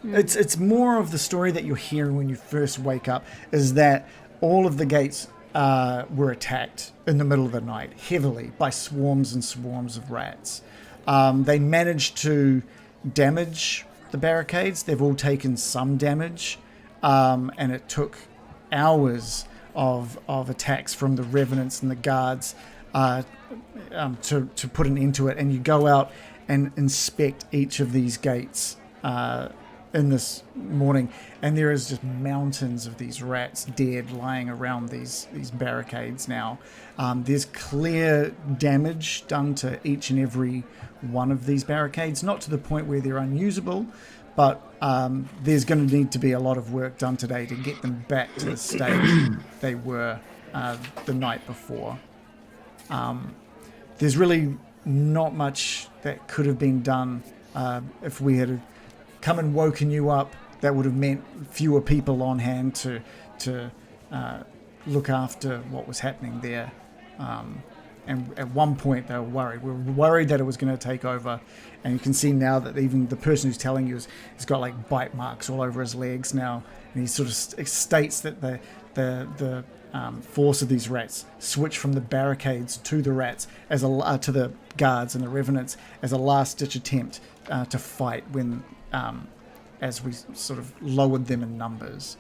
it's more of the story that you're hearing when you first wake up is that all of the gates were attacked in the middle of the night heavily by swarms and swarms of rats. They managed to damage the barricades. They've all taken some damage, and it took hours of attacks from the revenants and the guards to put an end to it. And you go out and inspect each of these gates in this morning, and there is just mountains of these rats dead lying around these barricades now. There's clear damage done to each and every one of these barricades, not to the point where they're unusable, but there's going to need to be a lot of work done today to get them back to the state they were the night before. There's really not much that could have been done if we had come and woken you up. That would have meant fewer people on hand to look after what was happening there. And at one point they were worried. We were worried that it was going to take over. And you can see now that even the person who's telling you has got like bite marks all over his legs now. And he sort of states that the force of these rats switch from the barricades to the rats as to the guards and the revenants as a last-ditch attempt to fight when as we sort of lowered them in numbers.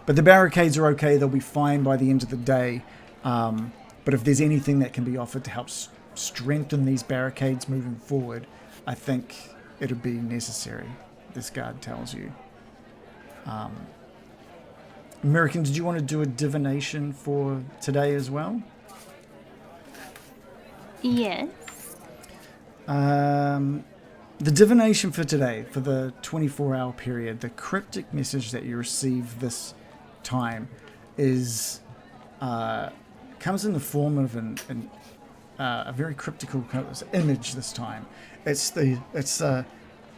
But the barricades are okay. They'll be fine by the end of the day. But if there's anything that can be offered to help strengthen these barricades moving forward, I think it would be necessary, this guard tells you. Miraqen, did you want to do a divination for today as well? Yes. The divination for today, for the 24-hour period, the cryptic message that you receive this time is comes in the form of a very cryptical image this time. It's a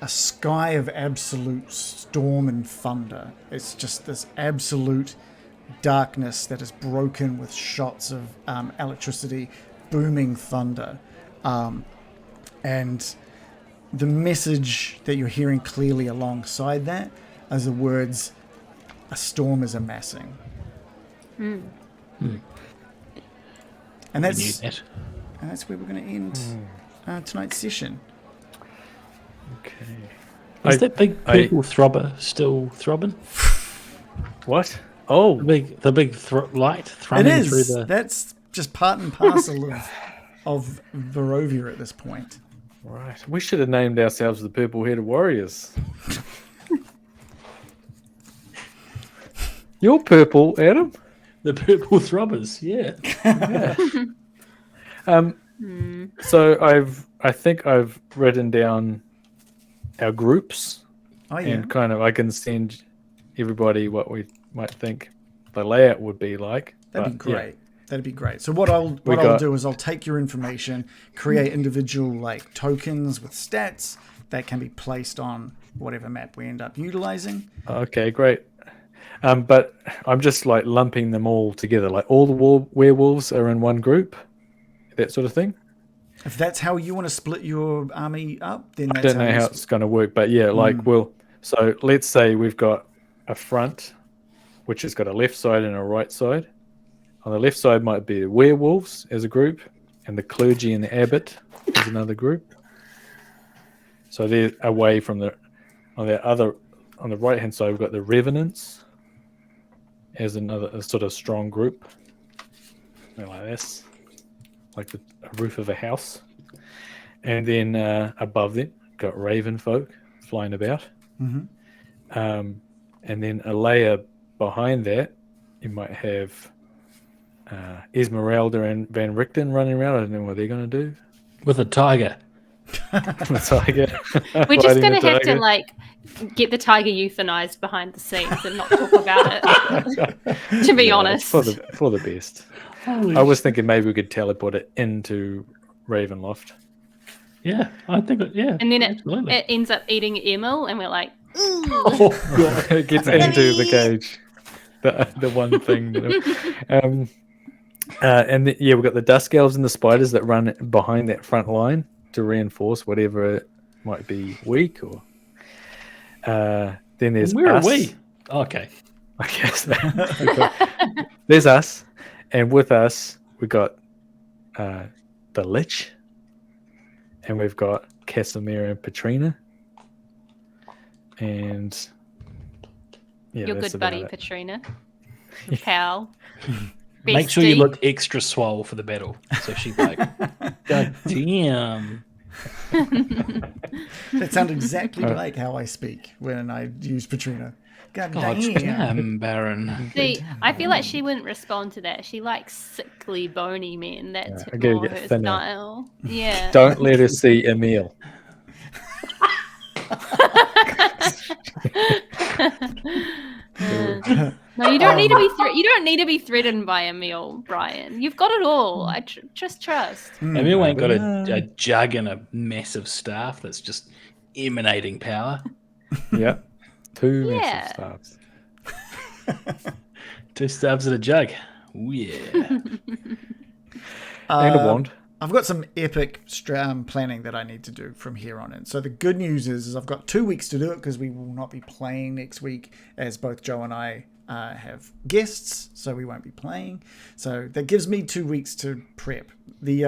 sky of absolute storm and thunder. It's just this absolute darkness that is broken with shots of electricity, booming thunder. And the message that you're hearing clearly alongside that are the words, "A storm is amassing." And that's where we're going to end tonight's session. Okay. Is that big purple throbber still throbbing? What? Oh, The big light It thrumming through is. the. That's just part and parcel of Barovia at this point. right. We should have named ourselves the Purple-Headed Warriors. You're purple, Adam. The purple throbbers, yeah. So I think I've written down our groups, Oh yeah. and kind of I can send everybody what we might think the layout would be like. That'd be But, yeah. great. That'd be great. So what I'll do is I'll take your information, create individual like tokens with stats that can be placed on whatever map we end up utilizing. Okay, great. But I'm just like lumping them all together. Like all the werewolves are in one group, that sort of thing. If that's how you want to split your army up, then that's I don't know how it's going to work, but yeah, so let's say we've got a front, which has got a left side and a right side. On the left side might be the werewolves as a group, and the clergy and the abbot as another group. So they're away from on the right hand side, we've got the Revenants as a sort of strong group. Like this, like a roof of a house. And then above them, got raven folk flying about. Mm-hmm. And then a layer behind that, you might have Esmeralda and Van Richten running around. I don't know what they're going to do. With a tiger. The tiger. We're just Riding going the to have to tiger. get the tiger euthanized behind the scenes and not talk about it. To be honest, For the best. I was thinking maybe we could teleport it into Ravenloft. Yeah, I think and then absolutely. it ends up eating Emil, and we're like, ooh. Oh, God. It gets into the cage. The one thing. And we've got the Dusk Elves and the Spiders that run behind that front line to reinforce whatever it might be weak. Or then there's Where us. are we? Okay. I guess there's us, and with us we got the Lich, and we've got Casimir and Petrina, and Your that's good about buddy it. Petrina, your pal. Make sure you bestie. look extra swole for the battle. So she's like, God damn. That sounded exactly like how I speak when I use Petrina. God God damn. damn, Baron. See, I feel like she wouldn't respond to that. She likes sickly, bony men. That's I gotta more get her thinner. style. Yeah. Don't let her see Emil. No, you don't need to be. You don't need to be threatened by Emil, Brian. You've got it all. I just trust. Emil ain't got a jug and a massive staff that's just emanating power. Yeah. Two Yeah. massive stars. 2 stabs at a jug. Ooh, yeah. And a wand. I've got some epic planning that I need to do from here on in. So the good news is I've got 2 weeks to do it because we will not be playing next week, as both Joe and I have guests, so we won't be playing. So that gives me 2 weeks to prep. We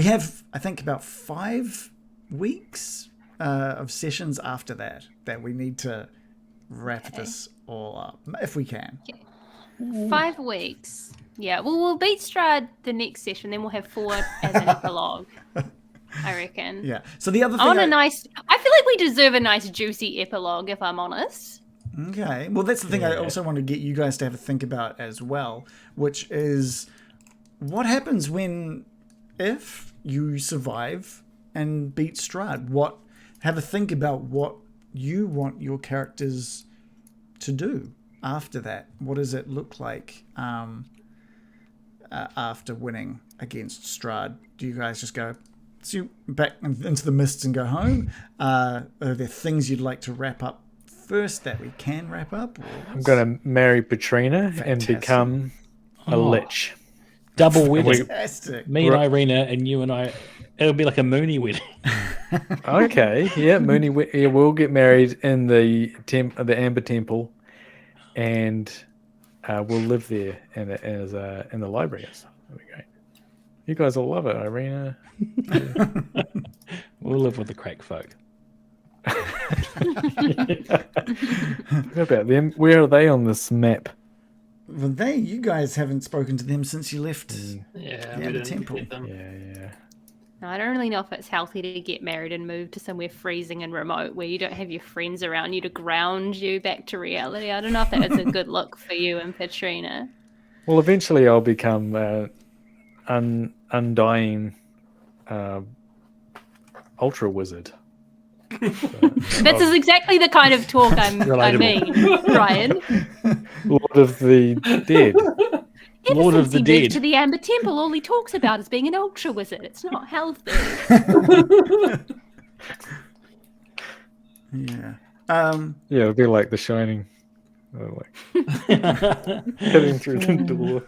have, I think, about 5 weeks of sessions after that we need to wrap this all up if we can. 5 weeks. Yeah, well, we'll beat Strahd the next session, then we'll have 4 as an epilogue. I reckon. Yeah. So the other thing I feel like we deserve a nice juicy epilogue, if I'm honest. Okay. Well, that's the thing I also want to get you guys to have a think about as well, which is what happens if you survive and beat Strahd? Have a think about what you want your characters to do after that. What does it look like after winning against Strahd? Do you guys just go back into the mists and go home? Are there things you'd like to wrap up first that we can wrap up? I'm going to marry Petrina and become a lich. Double wedding. Fantastic. Me and Irina and you and I. It'll be like a Mooney wedding. Okay, yeah, Mooney. We'll get married in the Amber Temple, and we'll live there in the library. So that'll be great. You guys will love it, Irina. We'll live with the crack folk. What about them? Where are they on this map? Well, you guys haven't spoken to them since you left Yeah, the we didn't temple. get them. Yeah. No, I don't really know if it's healthy to get married and move to somewhere freezing and remote where you don't have your friends around you to ground you back to reality. I don't know if that is a good look for you and Petrina. Well, eventually I'll become undying ultra wizard. This is exactly the kind of talk I mean, Ryan. Lord of the Dead. Lord of the Since he moved Dead. to the Amber Temple, all he talks about is being an ultra wizard. It's not healthy. Yeah. Yeah, it'll be like The Shining. Like heading through the door.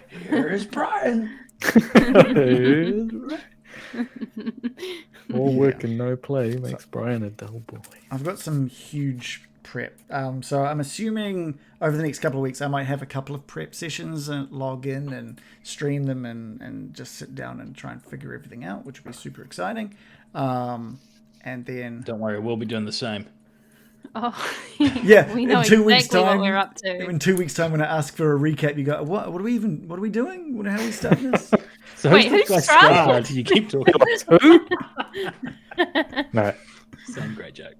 Here's Brian. All work and no play makes Brian a dull boy. I've got some huge prep. So I'm assuming over the next couple of weeks I might have a couple of prep sessions and log in and stream them and just sit down and try and figure everything out, which would be super exciting. And then Don't worry, we'll be doing the same. Oh, yeah, we know in 2 weeks' exactly time, what we're up to. in 2 weeks' time, when I ask for a recap, you go, "What are we doing? How are we starting this?" So Wait, who's who's the guy Strahd? Strahd you keep talking about? No, Same great joke.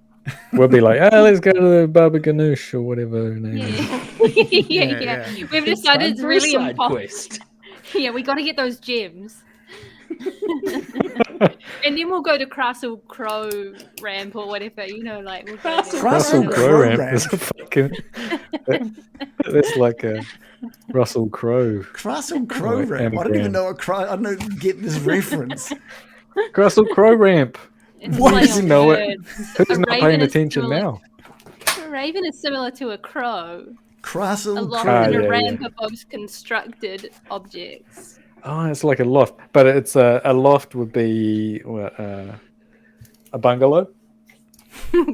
we'll be like, let's go to the Baba Ganoush or whatever her name is. Yeah. We've decided it's Time for a really side important. quest. Yeah, we got to get those gems. And then we'll go to Castle Crow Ramp or whatever, like we'll go there. Russell Russell Crowe Crowe ramp ramp. is a fucking. That's like a Russell Crowe. Russell Crowe Right, ramp. I don't even anagram. know what I don't get this reference. Russell Crowe ramp. It's What? play Does he on know it? words. Who's A not raven paying is attention similar- now? A raven is similar to a crow. A Russell loft Crowe. and a yeah, ramp yeah. are both constructed objects. Oh, it's like a loft, but it's a loft would be what, a bungalow.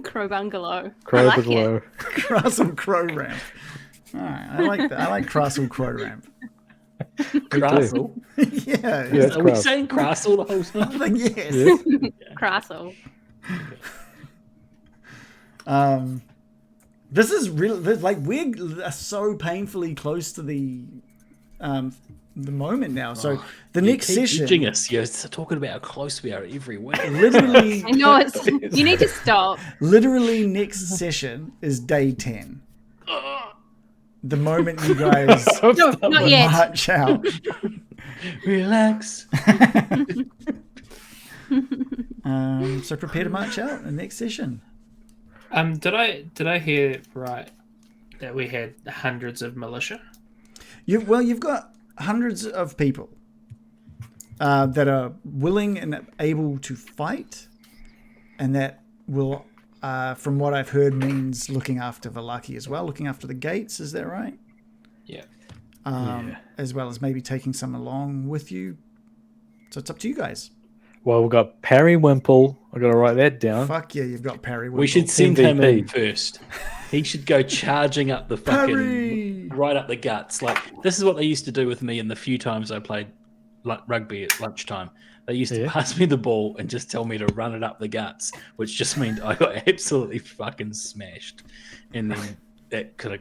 Crow bungalow. Crow I like bungalow. it. Russell Crowe ramp. All right, I like that. I like Russell Crowe ramp. Castle. Yeah, Yeah, it's Are we Crow. saying Castle the whole I time? think yes. Yeah. Castle. This is really like we're so painfully close to the moment now. So the You next keep session, edging us. You're talking about how close we are every week. literally, I know it's. You need to stop. literally next session is day 10. The moment you guys No, not yet. march out. Relax. So prepare to march out in the next session. Did I hear right that we had hundreds of militia? You've got hundreds of people that are willing and able to fight, and that will, from what I've heard, means looking after Vallaki as well, looking after the gates. Is that right? Yeah. As well as maybe taking some along with you. So it's up to you guys. Well, we've got Parry Wimple. I've got to write that down. Fuck yeah, you've got Parry. We should send him MVP. in first. He should go charging up the Parry! right up the guts. Like, this is what they used to do with me in the few times I played rugby at lunchtime. They used to pass me the ball and just tell me to run it up the guts, which just meant I got absolutely fucking smashed. And then that kind of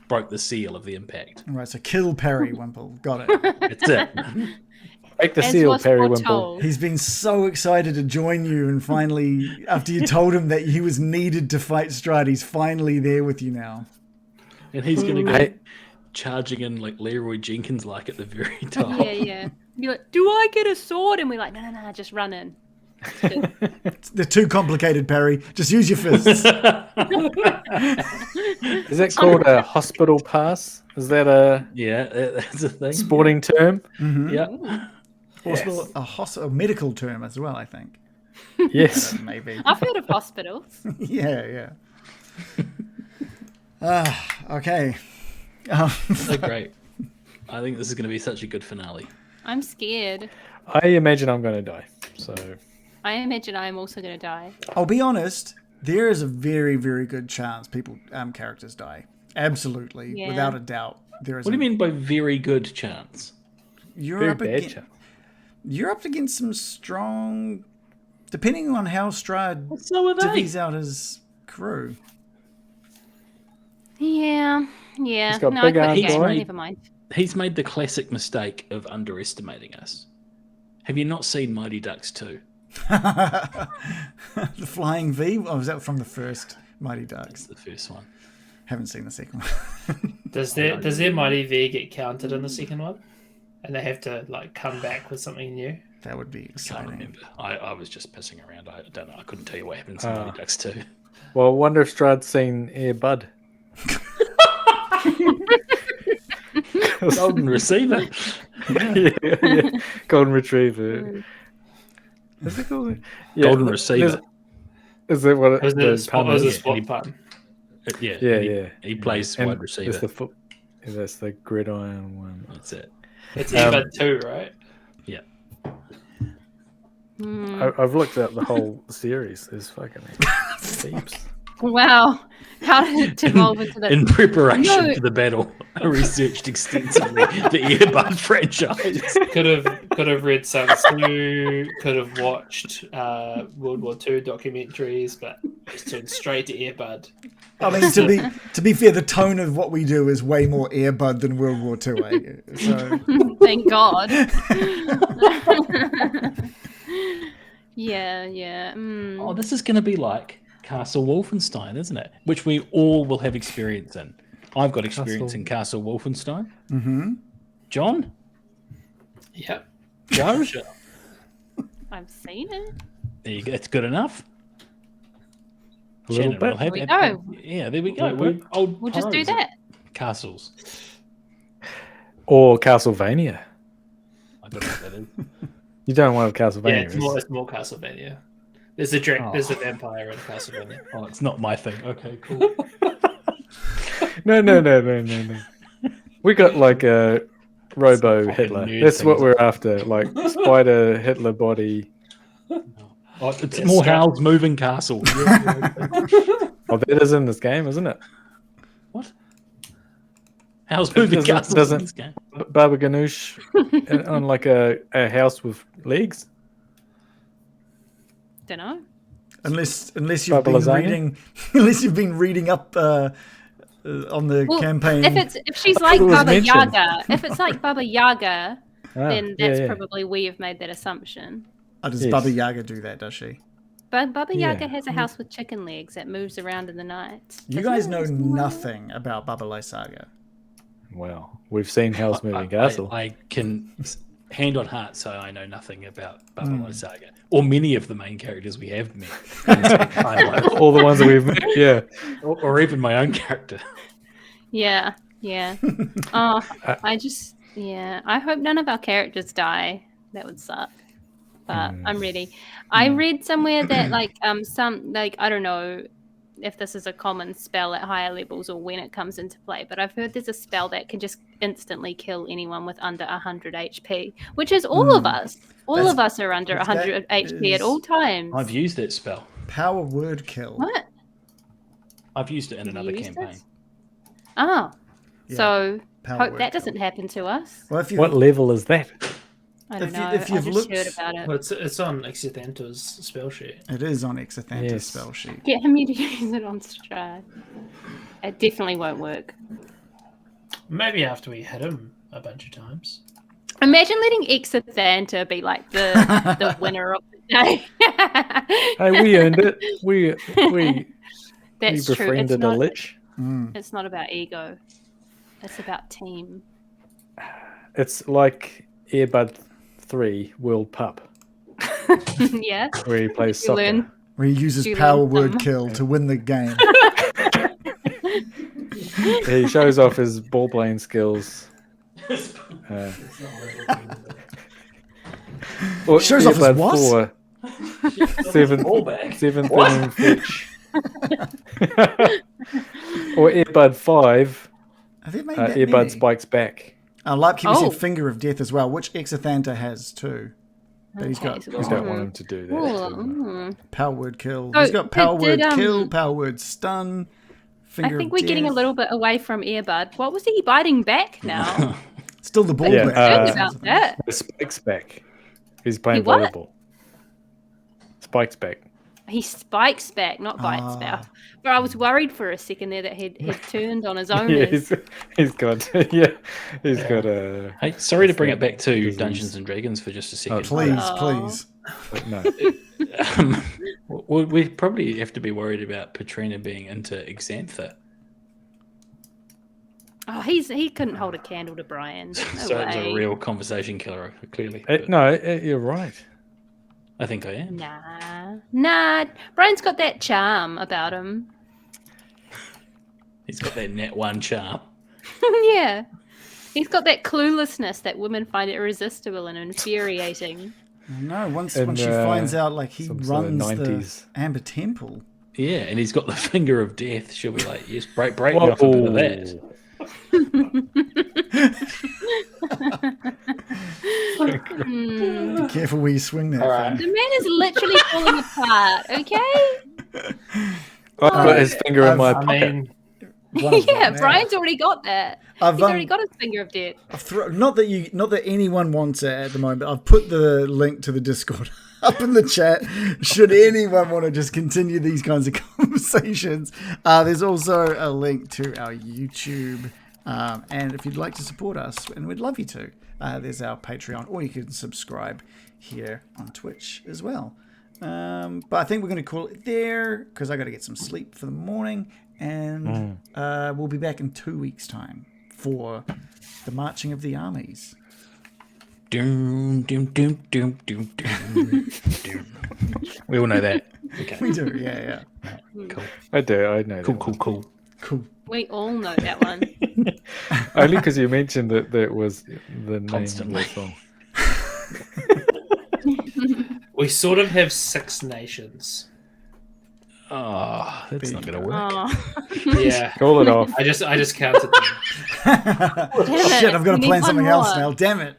broke the seal of the impact. All right, so kill Parry Wimple. Got it. That's it. Break the As seal, was Parry Wimple. foretold. He's been so excited to join you, and finally, after you told him that he was needed to fight Strahd, he's finally there with you now. And he's going to go Hey. charging in like Leroy Jenkins like at the very top. Yeah. Be like, do I get a sword? And we're like, no, just run in. They're too complicated, Parry. Just use your fists. Is that called a hospital pass? Is that a Yeah, that's a thing. sporting term? Yeah. Also, a medical term as well, I think. Yes. Maybe. I've heard of hospitals. Yeah. Okay. So great. I think this is going to be such a good finale. I'm scared. I imagine I'm going to die. So I imagine I'm also going to die. I'll be honest. There is a very, very good chance characters die. Absolutely, Yeah. without a doubt. There is. What do you mean by very good chance? You're very up bad against. chance. You're up against some strong. Depending on how Strahd So are they. divvies out his crew. Yeah. He's got No, big I arms, quit the game. right? Never mind. He's made the classic mistake of underestimating us. Have you not seen Mighty Ducks 2? The Flying V? Oh, was that from the first Mighty That's Ducks? the first one. Haven't seen the second one. Does their Mighty V get counted in the second one? And they have to like come back with something new? That would be Can't exciting. remember. I was just pissing around. I don't know. I couldn't tell you what happens in Mighty Ducks 2. Well, I wonder if Strahd's seen Air Bud. Golden Receiver. yeah. Golden Retriever. Is it called? Yeah, Golden Receiver. Is that what Was the it pun was is? a spot pun? Yeah, Yeah. He plays And wide receiver. It's the that's the gridiron one. That's it. It's Earbud 2, right? Yeah. I've looked at the whole series. There's fucking heaps. Wow. How did it evolve into the... In preparation No. for the battle, I researched extensively the Earbud franchise. Could have read Sun Tzu, could have watched World War II documentaries, but just turned straight to Earbud. I mean, to be fair, the tone of what we do is way more Earbud than World War II. Eh? So Thank God. Yeah. Oh, this is going to be like Castle Wolfenstein, isn't it? Which we all will have experience in. I've got experience in Castle Wolfenstein. Mm-hmm. John? Yep. Joe? I've seen it. There you go. It's good enough. A little Shannon, bit. we'll have- There we go. Yeah, there we go. We'll- We'll just do that. Castles. Or Castlevania. I don't know what that is. You don't want Yeah, Castlevania. it's more Castlevania. There's a there's a vampire in Castlevania. Oh, it's not my thing. Okay, cool. No. We got like a Robo Fucking Hitler. nerd That's what things. we're after. Like Spider Hitler body. Oh, it's Yeah, more Strahd. Howl's Moving Castle. Oh, that is in this game, isn't it? What? Howl's Moving doesn't- Castle doesn't- in this game? Baba Ganoush on like a house with legs. Don't know. unless you've been Lasagna? reading up on the Well, campaign. if she's like it was Baba mentioned. Yaga, if it's like Baba Yaga, then yeah, that's yeah. probably where you've made that assumption. Oh, does Yes. Baba Yaga do that? Does she? But Baba Yeah. Yaga has a house with chicken legs that moves around in the night. You Doesn't guys it? know Isn't it? nothing about Baba Lysaga. Well, we've seen Hell's Moving Castle. I can hand on heart say I know nothing about Baba Lysaga or many of the main characters we have met, in this timeline, All the ones that we've met. Yeah. or even my own character. Yeah. Oh, I hope none of our characters die. That would suck. But I'm ready. I read somewhere that I don't know if this is a common spell at higher levels or when it comes into play, but I've heard there's a spell that can just instantly kill anyone with under 100 HP, which is all of us. All of us are under that 100 HP at is- all times. I've used that spell. Power word kill. What? I've used it in another used campaign. it? Oh. Yeah, So power hope word that kill. doesn't happen to us. Well, if you What level is that? I don't If you- know. if I you've just looked- heard about it. Well, it's on Exithanto's spell sheet. it is on Exithanta's Yes. spell sheet. Get him to use it on Strahd. It definitely won't work. Maybe after we hit him a bunch of times. Imagine letting Exithanta be like the winner of the day. Hey, we earned it. We That's true. It's befriended a not, lich. it's not about ego. It's about team. It's like Earbud 3 World Pup, Yeah. where he plays You soccer. learn. Where he uses Do you power learn word some? kill to win the game. He shows off his ball playing skills. Or Shows off his Earbud what? 4, 7 thing fetch. Or Earbud 5, Have they made that Earbud many? spikes back. Like you Oh. said, Finger of Death as well, which Exithanta has too. But he's got so You don't want him to do that. Ooh. power word kill. So He's got power did, word kill, power word stun. I Finger think of we're getting a Death. little bit away from Earbud. What was he biting back now? Still the ball Yeah, back. Concerned about that. The spikes back. He's playing He what? volleyball. Spikes back. He spikes back, not bites back. But I was worried for a second there that he'd turned on his own. Yeah, he's got he's got a Hey, sorry to bring it back to Disease. Dungeons and Dragons for just a second. Please, Oh. please. no. We probably have to be worried about Patrina being into Xantha. Oh, he couldn't hold a candle to Brian. No So it's way. a real conversation killer, clearly. You're right. I think I am. Nah. Brian's got that charm about him. He's got that net one charm. Yeah. He's got that cluelessness that women find irresistible and infuriating. No, once And, she finds out, like, he some sort of runs the 90s. Amber Temple. Yeah, and he's got the finger of death. She'll be like, yes, break me off a bit of that. Be careful where you swing that All right. thing. The man is literally falling apart. Okay. I've got his finger in my I pocket. mean, One of them Yeah, now. Brian's already got that. I've, He's already got his finger of death. not that anyone wants it at the moment, but I've put the link to the Discord up in the chat. Should anyone want to just continue these kinds of conversations, there's also a link to our YouTube. And if you'd like to support us, and we'd love you to, there's our Patreon, or you can subscribe here on Twitch as well. But I think we're going to call it there because I got to get some sleep for the morning, and we'll be back in 2 weeks' time for the marching of the armies. Doom, doom, doom, doom, doom, doom, doom. We all know that. Okay. We do, yeah. Cool. I do. I know. Cool, that cool, one. cool. Cool. We all know that one. Only because you mentioned that was the name Constantly. of the song. we sort of have 6 nations. Oh, that's not going to work. Oh. Yeah. Call it off. I just counted them. Shit, I've got to We plan need something one else more. now. Damn it.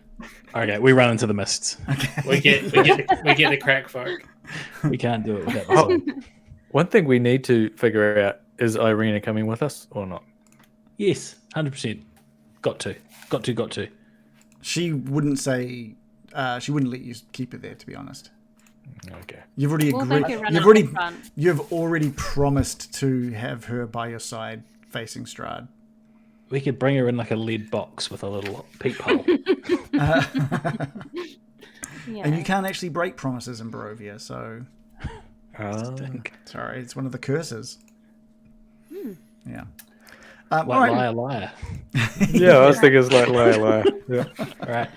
Okay, we run into the mists. We get the crack folk. We can't do it without the song. One thing we need to figure out is Irina coming with us or not? Yes, 100%. Got to. She wouldn't say. She wouldn't let you keep it there. To be honest, Okay. you've already We'll agreed. make it run You've up already. the front. You've already promised to have her by your side, facing Strahd. We could bring her in like a lead box with a little peephole. Yeah. And you can't actually break promises in Barovia, so Oh. sorry, it's one of the curses. Yeah. Like all right. liar, liar. Yeah, I was thinking it's like liar. Yeah. All right.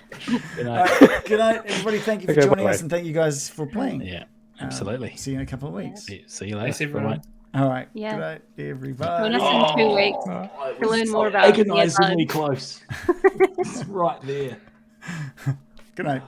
Good All night. right. Good night, everybody. Thank you for Okay, joining bye-bye. us, and thank you guys for playing. Yeah, absolutely. See you in a couple of weeks. See you later. Thanks, everyone. Bye-bye. All right. Yeah. Good night, Join everybody. us in 2 weeks to learn more about Agonizingly Earbud. close. It's right there. Good night.